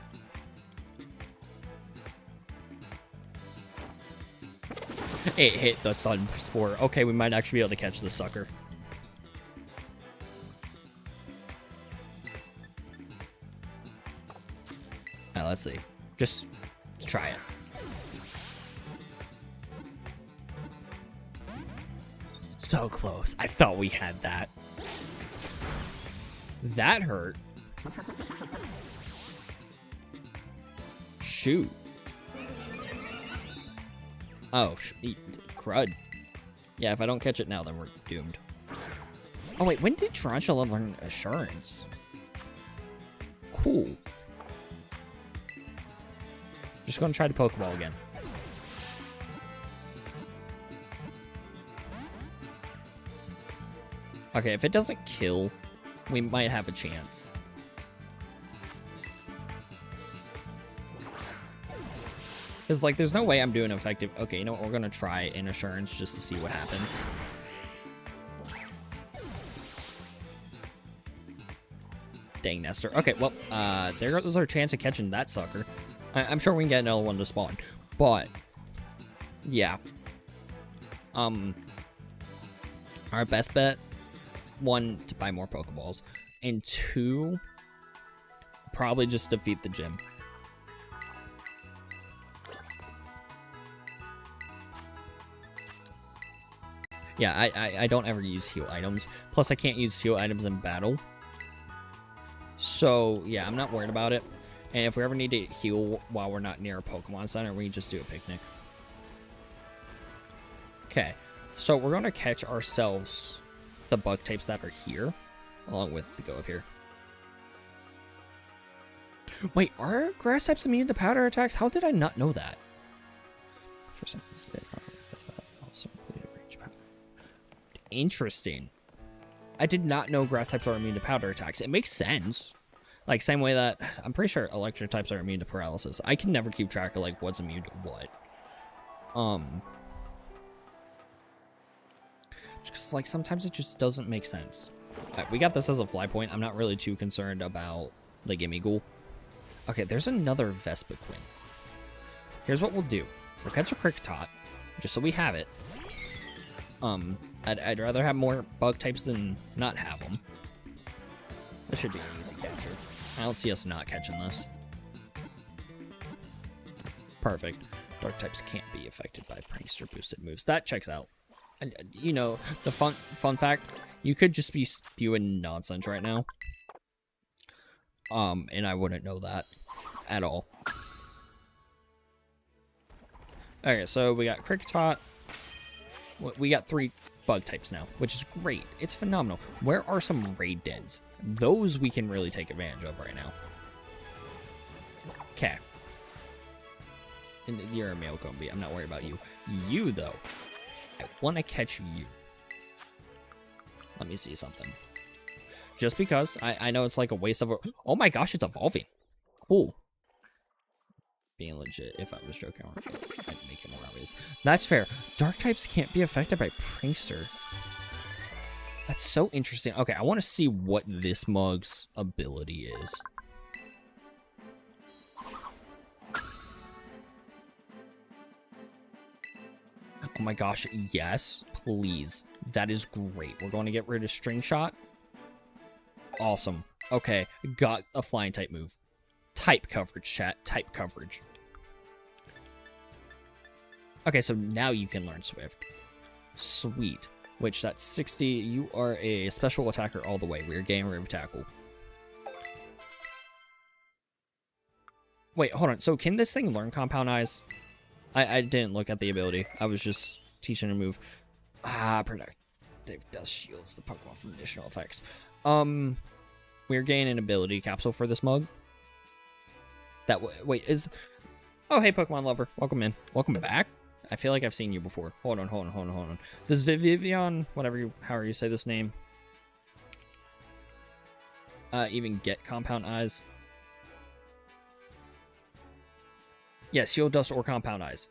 It hit the Sun Spore. Okay, we might actually be able to catch this sucker. Alright, let's see. Just try it. So close. I thought we had that. That hurt. Shoot. Oh, crud. Yeah, if I don't catch it now, then we're doomed. Oh, wait, when did Tarantula learn Assurance? Cool. Just gonna try the Pokeball again. Okay, if it doesn't kill, we might have a chance. Because, like, there's no way I'm doing effective... Okay, you know what? We're going to try an Assurance just to see what happens. Dang, Nestor. Okay, well, there goes our chance of catching that sucker. I'm sure we can get another one to spawn. But, yeah. Our best bet, 1, to buy more Pokeballs. And 2, probably just defeat the gym. Yeah, I don't ever use heal items. Plus, I can't use heal items in battle. So, yeah, I'm not worried about it. And if we ever need to heal while we're not near a Pokemon Center, we can just do a picnic. Okay, so we're going to catch ourselves the bug types that are here, along with the go up here. Wait, are grass types immune to powder attacks? How did I not know that? For some reason, that also included range powder. Interesting. I did not know grass types are immune to powder attacks. It makes sense. Like, same way that I'm pretty sure electric types are immune to paralysis. I can never keep track of, like, what's immune to what. Just, like, sometimes it just doesn't make sense. Right, we got this as a fly point. I'm not really too concerned about the Gimme Ghoul. Okay, there's another Vespiquen. Here's what we'll do. We'll catch a Kricketot, just so we have it. I'd rather have more bug types than not have them. This should be an easy capture. I don't see us not catching this. Perfect. Dark types can't be affected by Prankster boosted moves. That checks out. And, you know, the fun fact, you could just be spewing nonsense right now. And I wouldn't know that at all. Okay, so we got Kricketot. We got 3 bug types now, which is great. It's phenomenal. Where are some raid dens? Those we can really take advantage of right now. Okay. And you're a male Combi. I'm not worried about you. You, though. I want to catch you. Let me see something. Just because. I know it's like a waste of a... Oh my gosh, it's evolving. Cool. Being legit. If I was joking, I'd make it more obvious. That's fair. Dark types can't be affected by Prankster. That's so interesting. Okay, I want to see what this mug's ability is. Oh my gosh, yes, please. That is great. We're going to get rid of String Shot. Awesome. Okay, got a flying type move. Type coverage, chat. Type coverage. Okay, so now you can learn Swift. Sweet. Which, that's 60. You are a special attacker all the way. Rear game, rear tackle. Wait, hold on. So can this thing learn Compound Eyes? I didn't look at the ability. I was just teaching a move. Protective Dust shields the Pokemon from additional effects. We're gaining an ability capsule for this mug. Wait, is... Oh, hey, Pokemon lover. Welcome in. Welcome back. I feel like I've seen you before. Hold on. Does Vivian, however you say this name, even get Compound Eyes? Yes, Shield Dust or Compound Eyes.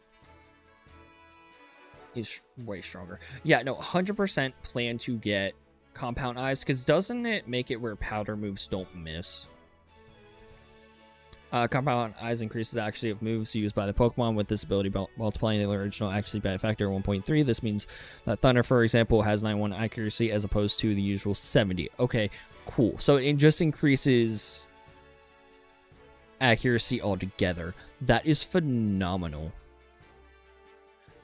He's way stronger. Yeah, no, 100% plan to get Compound Eyes, because doesn't it make it where powder moves don't miss? Compound Eyes increases the accuracy of moves used by the Pokemon, with this ability multiplying the original accuracy by a factor of 1.3. This means that Thunder, for example, has 91 accuracy as opposed to the usual 70. Okay, cool. So it just increases accuracy altogether. That is phenomenal.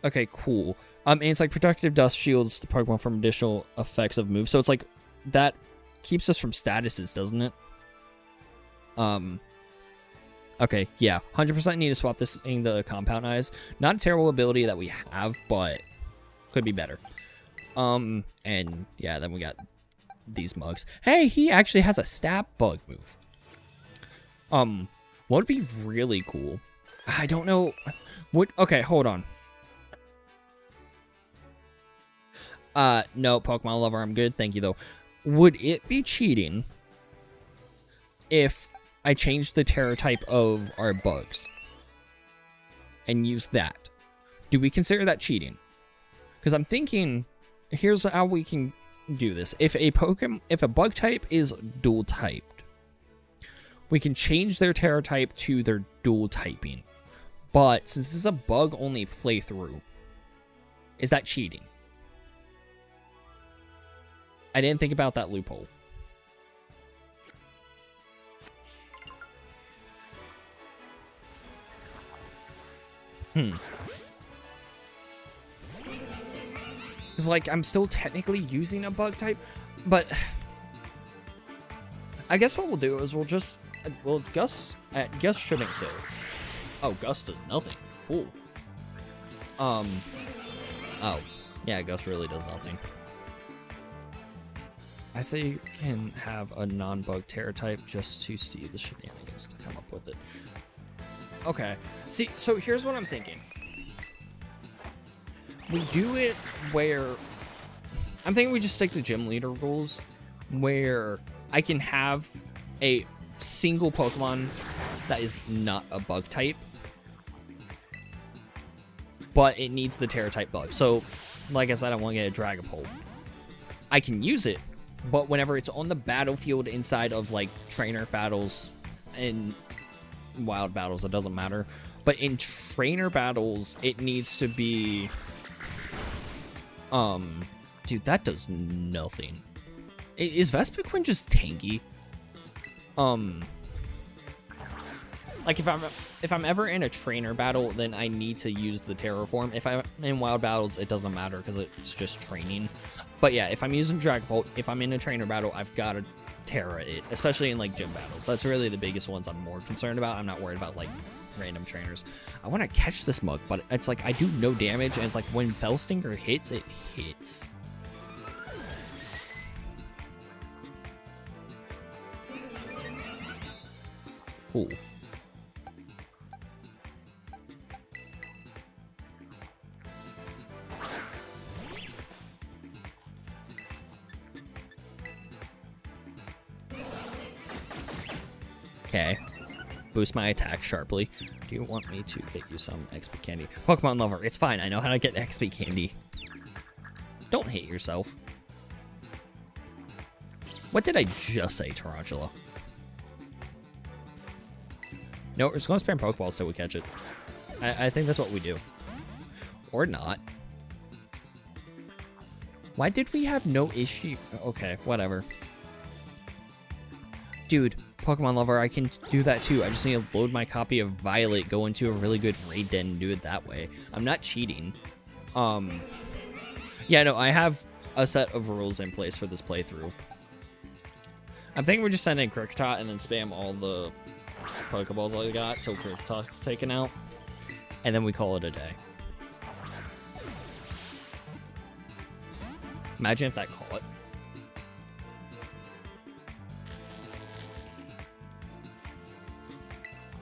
Okay, cool. And it's like protective dust shields the Pokemon from additional effects of moves. So it's like that keeps us from statuses, doesn't it? Okay, yeah, 100% need to swap this in the Compound Eyes. Not a terrible ability that we have, but could be better. And yeah, then we got these mugs. Hey, he actually has a stab bug move. What would be really cool? I don't know. Okay, hold on. No, Pokemon Lover, I'm good. Thank you, though. Would it be cheating if I changed the Terra type of our bugs and use that? Do we consider that cheating? Because I'm thinking, here's how we can do this. If a bug type is dual typed, we can change their Terra type to their dual typing. But since this is a bug only playthrough, is that cheating? I didn't think about that loophole. It's like I'm still technically using a bug type, but I guess what we'll do is Gus shouldn't kill. Oh, Gus does nothing. Cool. Oh, yeah, Gus really does nothing. I say you can have a non-bug Terra type just to see the shenanigans to come up with it. Okay. See, so here's what I'm thinking. We do it where... I'm thinking we just stick to gym leader rules, where I can have a single Pokemon that is not a bug type, but it needs the Terra type bug. So, like I said, I want to get a Dragapult. I can use it, but whenever it's on the battlefield inside of, like, trainer battles and wild battles, it doesn't matter. But in trainer battles, it needs to be... Dude, that does nothing. Is Vespiquen just tanky? Like, if I'm ever in a trainer battle, then I need to use the Terraform. If I'm in wild battles, it doesn't matter because it's just training. But yeah, if I'm using Dragapult, if I'm in a trainer battle, I've got to Terra it, especially in, like, gym battles. That's really the biggest ones I'm more concerned about. I'm not worried about, like, random trainers. I want to catch this mug, but it's like I do no damage, and it's like when Fellstinger hits, it hits. Cool. Okay. Boost my attack sharply. Do you want me to get you some XP candy? Pokemon Lover, it's fine. I know how to get XP candy. Don't hate yourself. What did I just say, Tarantula? No, we're just going to spam Pokeballs so we catch it. I think that's what we do. Or not. Why did we have no issue? Okay, whatever. Dude, Pokemon Lover, I can do that too. I just need to load my copy of Violet, go into a really good raid den, and do it that way. I'm not cheating. Yeah, no, I have a set of rules in place for this playthrough. I'm thinking we're just sending Kricketot and then spam all the Pokeballs I got till Cricketot's taken out. And then we call it a day. Imagine if that caught.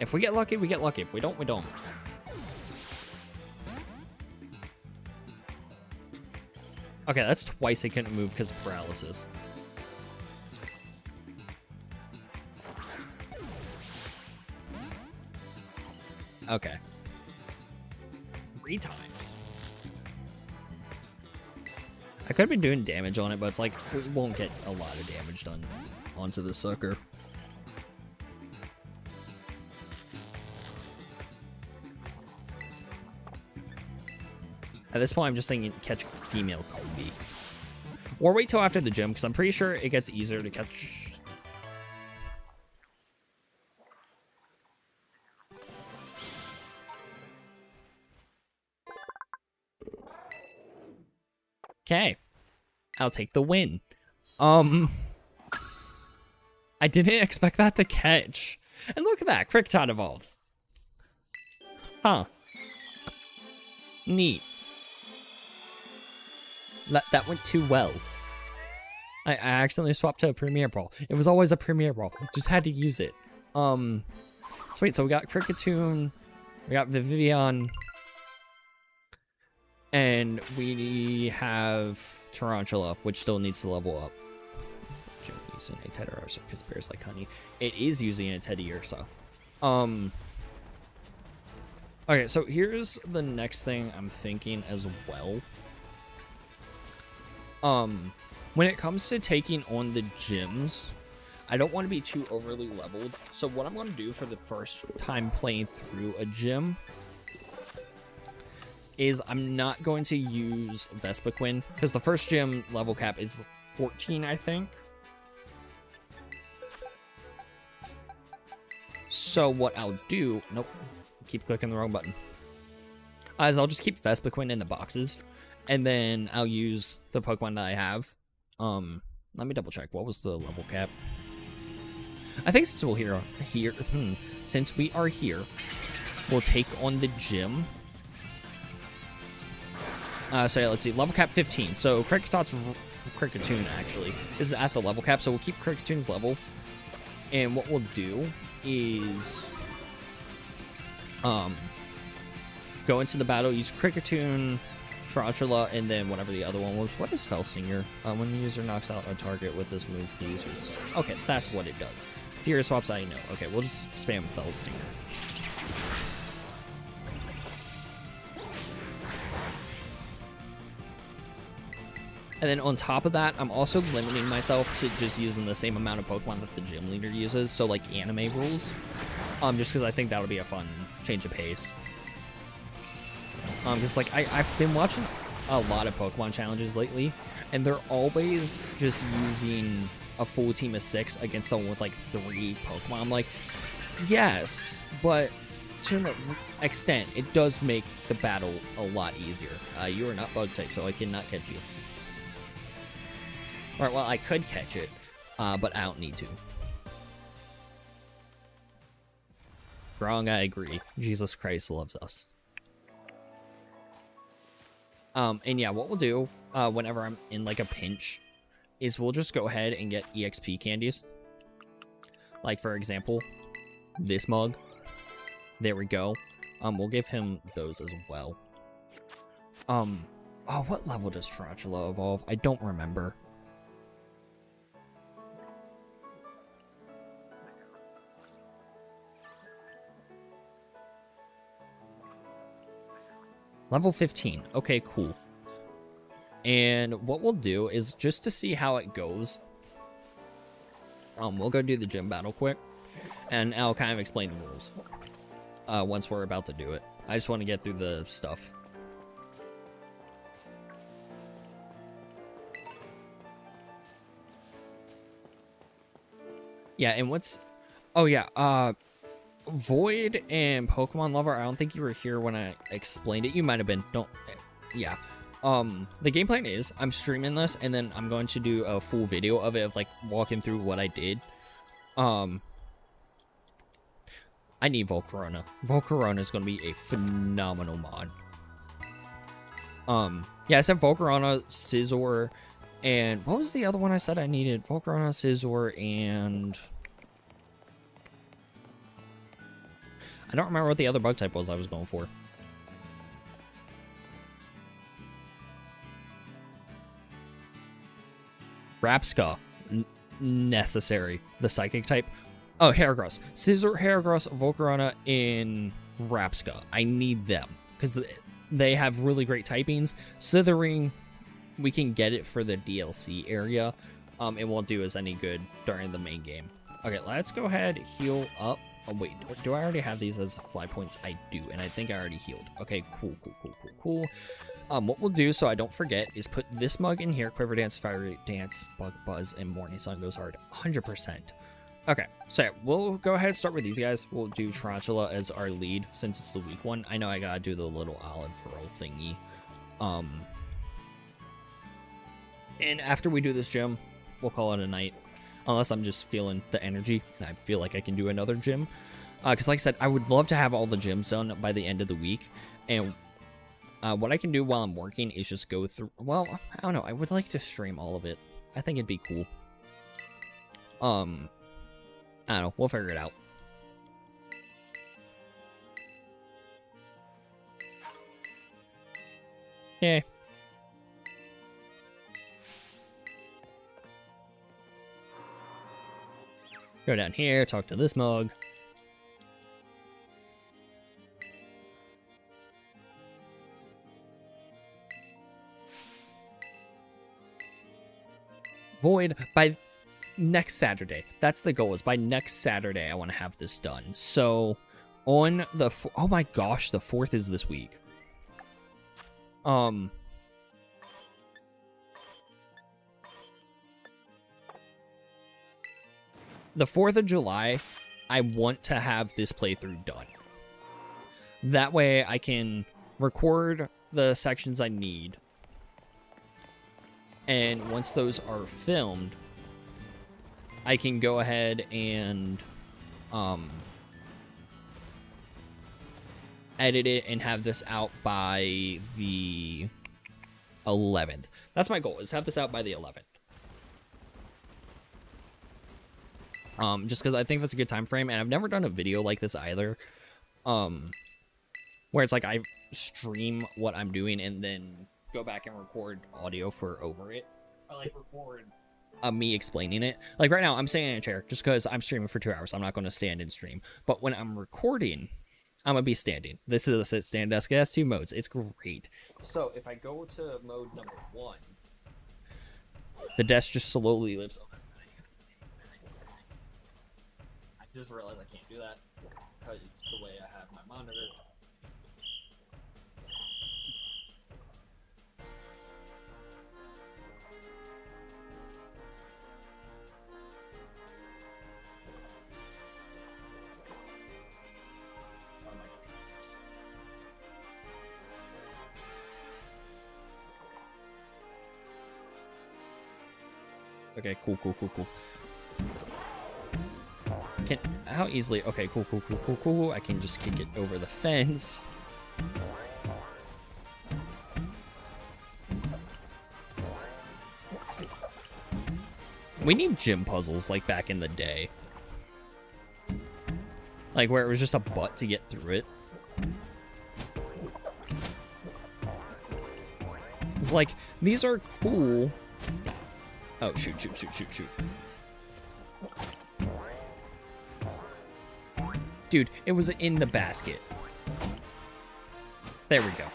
If we get lucky, we get lucky. If we don't, we don't. Okay, that's twice I couldn't move because of paralysis. Okay. 3 times. I could have been doing damage on it, but it's like, we won't get a lot of damage done onto the sucker. At this point, I'm just thinking catch female Kobe. Or wait till after the gym, because I'm pretty sure it gets easier to catch. Okay. I'll take the win. I didn't expect that to catch. And look at that, Kricketot evolves. Huh. Neat. That went too well. I accidentally swapped to a Premier Ball. It was always a Premier Ball. Just had to use it. Sweet, so we got Kricketune, we got Vivian, and we have Tarantula, which still needs to level up. Using a Teddiursa because bears like honey. It is using a Teddiursa. Okay, so here's the next thing I'm thinking as well. When it comes to taking on the gyms, I don't want to be too overly leveled. So what I'm going to do for the first time playing through a gym is I'm not going to use Vespiquen because the first gym level cap is 14, I think. So what I'll do, nope, keep clicking the wrong button, is I'll just keep Vespiquen in the boxes, and then I'll use the Pokemon that I have. Let me double check. What was the level cap? I think since since we are here, we'll take on the gym. So yeah, let's see, level cap 15. So Kricketune actually is at the level cap, so we'll keep Kricketune's level, and what we'll do is go into the battle, use Kricketune, Tarantula, and then whatever the other one was. What is Felsinger? When the user knocks out a target with this move, the user's... Okay, that's what it does. Fury swaps, I know. Okay, we'll just spam Felsinger. And then on top of that, I'm also limiting myself to just using the same amount of Pokemon that the gym leader uses, so like anime rules. Just because I think that'll be a fun change of pace. Because like I've been watching a lot of Pokemon challenges lately, and they're always just using a full team of 6 against someone with like 3 Pokemon. I'm like, yes, but to an extent, it does make the battle a lot easier. You are not bug type, so I cannot catch you. Alright, well, I could catch it, but I don't need to. Wrong, I agree. Jesus Christ loves us. And yeah, what we'll do, whenever I'm in, like, a pinch, is we'll just go ahead and get EXP candies. Like, for example, this mug. There we go. We'll give him those as well. Oh, what level does Tarantula evolve? I don't remember. Level 15. Okay, cool. And what we'll do is just to see how it goes, we'll go do the gym battle quick, and I'll kind of explain the rules once we're about to do it. I just want to get through the stuff. Yeah, and what's... Oh, yeah, Void and Pokemon Lover, I don't think you were here when I explained it. You might have been. Don't... Yeah. The game plan is I'm streaming this, and then I'm going to do a full video of it, of, like, walking through what I did. I need Volcarona. Volcarona is going to be a phenomenal mod. Yeah, I said Volcarona, Scizor, and what was the other one I said I needed? Volcarona, Scizor, and... I don't remember what the other bug type was I was going for. Rapska. Necessary. The psychic type. Oh, Heracross. Scizor, Heracross, Volcarona, in Rapska. I need them. Because they have really great typings. Slithering, we can get it for the DLC area. It won't do us any good during the main game. Okay, let's go ahead, heal up. Oh, wait, do I already have these as fly points? I do, and I think I already healed. Okay, cool. What we'll do, so I don't forget, is put this mug in here. Quiver Dance, Fire Dance, Bug Buzz, and Morning Sun goes hard. 100%. Okay, so yeah, we'll go ahead and start with these guys. We'll do Tarantula as our lead, since it's the weak one. I know I gotta do the little olive roll thingy. And after we do this gym, we'll call it a night. Unless I'm just feeling the energy. I feel like I can do another gym. Because like I said, I would love to have all the gyms done by the end of the week. And what I can do while I'm working is just go through... Well, I don't know. I would like to stream all of it. I think it'd be cool. I don't know. We'll figure it out. Yeah. Go down here, talk to this mug. Void by next Saturday. That's the goal, is by next Saturday I want to have this done. So on the... Oh my gosh, the 4th is this week. The 4th of July, I want to have this playthrough done. That way I can record the sections I need. And once those are filmed, I can go ahead and edit it and have this out by the 11th. That's my goal, is have this out by the 11th. Just because I think that's a good time frame, and I've never done a video like this either, where it's like I stream what I'm doing and then go back and record audio for over it. I like record me explaining it. Like right now, I'm sitting in a chair just because I'm streaming for 2 hours. I'm not going to stand and stream, but when I'm recording, I'm gonna be standing. This is a sit, stand, desk. It has 2 modes. It's great. So if I go to mode number 1, the desk just slowly lifts up. I just realized I can't do that because it's the way I have my monitor. Oh my gosh. Okay, cool. How easily? Okay, cool. I can just kick it over the fence. We need gym puzzles like back in the day. Like where it was just a butt to get through it. It's like, these are cool. Oh, shoot. Dude, it was in the basket. There we go.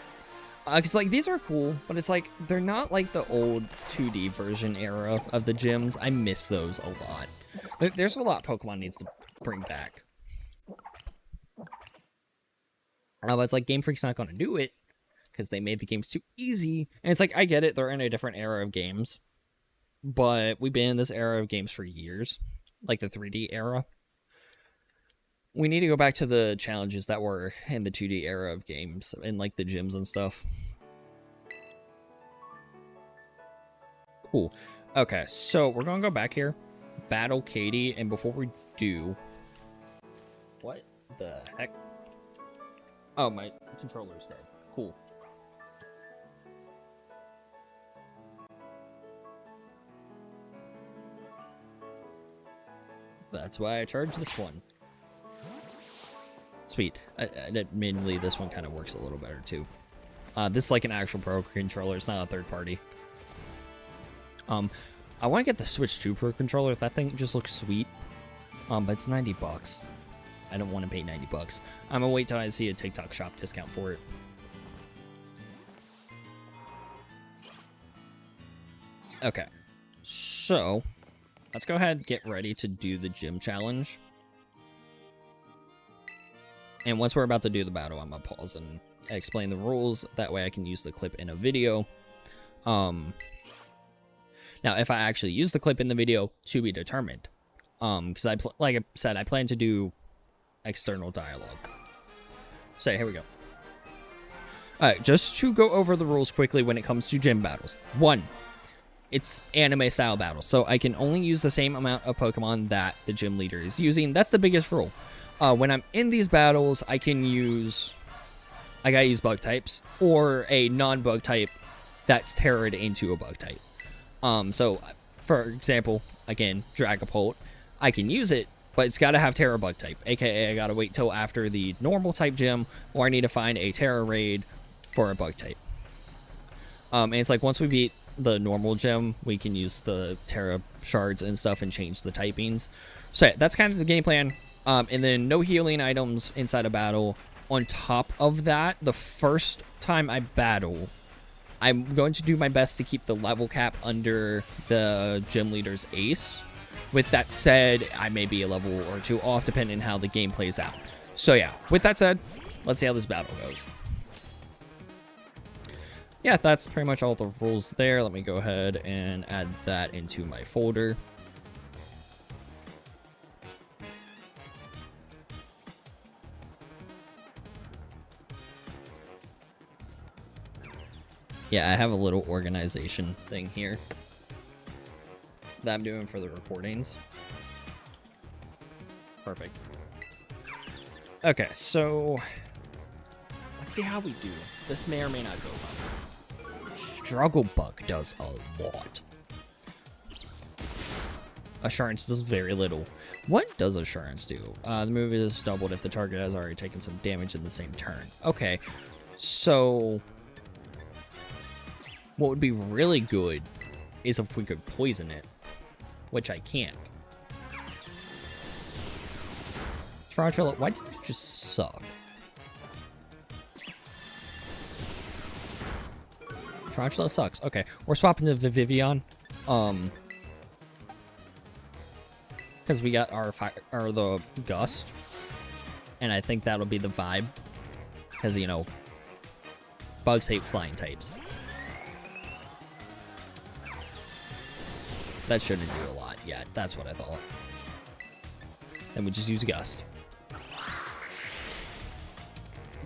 Because, like, these are cool, but it's like, they're not like the old 2D version era of the gyms. I miss those a lot. There's a lot Pokemon needs to bring back. But it's like, Game Freak's not going to do it, because they made the games too easy. And it's like, I get it, they're in a different era of games. But we've been in this era of games for years. Like the 3D era. We need to go back to the challenges that were in the 2D era of games, and like the gyms and stuff. Cool. Okay, so we're gonna go back here, battle Katie, and before we do... What the heck? Oh, my controller's dead. Cool. That's why I charged this one. Sweet. Admittedly, this one kind of works a little better, too. This is like an actual Pro controller. It's not a third party. I want to get the Switch 2 Pro controller. That thing just looks sweet. But it's $90. I don't want to pay $90. I'm going to wait till I see a TikTok shop discount for it. Okay. So, let's go ahead and get ready to do the gym challenge. And once we're about to do the battle, I'm going to pause and explain the rules. That way I can use the clip in a video. Now, if I actually use the clip in the video, to be determined. Because like I said, I plan to do external dialogue. So here we go. Alright, just to go over the rules quickly when it comes to gym battles. 1, it's anime style battles, so I can only use the same amount of Pokemon that the gym leader is using. That's the biggest rule. When I'm in these battles, I gotta use bug types, or a non-bug type that's terrored into a bug type. So, for example, again, Dragapult, I can use it, but it's gotta have Terra bug type, aka I gotta wait till after the normal type gym, or I need to find a Terra raid for a bug type. And it's like, once we beat the normal gym, we can use the Terra shards and stuff and change the typings. So yeah, that's kind of the game plan. And then no healing items inside a battle. On top of that, the first time I battle, I'm going to do my best to keep the level cap under the gym leader's ace. With that said, I may be a level or 2 off depending on how the game plays out. So yeah, with that said, let's see how this battle goes. Yeah, that's pretty much all the rules there. Let me go ahead and add that into my folder. Yeah, I have a little organization thing here that I'm doing for the recordings. Perfect. Okay, so let's see how we do. This may or may not go well. Struggle Bug does a lot. Assurance does very little. What does Assurance do? The move is doubled if the target has already taken some damage in the same turn. Okay, so what would be really good is if we could poison it, which I can't. Tarantula, why do you just suck? Tarantula sucks. Okay, we're swapping to Vivian. Because we got our the Gust, and I think that'll be the vibe. Because, you know, bugs hate flying types. That shouldn't do a lot. Yeah, that's what I thought. Then we just use Gust.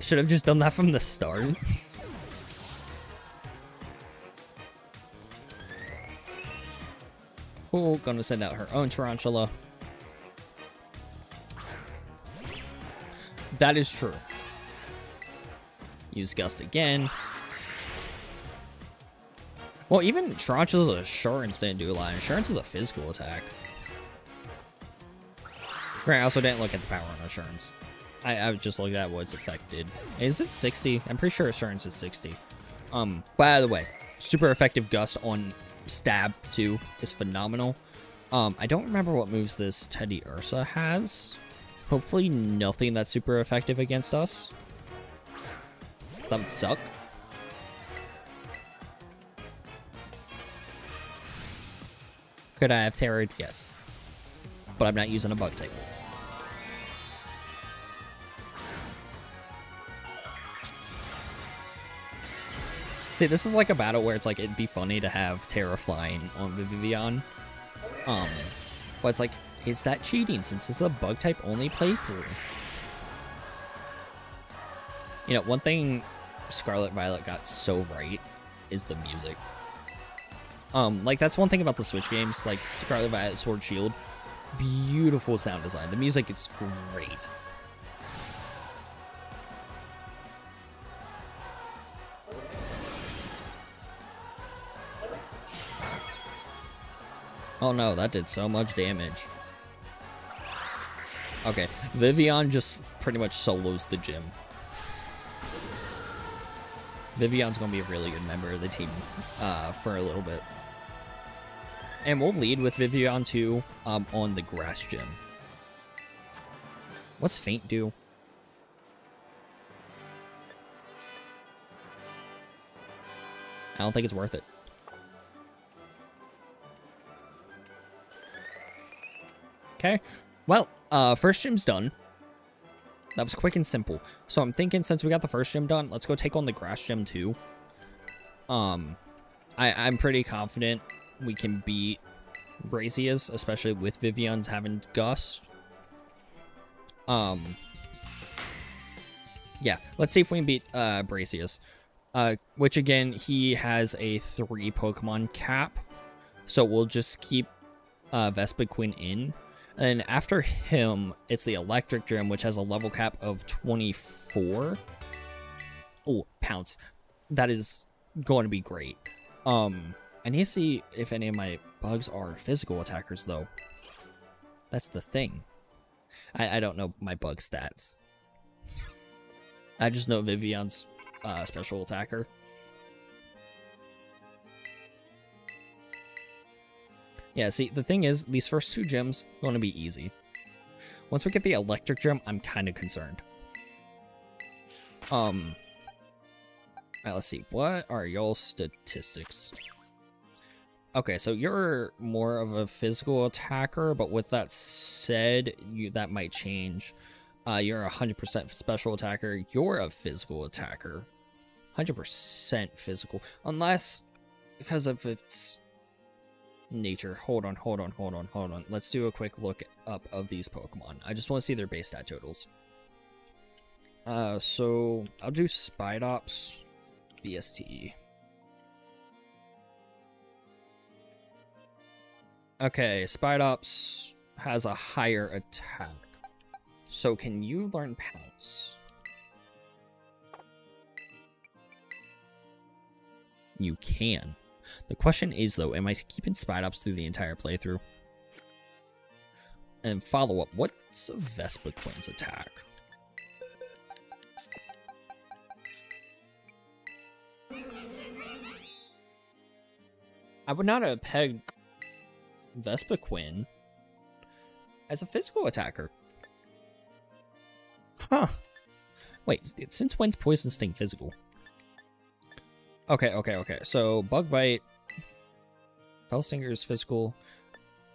Should have just done that from the start. Cool, gonna send out her own Tarantula. That is true. Use Gust again. Well, even Tarantula's Assurance didn't do a lot. Assurance is a physical attack. Right, I also didn't look at the power on Assurance. I was just looking at what its effect did. Is it 60? I'm pretty sure Assurance is 60. By the way, super effective Gust on Stab too is phenomenal. I don't remember what moves this Teddy Ursa has. Hopefully nothing that's super effective against us. That would suck. Could I have terrored? Yes. But I'm not using a bug type. See, this is like a battle where it's like, it'd be funny to have Terra flying on Vivian. But it's like, is that cheating since it's a bug type only playthrough? You know, one thing Scarlet Violet got so right is the music. Like, that's one thing about the Switch games, like Scarlet Violet Sword Shield. Beautiful sound design. The music is great. Oh no, that did so much damage. Okay, Vivian just pretty much solos the gym. Vivian's gonna be a really good member of the team for a little bit. And we'll lead with Vivian too on the grass gym. What's Faint do? I don't think it's worth it. Okay, well, first gym's done. That was quick and simple. So I'm thinking since we got the first gym done, let's go take on the grass gym too. I'm pretty confident we can beat Brazia's, especially with Vivian's having Gust. Yeah, let's see if we can beat Brazia's. Which again, he has a 3 Pokemon cap. So we'll just keep Vespiquen in. And after him, it's the Electric Gym, which has a level cap of 24. Oh, Pounce. That is going to be great. I need to see if any of my bugs are physical attackers, though. That's the thing. I don't know my bug stats. I just know Vivian's special attacker. Yeah, see, the thing is, these first 2 gyms are going to be easy. Once we get the Electric Gym, I'm kind of concerned. Alright, let's see. What are y'all statistics? Okay, so you're more of a physical attacker, but with that said, that might change. You're a 100% special attacker. You're a physical attacker. 100% physical. Unless, because of its nature. Hold on. Let's do a quick look up of these Pokemon. I just want to see their base stat totals. So I'll do Spidops, BST. Okay, Spidops has a higher attack. So can you learn Pounce? You can. The question is, though, am I keeping Spidops through the entire playthrough? And follow up, what's a Vespiquen's attack? I would not have pegged Vespiquen as a physical attacker. Huh. Wait, since when's Poison Sting physical? Okay. So, Bug Bite. Fell Stinger is physical.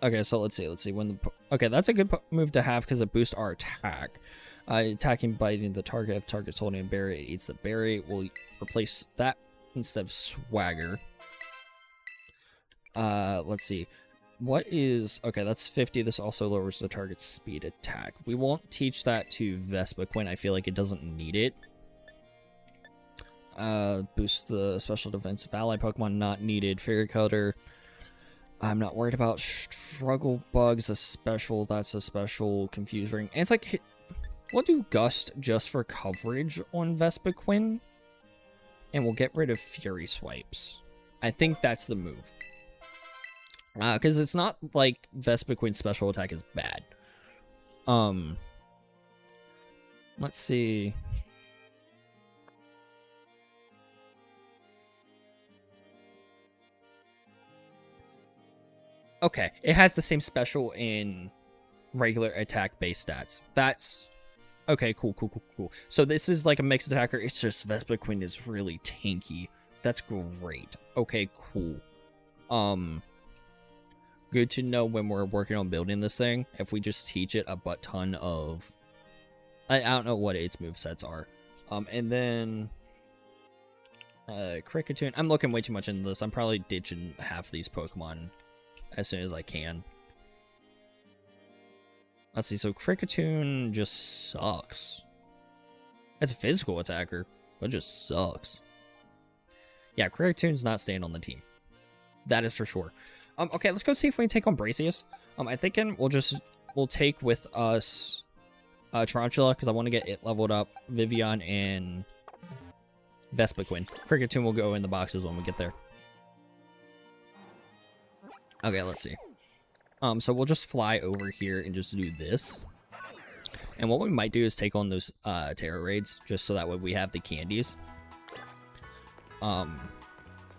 Okay, so let's see. Okay, that's a good move to have because it boosts our attack. Attacking, biting the target. If target's holding a berry, it eats the berry. We'll replace that instead of Swagger. Let's see. What is... Okay, that's 50. This also lowers the target's speed attack. We won't teach that to Vespiquen. I feel like it doesn't need it. Boost the special defense of ally Pokemon, not needed. Fairy Cutter. I'm not worried about Struggle Bugs, that's a special. Confuse Ring. And it's like, we'll do Gust just for coverage on Vespiquen. And we'll get rid of Fury Swipes. I think that's the move. Because it's not like Vespiquen's special attack is bad. Let's see. Okay, it has the same special in regular attack base stats. That's... Okay, cool. So this is like a mixed attacker. It's just Vespiquen is really tanky. That's great. Okay, cool. Good to know when we're working on building this thing. If we just teach it a butt ton of... I don't know what its movesets are. And then... Kricketune. I'm looking way too much into this. I'm probably ditching half these Pokemon as soon as I can. Let's see, so Kricketune just sucks. It's a physical attacker, but it just sucks. Yeah, Krickatune's not staying on the team. That is for sure. Okay, let's go see if we can take on Brazius. I'm thinking we'll take with us Tarantula, because I want to get it leveled up, Vivian, and Vespiquen. Kricketune will go in the boxes when we get there. Okay, let's see. So we'll just fly over here and just do this. And what we might do is take on those Terra Raids, just so that way we have the candies. And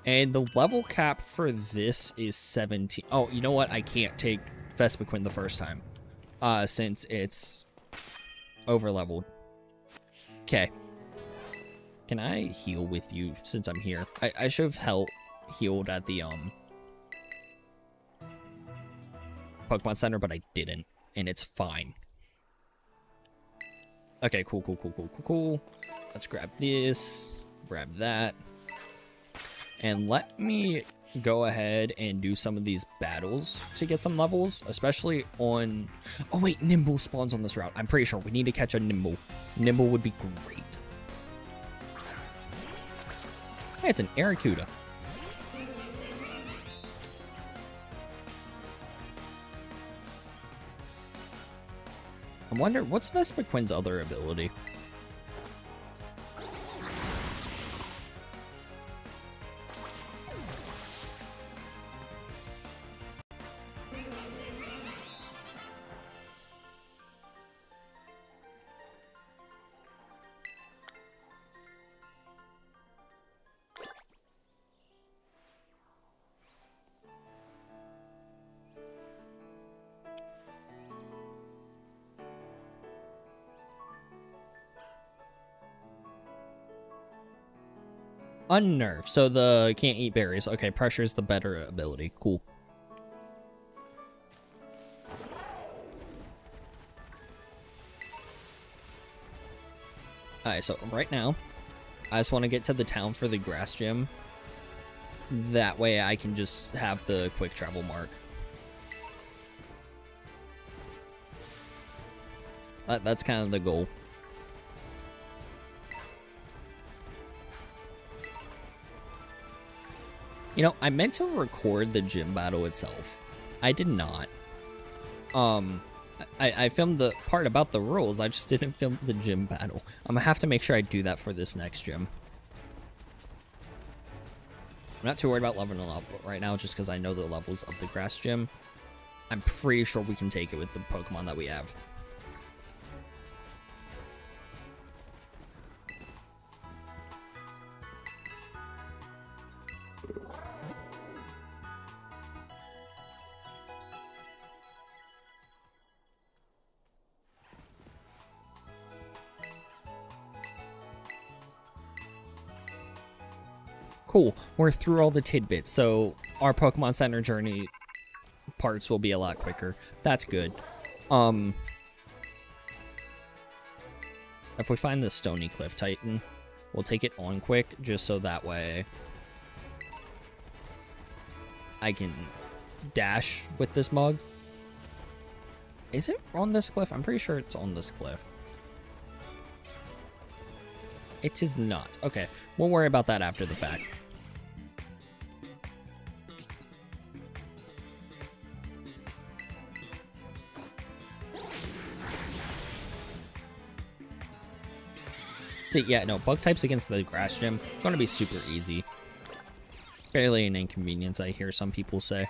the level cap for this is 17. Oh, you know what? I can't take Vespiquen the first time, since it's over-leveled. Okay. Can I heal with you since I'm here? I should have healed at the, Pokemon Center, but I didn't, and it's fine. Okay, cool. Let's grab this, grab that. And let me go ahead and do some of these battles to get some levels, especially on... Oh, wait, Nimble spawns on this route. I'm pretty sure we need to catch a Nimble. Nimble would be great. Hey, it's an Arrokuda. I wonder, what's Vespiquen's other ability? Unnerve, so the can't eat berries. Okay, pressure is the better ability. Cool. Alright, so right now, I just want to get to the town for the grass gym. That way I can just have the quick travel mark. That's kind of the goal. You know, I meant to record the gym battle itself. I did not. I filmed the part about the rules. I just didn't film the gym battle. I'm gonna have to make sure I do that for this next gym. I'm not too worried about leveling up right now, just because I know the levels of the grass gym. I'm pretty sure we can take it with the Pokemon that we have. Cool, we're through all the tidbits, so our Pokemon Center journey parts will be a lot quicker. That's good. If we find the Stony Cliff Titan, we'll take it on quick, just so that way I can dash with this mug. Is it on this cliff? I'm pretty sure it's on this cliff. It is not. Okay, we'll worry about that after the fact. See, yeah, no, bug types against the grass gym, gonna be super easy. Barely an inconvenience, I hear some people say.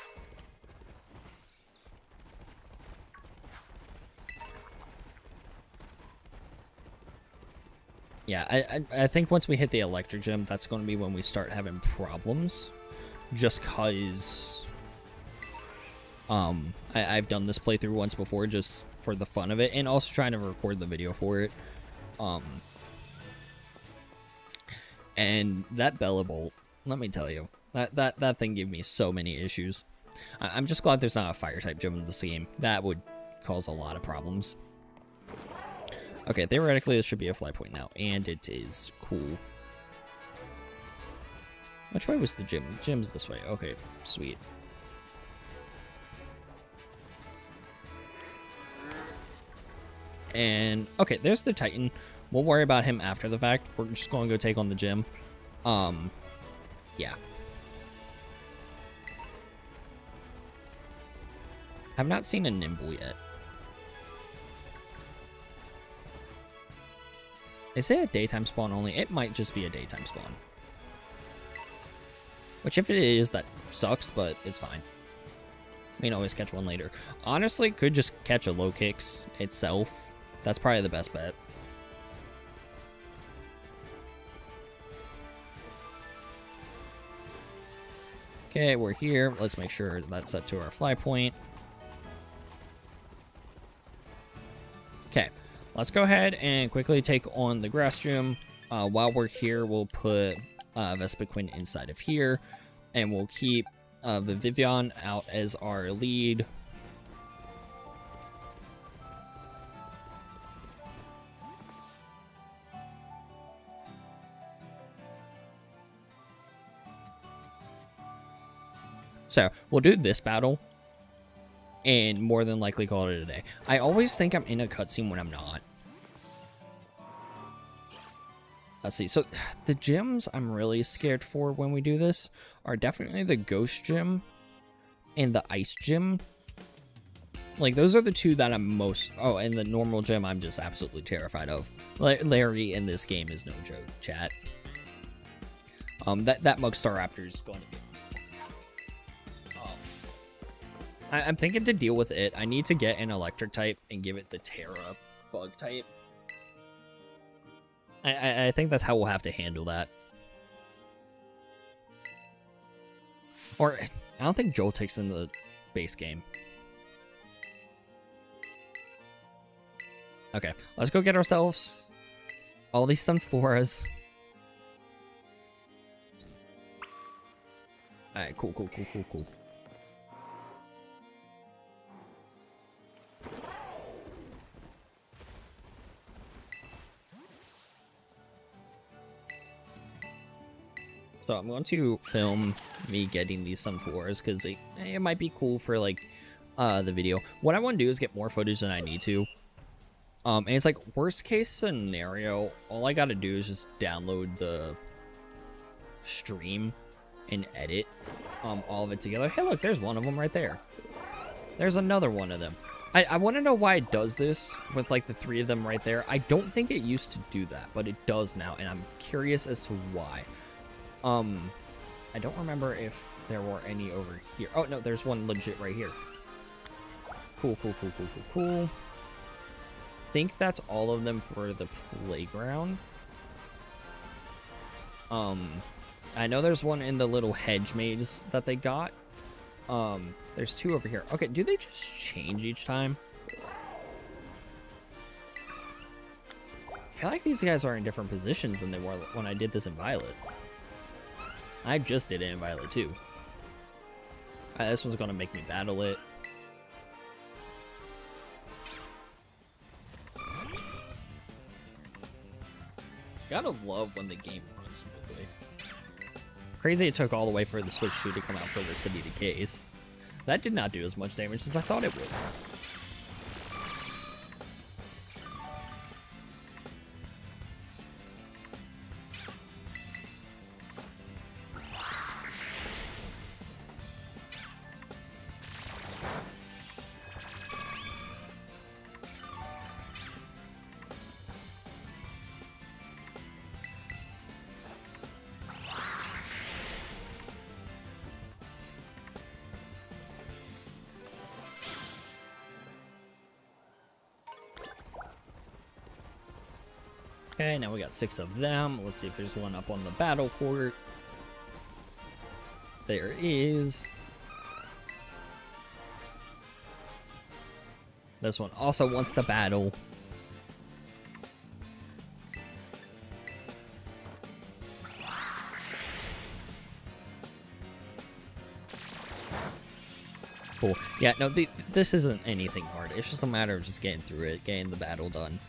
Yeah, I think once we hit the electric gym, that's going to be when we start having problems. Just cause I've done this playthrough once before just for the fun of it, and also trying to record the video for it. And that Bellabolt, let me tell you, that thing gave me so many issues. I'm just glad there's not a fire type gym in this game. That would cause a lot of problems. Okay, theoretically, this should be a fly point now, and it is. Cool. Which way was the gym? Gym's this way. Okay, sweet. And, okay, there's the Titan. We'll worry about him after the fact. We're just going to go take on the gym. Yeah. I've not seen a Nimble yet. Is it a daytime spawn only? It might just be a daytime spawn. Which, if it is, that sucks, but it's fine. We can always catch one later. Honestly, could just catch a low kicks itself. That's probably the best bet. Okay, we're here. Let's make sure that's set to our fly point. Okay. Let's go ahead and quickly take on the grass gym. While we're here, we'll put Vespiquen inside of here, and we'll keep the Vivian out as our lead. So we'll do this battle and more than likely call it a day. I always think I'm in a cutscene when I'm not. Let's see. So the gyms I'm really scared for when we do this are definitely the ghost gym and the ice gym. Like, those are the two that I'm most... Oh, and the normal gym I'm just absolutely terrified of. Larry in this game is no joke, chat. That Mugstar Raptor is going to be... I'm thinking to deal with it, I need to get an electric type and give it the Terra bug type. I think that's how we'll have to handle that. Or, I don't think Joltik's in the base game. Okay, let's go get ourselves all these Sunfloras. Alright, cool. So I'm going to film me getting these Sunfloras because it might be cool for, like, the video. What I want to do is get more footage than I need to. And it's like, worst case scenario, all I gotta do is just download the stream and edit all of it together. Hey, look, there's one of them right there. There's another one of them. I want to know why it does this with, like, the 3 of them right there. I don't think it used to do that, but it does now, and I'm curious as to why. I don't remember if there were any over here. Oh, no, there's one legit right here. Cool. I think that's all of them for the playground. I know there's one in the little hedge maze that they got. There's 2 over here. Okay, do they just change each time? I feel like these guys are in different positions than they were when I did this in Violet. I just did it in Violet too. Alright, this one's gonna make me battle it. Gotta love when the game runs smoothly. Crazy it took all the way for the Switch 2 to come out for this to be the case. That did not do as much damage as I thought it would. Okay, now we got 6 of them. Let's see if there's one up on the battle court. There is. This one also wants to battle. Cool. Yeah, no, this isn't anything hard. It's just a matter of just getting through it, getting the battle done.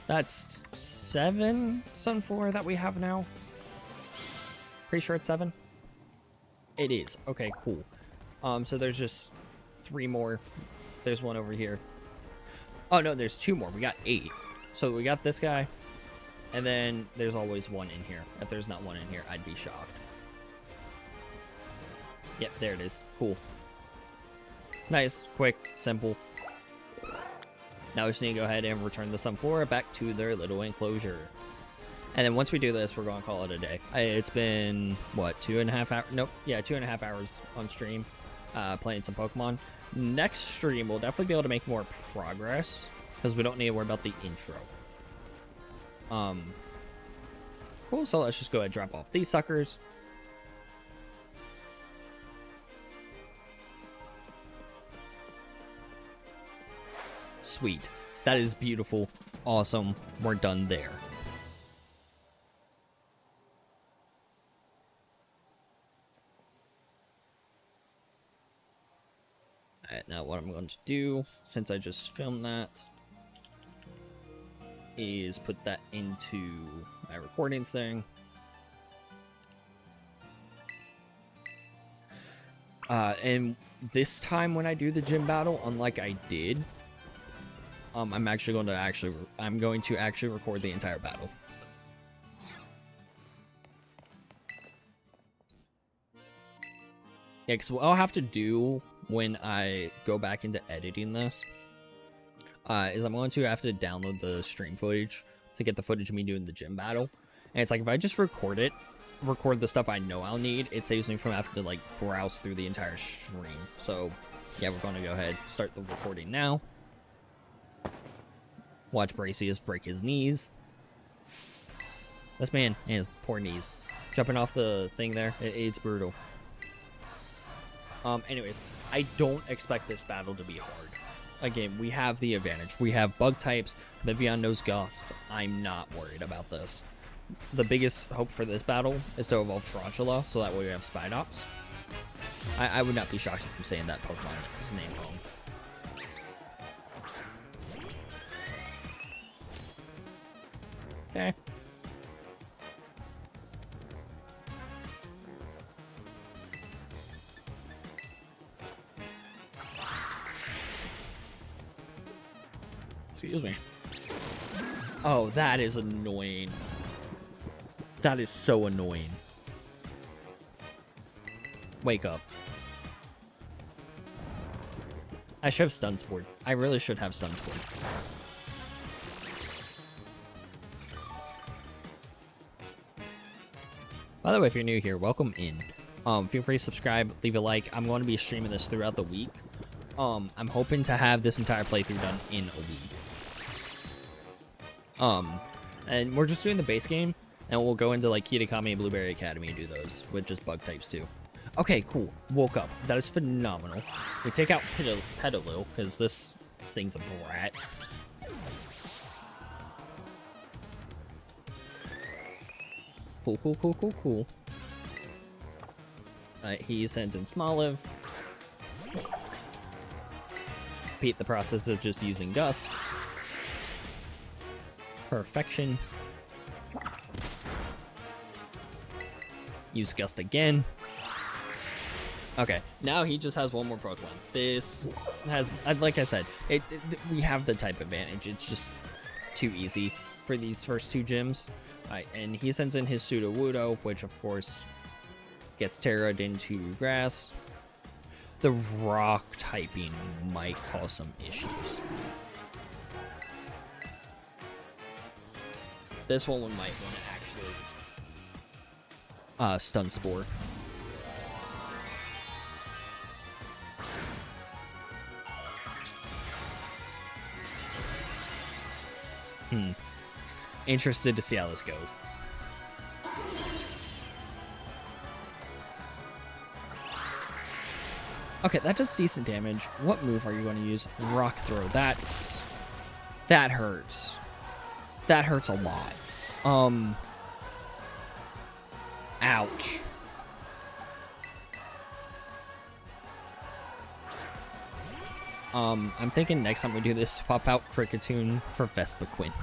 That's 7 Sunflora that we have now. Pretty sure it's 7. It is. Okay, cool. So there's just 3 more. There's one over here. Oh, no, there's 2 more. We got 8. So we got this guy. And then there's always one in here. If there's not one in here, I'd be shocked. Yep, there it is. Cool. Nice, quick, simple. Now we just need to go ahead and return the Sunflora back to their little enclosure. And then once we do this, we're going to call it a day. It's been, what, 2.5 hours? Nope. Yeah, 2.5 hours on stream playing some Pokemon. Next stream, we'll definitely be able to make more progress because we don't need to worry about the intro. Cool, so let's just go ahead and drop off these suckers. Sweet. That is beautiful. Awesome. We're done there. Alright, now what I'm going to do, since I just filmed that, is put that into my recordings thing. And this time when I do the gym battle, unlike I did, I'm going to actually record the entire battle. Yeah, because what I'll have to do when I go back into editing this is I'm going to have to download the stream footage to get the footage of me doing the gym battle. And it's like, if I just record the stuff I know I'll need, it saves me from having to like browse through the entire stream. So yeah, we're going to go ahead, start the recording now. Watch Bracius break his knees. This man and his poor knees. Jumping off the thing there, it's brutal. Anyways, I don't expect this battle to be hard. Again, we have the advantage. We have bug types. Vivian knows Gust. I'm not worried about this. The biggest hope for this battle is to evolve Tarantula, so that way we have Spidops. I would not be shocked if I'm saying that Pokemon is named wrong. Okay. Excuse me. Oh, that is annoying. That is so annoying. Wake up. I should have Stun Sport. I really should have Stun Sport. By the way, if you're new here, welcome in. Feel free to subscribe, leave a like. I'm going to be streaming this throughout the week. I'm hoping to have this entire playthrough done in a week. And we're just doing the base game, and we'll go into like Kitakami and Blueberry Academy and do those with just bug types too. Okay, cool. Woke up. That is phenomenal. We take out Petalil because this thing's a brat. Cool, cool, cool, cool, cool. He sends in Smoliv. Repeat the process of just using Gust. Perfection. Use Gust again. Okay, now he just has one more Pokemon. This has, like I said, we have the type advantage. It's just too easy for these first two gyms. Alright, and he sends in his Sudowoodo, which of course gets Terra'd into grass. The rock typing might cause some issues. This one might want to actually Stun Spore. Interested to see how this goes. Okay, that does decent damage. What move are you going to use? Rock Throw. That hurts. That hurts a lot. Ouch. I'm thinking next time we do this, swap out Kricketune for Vespiquen.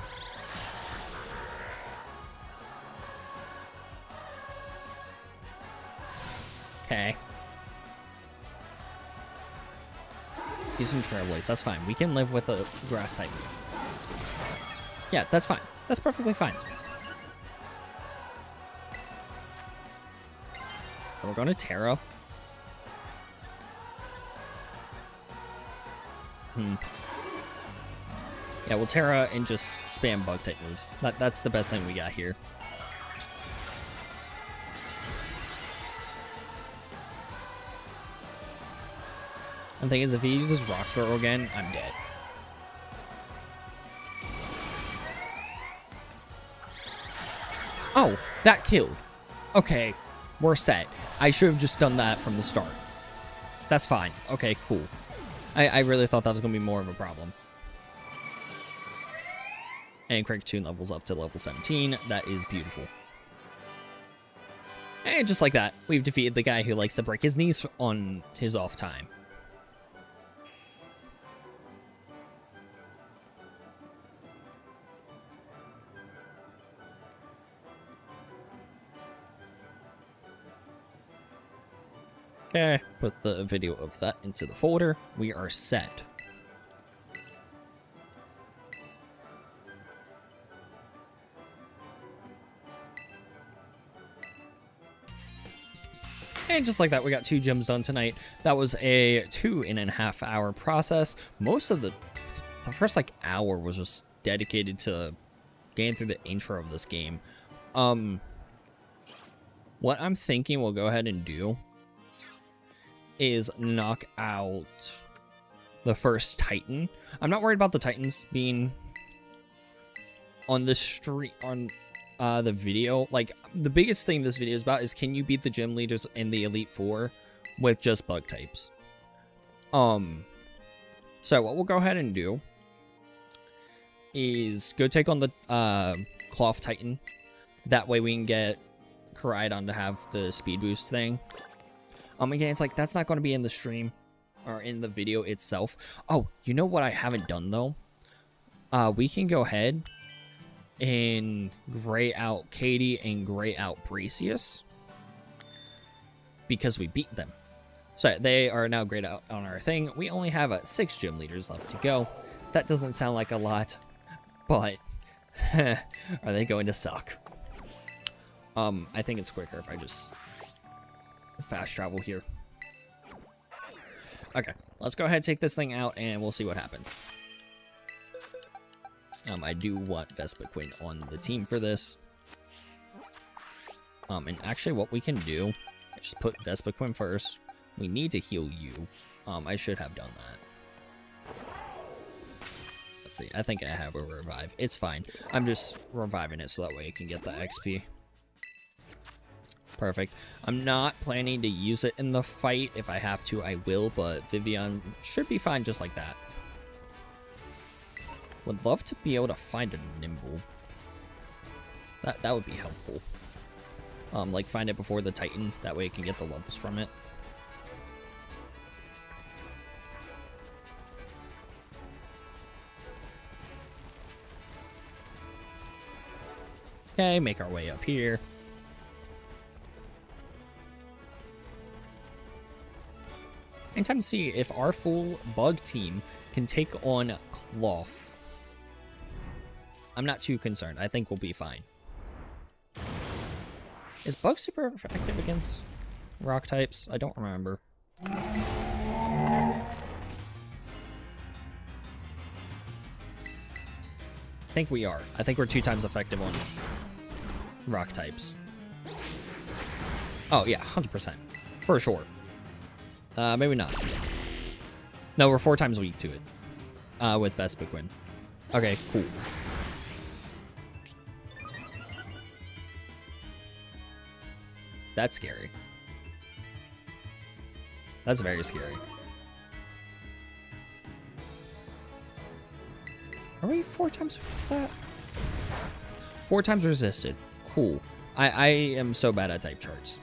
Okay. Using Trailblaze, that's fine. We can live with a grass type move. Yeah, that's fine. That's perfectly fine. So we're going to Terra. Yeah, we'll Terra and just spam bug type moves. That's the best thing we got here. The thing is, if he uses Rock Throw again, I'm dead. Oh, that killed. Okay, we're set. I should have just done that from the start. That's fine. Okay, cool. I really thought that was going to be more of a problem. And Kricketune levels up to level 17. That is beautiful. And just like that, we've defeated the guy who likes to break his knees on his off time. Okay, put the video of that into the folder. We are set. And just like that, we got 2 gyms done tonight. That was a 2.5 hour process. Most of the first like hour was just dedicated to getting through the intro of this game. What I'm thinking we'll go ahead and do is knock out the first Titan. I'm not worried about the Titans being on the street on the video. Like, the biggest thing this video is about is, can you beat the gym leaders in the Elite Four with just bug types? So what we'll go ahead and do is go take on the Cloth Titan. That way we can get Koraidon to have the speed boost thing. Again, it's like, that's not going to be in the stream or in the video itself. Oh, you know what I haven't done though? We can go ahead and gray out Katie and gray out Bracius because we beat them. So they are now grayed out on our thing. We only have 6 gym leaders left to go. That doesn't sound like a lot, but are they going to suck? I think it's quicker if I just fast travel here. Okay, let's go ahead and take this thing out and we'll see what happens. I do want Vespiquen on the team for this. And actually what we can do is just put Vespiquen first. We need to heal you. I should have done that. Let's see, I think I have a revive. It's fine. I'm just reviving it so that way it can get the XP. Perfect. I'm not planning to use it in the fight. If I have to, I will, but Vivian should be fine just like that. Would love to be able to find a Nimble. That would be helpful. Like, find it before the Titan. That way I can get the levels from it. Okay, make our way up here. And time to see if our full bug team can take on Cloth. I'm not too concerned. I think we'll be fine. Is Bug super effective against rock types? I don't remember. I think we are. I think we're 2 times effective on rock types. Oh, yeah, 100%. For sure. Maybe not. No, we're 4 times weak to it. With Vespiquen. Okay, cool. That's scary. That's very scary. Are we 4 times weak to that? 4 times resisted. Cool. I am so bad at type charts.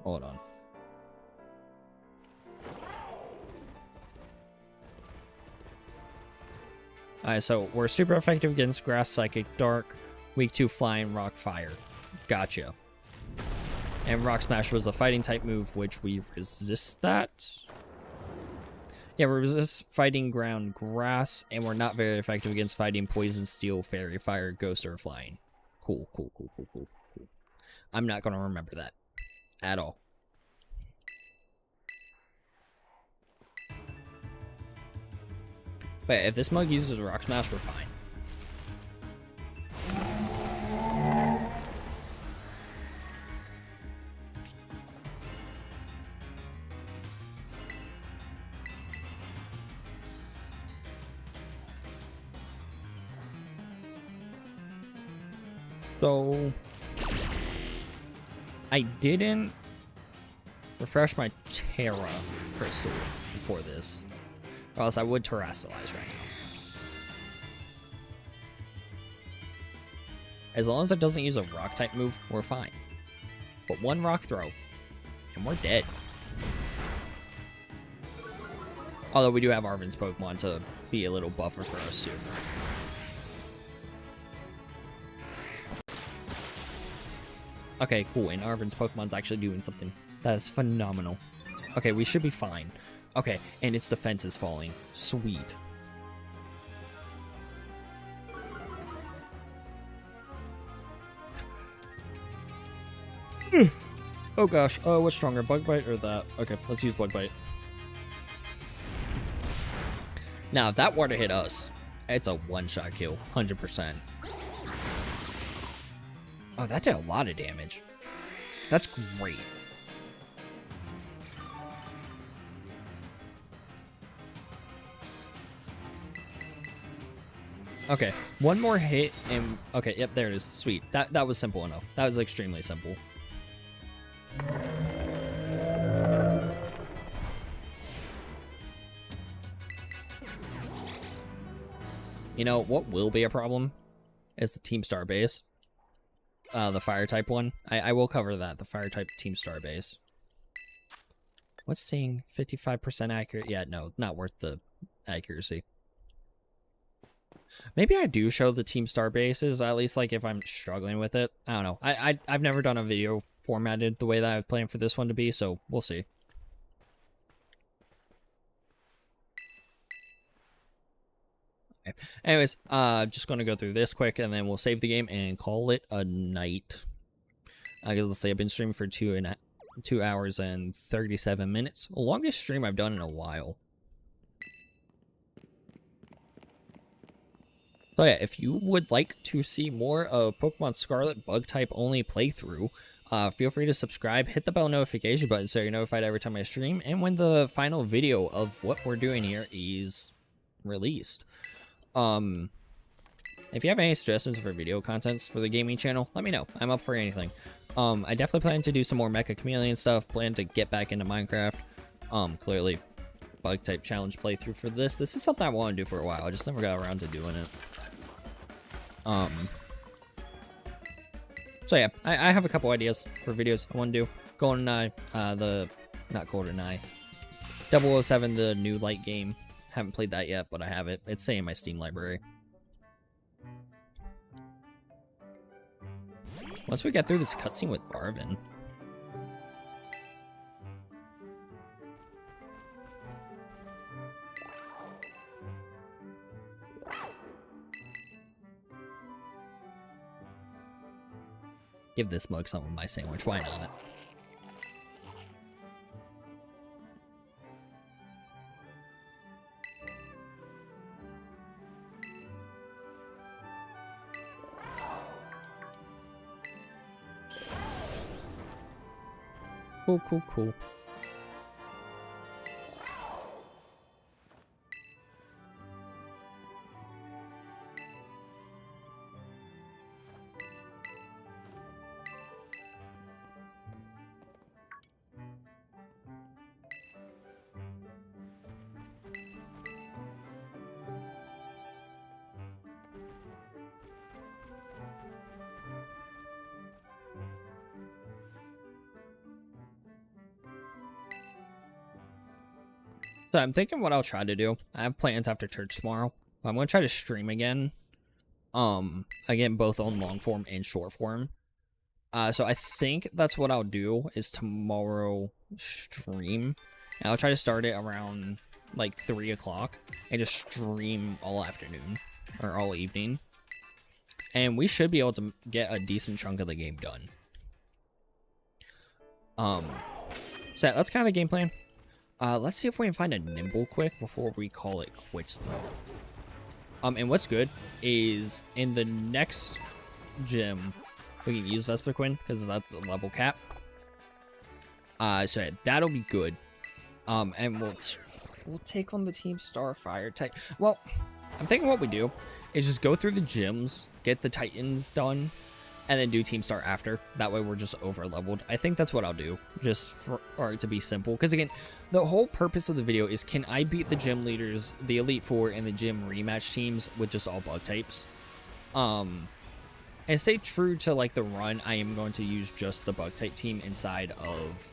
Hold on. Alright, so we're super effective against Grass, Psychic, Dark, weak to Flying, Rock, Fire. Gotcha. And Rock Smash was a fighting type move, which we resist that. Yeah, we resist fighting ground, grass, and we're not very effective against fighting poison, steel, fairy, fire, ghost, or flying. Cool, cool, cool, cool, cool, cool. I'm not going to remember that at all. But if this mug uses Rock Smash, we're fine. So I didn't refresh my Terra crystal before this, or else I would terrestrialize right now. As long as it doesn't use a rock type move, we're fine. But 1 rock throw, and we're dead. Although we do have Arvin's Pokemon to be a little buffer for us too. Okay, cool. And Arvin's Pokemon's actually doing something. That is phenomenal. Okay, we should be fine. Okay, and its defense is falling. Sweet. Oh gosh. Oh, what's stronger, Bug Bite or that? Okay, let's use Bug Bite. Now, if that were to hit us, it's a one-shot kill, 100%. Oh, that did a lot of damage. That's great. Okay, one more hit and... Okay, yep, there it is. Sweet. That was simple enough. That was extremely simple. You know, what will be a problem is the Team Star base. The fire type one. I will cover that, the fire type Team Star base. What's saying 55% accurate? Yeah, no, not worth the accuracy. Maybe I do show the Team Star bases, at least like if I'm struggling with it. I don't know. I've never done a video formatted the way that I've planned for this one to be, so we'll see. Okay. Anyways, just gonna go through this quick and then we'll save the game and call it a night. Because let's say I've been streaming for 2 hours and 37 minutes. The longest stream I've done in a while. So yeah, if you would like to see more of Pokemon Scarlet bug type only playthrough, feel free to subscribe, hit the bell notification button so you're notified every time I stream, and when the final video of what we're doing here is released. If you have any suggestions for video contents for the gaming channel, let me know. I'm up for anything. I definitely plan to do some more Mecha Chameleon stuff, plan to get back into Minecraft. Clearly, bug type challenge playthrough for this. This is something I want to do for a while. I just never got around to doing it. So yeah, I have a couple ideas for videos I want to do. GoldenEye, not GoldenEye, 007, the new light game. Haven't played that yet, but I have it. It's saying in my Steam library. Once we get through this cutscene with Arvin. Give this mug some of my sandwich, why not? Cool, cool, cool. So I'm thinking what I'll try to do. I have plans after church tomorrow. I'm going to try to stream again. Again, both on long form and short form. So I think that's what I'll do is tomorrow stream. And I'll try to start it around like 3 o'clock and just stream all afternoon or all evening. And we should be able to get a decent chunk of the game done. So that's kind of the game plan. Let's see if we can find a Nimble quick before we call it quits, though. And what's good is in the next gym, we can use Vespiquen because it's at the level cap. So yeah, that'll be good. And we'll take on the Team Starfire type. Well, I'm thinking what we do is just go through the gyms, get the Titans done, and then do Team Star after. That way we're just over leveled. I think that's what I'll do, just for or to be simple. Because again, the whole purpose of the video is can I beat the gym leaders, the Elite Four, and the gym rematch teams with just all bug types. And stay true to like the run. I am going to use just the bug type team inside of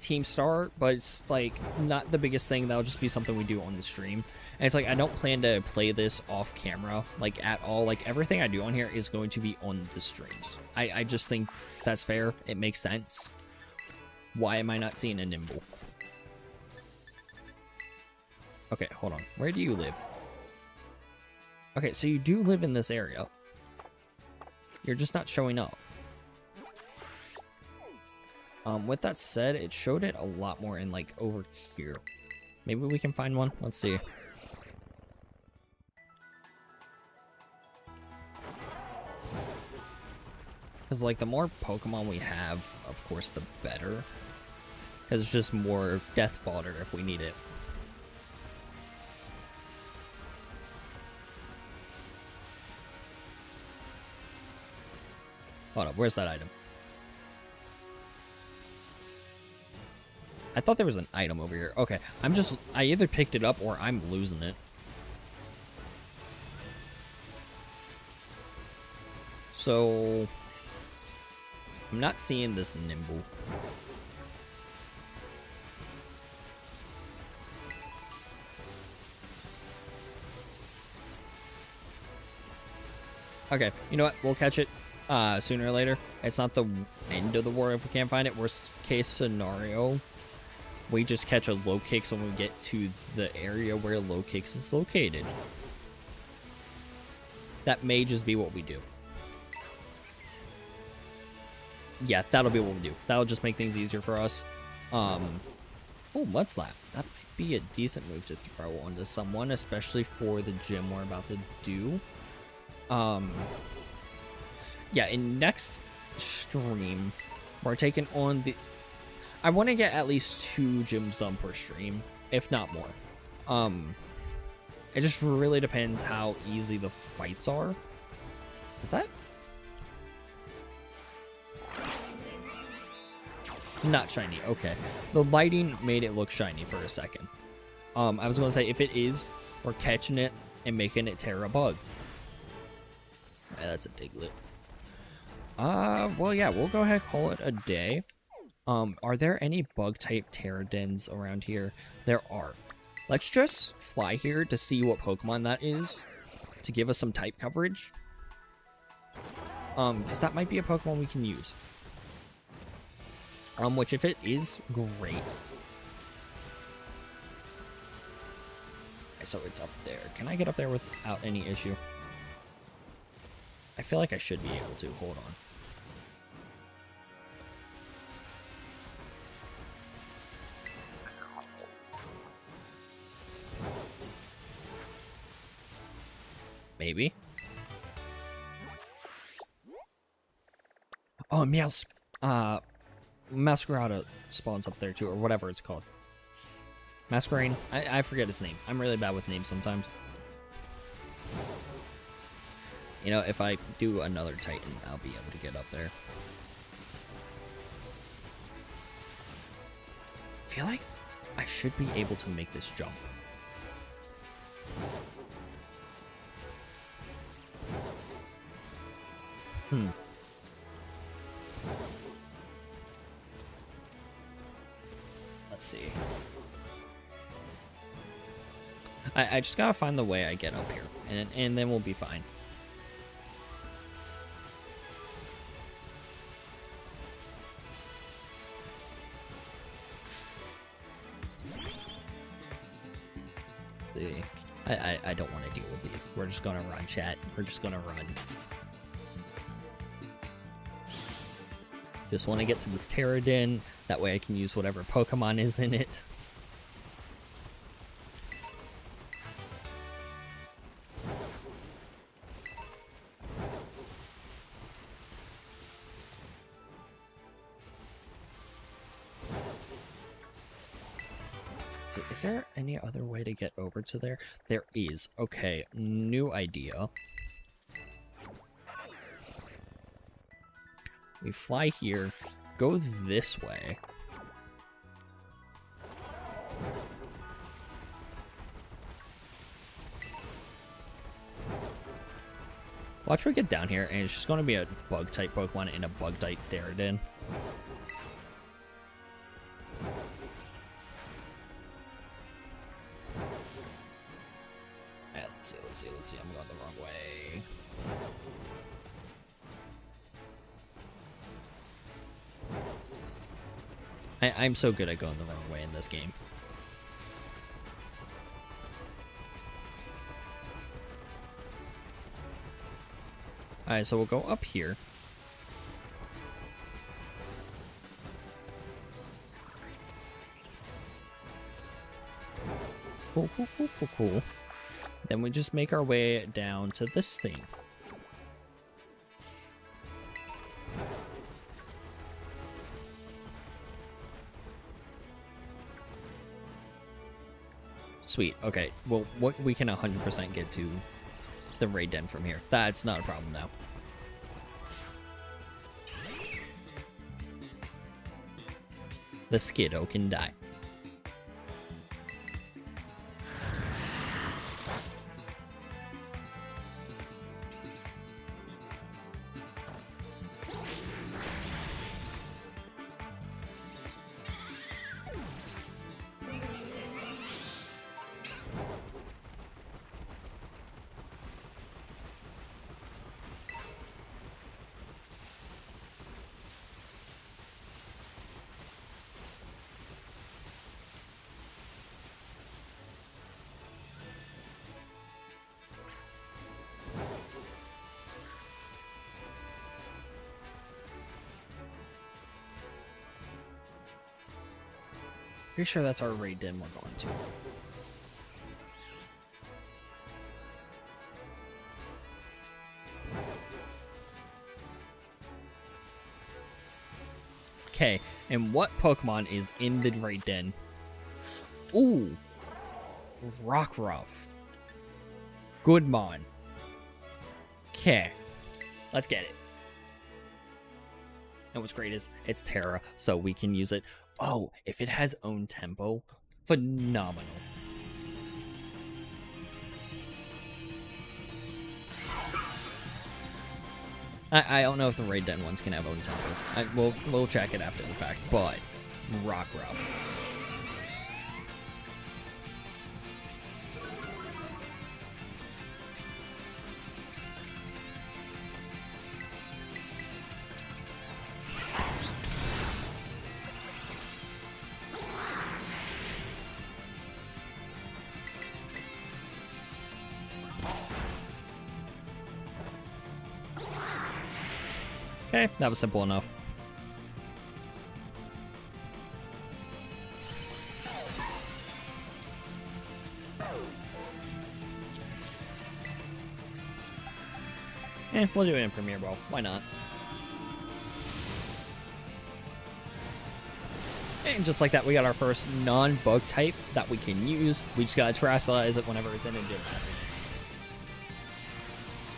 Team Star, but it's like not the biggest thing. That'll just be something we do on the stream. And it's like I don't plan to play this off camera like at all. Like everything I do on here is going to be on the streams. I just think that's fair. It makes sense. Why am I not seeing a Nimble? Okay, hold on. Where do you live? Okay, so you do live in this area. You're just not showing up. With that said, it showed it a lot more in like over here. Maybe we can find one. Let's see. Because like the more Pokemon we have, of course, the better. Because it's just more death fodder if we need it. Hold up, where's that item? I thought there was an item over here. Okay, I either picked it up or I'm losing it. So, I'm not seeing this Nimble. Okay, you know what? We'll catch it sooner or later. It's not the end of the world if we can't find it. Worst case scenario, we just catch a low kicks when we get to the area where low kicks is located. That may just be what we do. Yeah, that'll be what we do. That'll just make things easier for us. Oh, Mud Slap. That might be a decent move to throw onto someone, especially for the gym we're about to do. Yeah, in next stream, we're taking on the... I want to get at least 2 gyms done per stream, if not more. It just really depends how easy the fights are. Is that... Not shiny, okay. The lighting made it look shiny for a second. I was going to say, if it is, we're catching it and making it tear a bug. Yeah, that's a Diglett. Well, yeah, we'll go ahead and call it a day. Are there any bug-type Pterodens around here? There are. Let's just fly here to see what Pokemon that is, to give us some type coverage. Because that might be a Pokemon we can use. Which if it is, great. Okay, so it's up there. Can I get up there without any issue? I feel like I should be able to. Hold on. Maybe. Oh, Masquerada spawns up there too, or whatever it's called. Masquerade? I forget its name. I'm really bad with names sometimes. You know, if I do another Titan, I'll be able to get up there. I feel like I should be able to make this jump. Let's see. I just gotta find the way I get up here, and then we'll be fine. See, I don't want to deal with these. We're just gonna run, chat. We're just gonna run. Just want to get to this Pterodon. That way I can use whatever Pokemon is in it. So is there any other way to get over to there? There is. Okay, new idea. We fly here, go this way. Watch we get down here, and it's just going to be a bug-type Pokemon and a bug-type Pterodon. Let's see. I'm going the wrong way. I'm so good at going the wrong way in this game. Alright, so we'll go up here. Cool. Then we just make our way down to this thing. Sweet. Okay. Well, we can 100% get to the raid den from here. That's not a problem now. The Skiddo can die. Pretty sure that's our raid den we're going to. Okay, and what Pokemon is in the raid den? Ooh, Rockruff. Goodmon. Okay, let's get it. And what's great is it's Terra, so we can use it. Oh, if it has own tempo, phenomenal. I don't know if the raid den ones can have own tempo. We'll check it after the fact, but Rockruff. Okay, that was simple enough. We'll do it in Premier Ball. Why not? And just like that, we got our first non-bug type that we can use. We just gotta terrestrialize it whenever it's in a gym.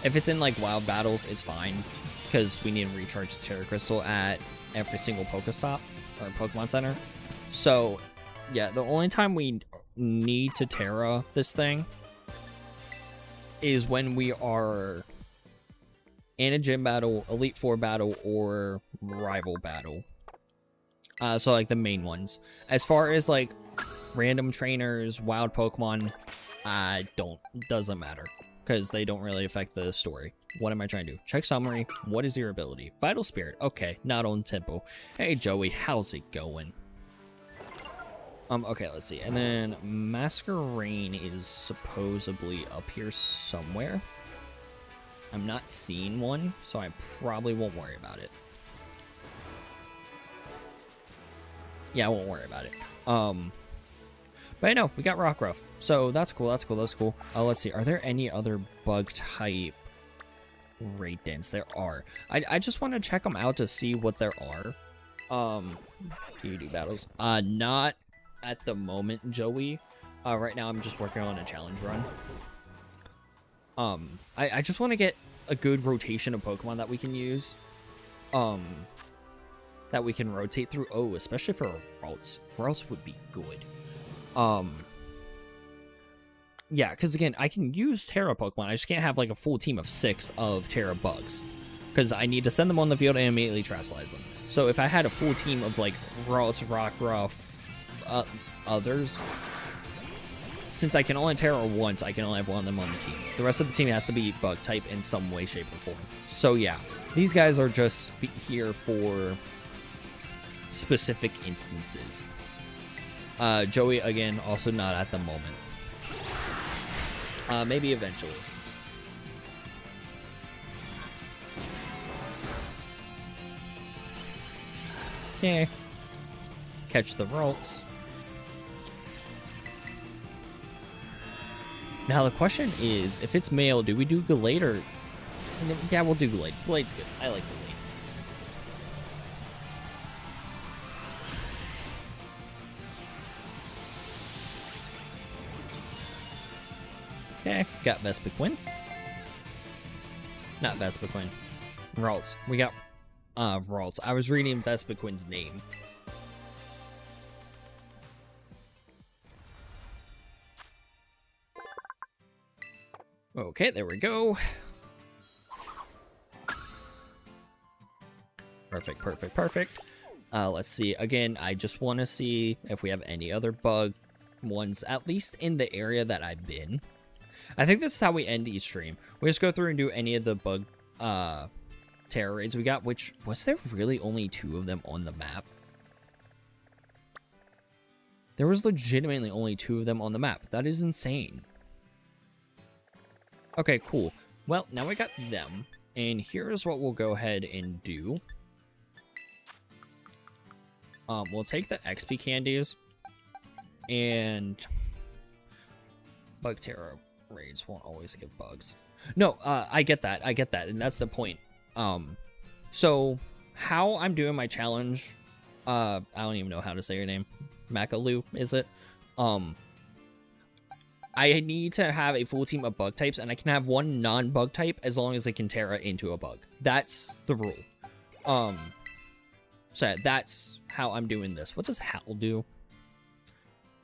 If it's in like wild battles, it's fine, because we need to recharge the Terra Crystal at every single Pokestop or Pokemon Center. So, yeah, the only time we need to Terra this thing is when we are in a gym battle, Elite Four battle, or rival battle. So like the main ones. As far as like random trainers, wild Pokemon, doesn't matter, because they don't really affect the story. What am I trying to do? Check summary. What is your ability? Vital Spirit. Okay, not on tempo. Hey Joey, how's it going? Okay, let's see. And then Masquerain is supposedly up here somewhere. I'm not seeing one, so I probably won't worry about it. Yeah, I won't worry about it. But I know, we got Rockruff. So that's cool, that's cool, that's cool. Let's see, are there any other bug type raid dens? There are. I just want to check them out to see what there are. PvD battles. Not at the moment, Joey. Right now I'm just working on a challenge run. I just want to get a good rotation of Pokemon that we can use. That we can rotate through. Oh, especially for Ralts. Ralts would be good. Yeah, because again, I can use Terra Pokemon. I just can't have like a full team of 6 of Terra bugs, because I need to send them on the field and immediately terrestrialize them. So if I had a full team of like Ralts, Rockruff, others, since I can only Terra once, I can only have one of them on the team. The rest of the team has to be bug type in some way, shape, or form. So yeah, these guys are just here for specific instances. Joey, again, also not at the moment. Maybe eventually. Okay. Catch the Ralts. Now the question is, if it's male, do we do Gallade or... Yeah, we'll do Gallade. Gallade's good. I like Gallade. Okay, got Vespiquen. Not Vespiquen. Ralts. We got Ralts. I was reading Vespiquen's name. Okay, there we go. Perfect, perfect, perfect. Let's see. Again, I just want to see if we have any other bug ones, at least in the area that I've been. I think this is how we end each stream. We just go through and do any of the bug terror raids we got, which, was there really only 2 of them on the map? There was legitimately only 2 of them on the map. That is insane. Okay, cool. Well, now we got them, and here's what we'll go ahead and do. We'll take the XP candies, and bug terror raids won't always give bugs. No, I get that, and that's the point. So how I'm doing my challenge, I don't even know how to say your name. Macalu, is it? I need to have a full team of bug types, and I can have one non-bug type as long as they can Terra into a bug. That's the rule. So that's how I'm doing this. What does Howl do?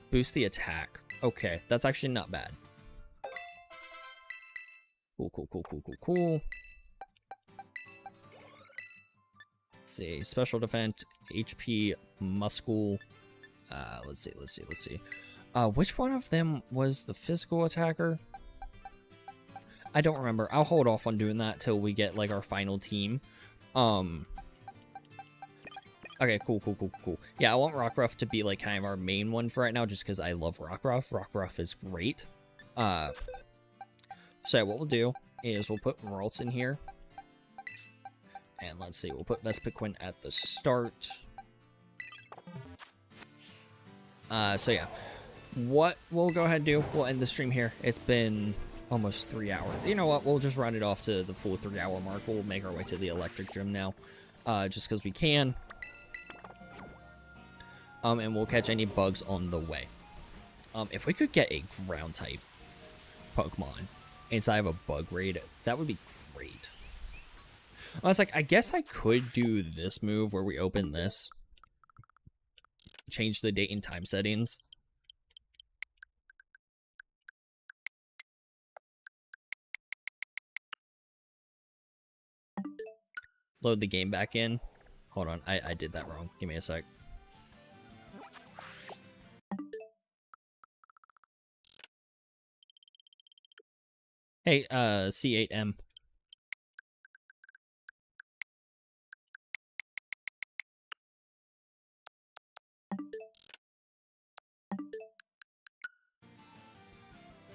Boost the attack. Okay, that's actually not bad. Cool. Let's see. Special defense, HP, muscle. Let's see. Which one of them was the physical attacker? I don't remember. I'll hold off on doing that till we get, like, our final team. Okay, cool. Yeah, I want Rockruff to be, like, kind of our main one for right now, just because I love Rockruff. Rockruff is great. So what we'll do is we'll put Ralts in here. And let's see, we'll put Vespiquen at the start. So yeah. What we'll go ahead and do, we'll end the stream here. It's been almost 3 hours. You know what, we'll just run it off to the full 3-hour mark. We'll make our way to the electric gym now, just because we can. And we'll catch any bugs on the way. If we could get a ground type Pokemon inside of a bug raid, that would be great. I was like, I guess I could do this move where we open this, change the date and time settings. Load the game back in. Hold on, I did that wrong. Give me a sec. Hey, C8M.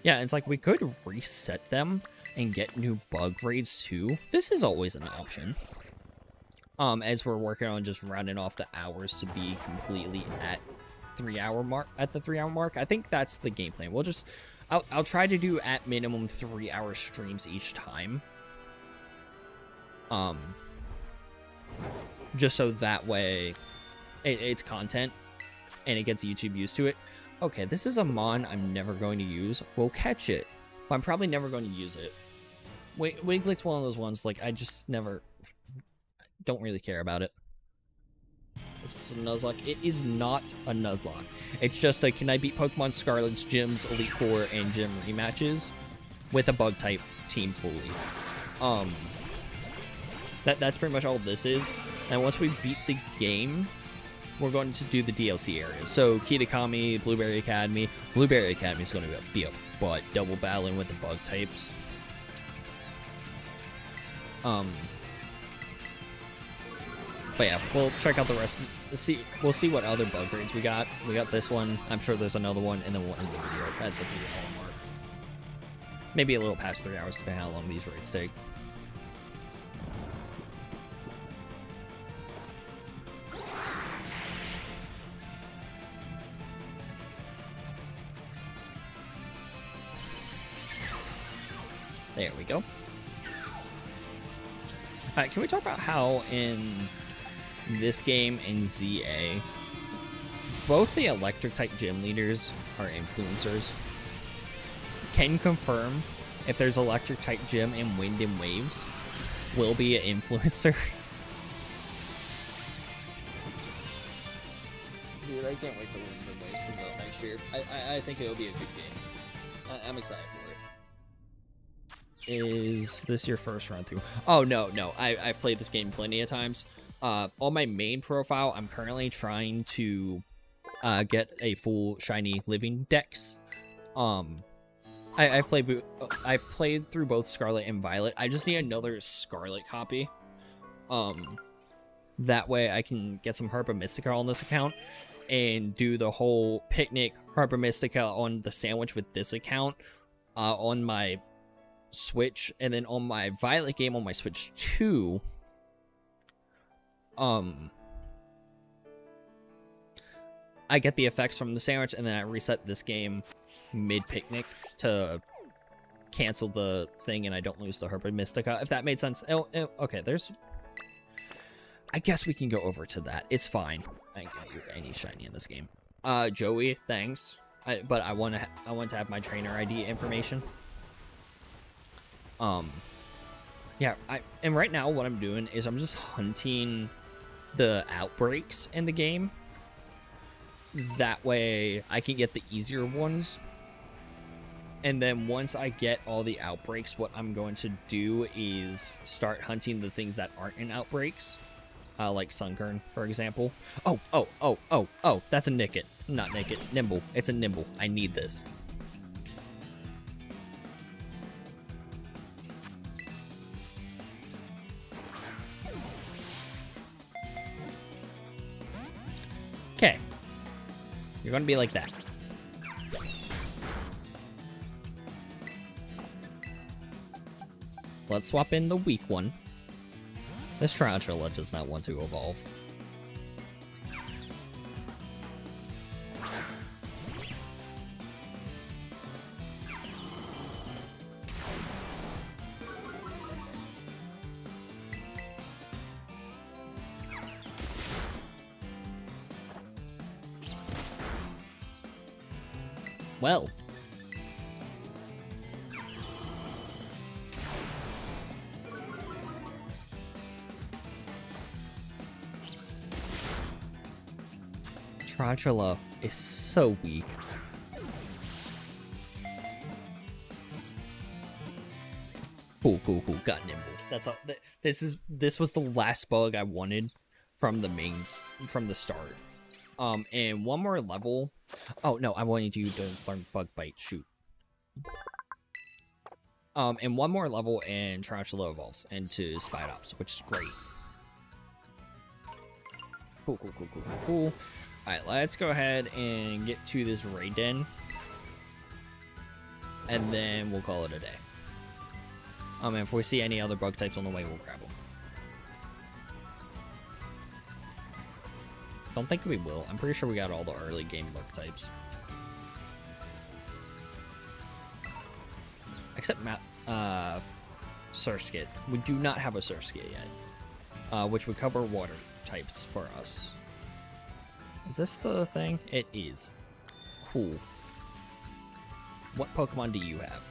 Yeah, it's like we could reset them and get new bug raids too. This is always an option. As we're working on just rounding off the hours to be completely at the 3-hour mark. I think that's the game plan. We'll just, I'll try to do at minimum 3-hour streams each time. Just so that way it's content and it gets YouTube used to it. Okay, this is a Mon I'm never going to use. We'll catch it, but I'm probably never going to use it. Wiglet's one of those ones, like, I just never... don't really care about it. This is a Nuzlocke. It is not a Nuzlocke. It's just a, can I beat Pokemon Scarlet's gyms, Elite Four, and gym rematches with a bug type team fully. That's pretty much all this is. And once we beat the game, we're going to do the DLC areas. So Kitakami, Blueberry Academy. Blueberry Academy is going to be a butt, double battling with the bug types. But yeah, we'll check out the rest. We'll see what other bug raids we got. We got this one. I'm sure there's another one, and then we'll end the video at the video hour mark. Maybe a little past 3 hours, depending on how long these raids take. There we go. Alright, can we talk about how in this game in ZA, both the electric type gym leaders are influencers? Can confirm if there's electric type gym in Wind and Waves will be an influencer. Dude, I can't wait till Wind and Waves comes out next year. I think it'll be a good game. I'm excited for it. Is this your first run through? Oh, no. I've played this game plenty of times. On my main profile, I'm currently trying to get a full shiny living dex. I've played through both Scarlet and Violet. I just need another Scarlet copy. That way I can get some Herba Mystica on this account and do the whole picnic Herba Mystica on the sandwich with this account on my Switch, and then on my Violet game on my Switch 2, I get the effects from the sandwich, and then I reset this game mid-picnic to cancel the thing, and I don't lose the Herba Mystica, if that made sense. Okay, I guess we can go over to that. It's fine. I can get you any shiny in this game. Joey, thanks. But I want to have my trainer ID information. Yeah, and right now what I'm doing is I'm just hunting the outbreaks in the game. That way I can get the easier ones. And then once I get all the outbreaks, what I'm going to do is start hunting the things that aren't in outbreaks. Like Sunkern, for example. Oh, that's a Nickit. Not Nickit, Nimble. It's a Nimble. I need this. Okay. You're gonna be like that. Let's swap in the weak one. This Tarantula does not want to evolve. Well. Tarantula is so weak. Cool. Got Nimble. That's all. This was the last bug I wanted from the start. And one more level. Oh no, I wanted you to learn Bug Bite. Shoot. And one more level, and Tarantula evolves into Spidops, which is great. Cool. Alright, let's go ahead and get to this raid den. And then we'll call it a day. And if we see any other bug types on the way, we'll grab them. Don't think we will. I'm pretty sure we got all the early game bug types. Except Surskit. We do not have a Surskit yet. Which would cover water types for us. Is this the thing? It is. Cool. What Pokemon do you have?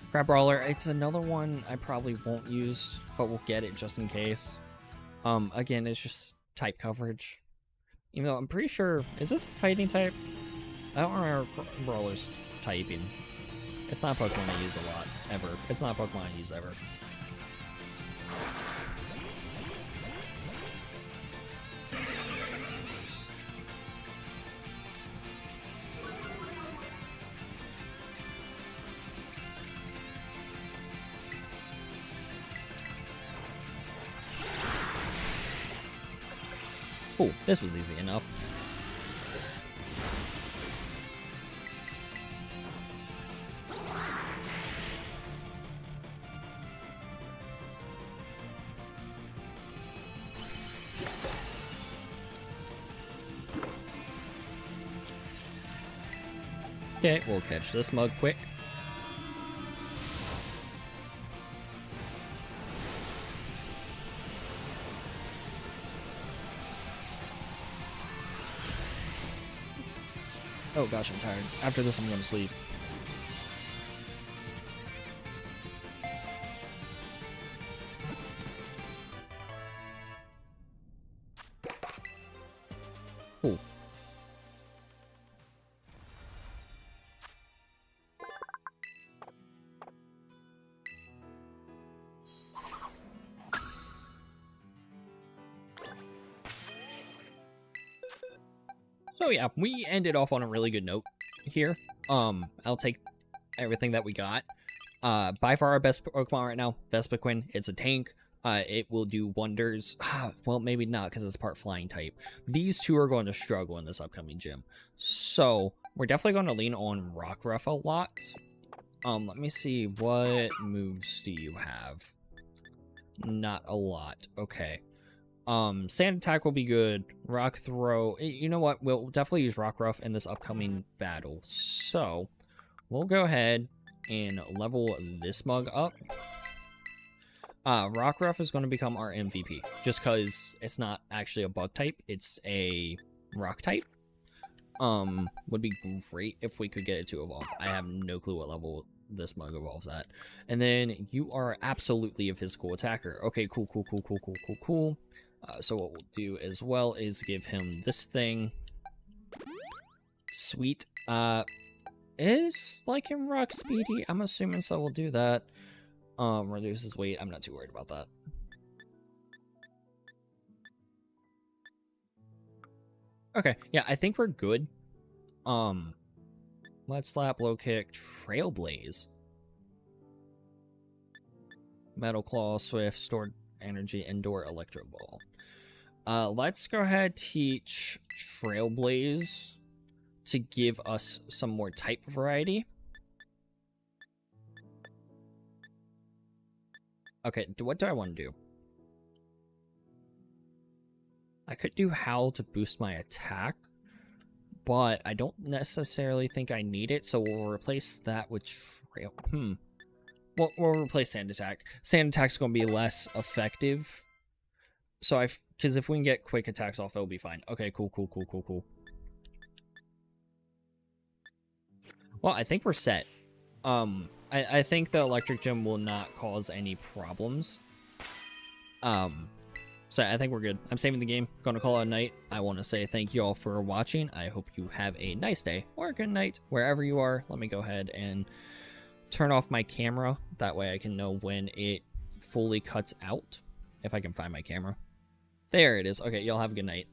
Crab Brawler. It's another one I probably won't use, but we'll get it just in case. Again, it's just type coverage. Even though I'm pretty sure... Is this a fighting type? I don't remember Brawler's typing. It's not a Pokemon I use a lot, ever. It's not a Pokemon I use ever. Cool, this was easy enough. Okay, we'll catch this mug quick. Oh gosh, I'm tired. After this, I'm going to sleep. Cool. So yeah, we ended off on a really good note here. I'll take everything that we got. By far our best Pokemon right now, Vespiquen. It's a tank. It will do wonders. Well, maybe not because it's part flying type. These two are going to struggle in this upcoming gym. So we're definitely going to lean on Rockruff a lot. Let me see, what moves do you have? Not a lot. Okay. Sand Attack will be good. Rock Throw. You know what? We'll definitely use Rockruff in this upcoming battle. So, we'll go ahead and level this mug up. Rockruff is going to become our MVP. Just because it's not actually a bug type. It's a rock type. Would be great if we could get it to evolve. I have no clue what level this mug evolves at. And then you are absolutely a physical attacker. Okay, cool. So what we'll do as well is give him this thing. Sweet. Is like him rock speedy? I'm assuming so. We'll do that. Reduces weight. I'm not too worried about that. Okay, yeah, I think we're good. Mud Slap, Low Kick, Trailblaze. Metal Claw, Swift, Stored Energy, Indoor Electro Ball. Let's go ahead teach Trailblaze to give us some more type variety. Okay, what do I want to do? I could do Howl to boost my attack, but I don't necessarily think I need it, so we'll replace that with Trail. We'll replace Sand Attack. Sand Attack's going to be less effective. So because if we can get quick attacks off, it'll be fine. Okay, cool. Well, I think we're set. I think the Electric Gym will not cause any problems. So I think we're good. I'm saving the game. Gonna call it a night. I want to say thank you all for watching. I hope you have a nice day or a good night wherever you are. Let me go ahead and turn off my camera. That way I can know when it fully cuts out. If I can find my camera. There it is. Okay, y'all have a good night.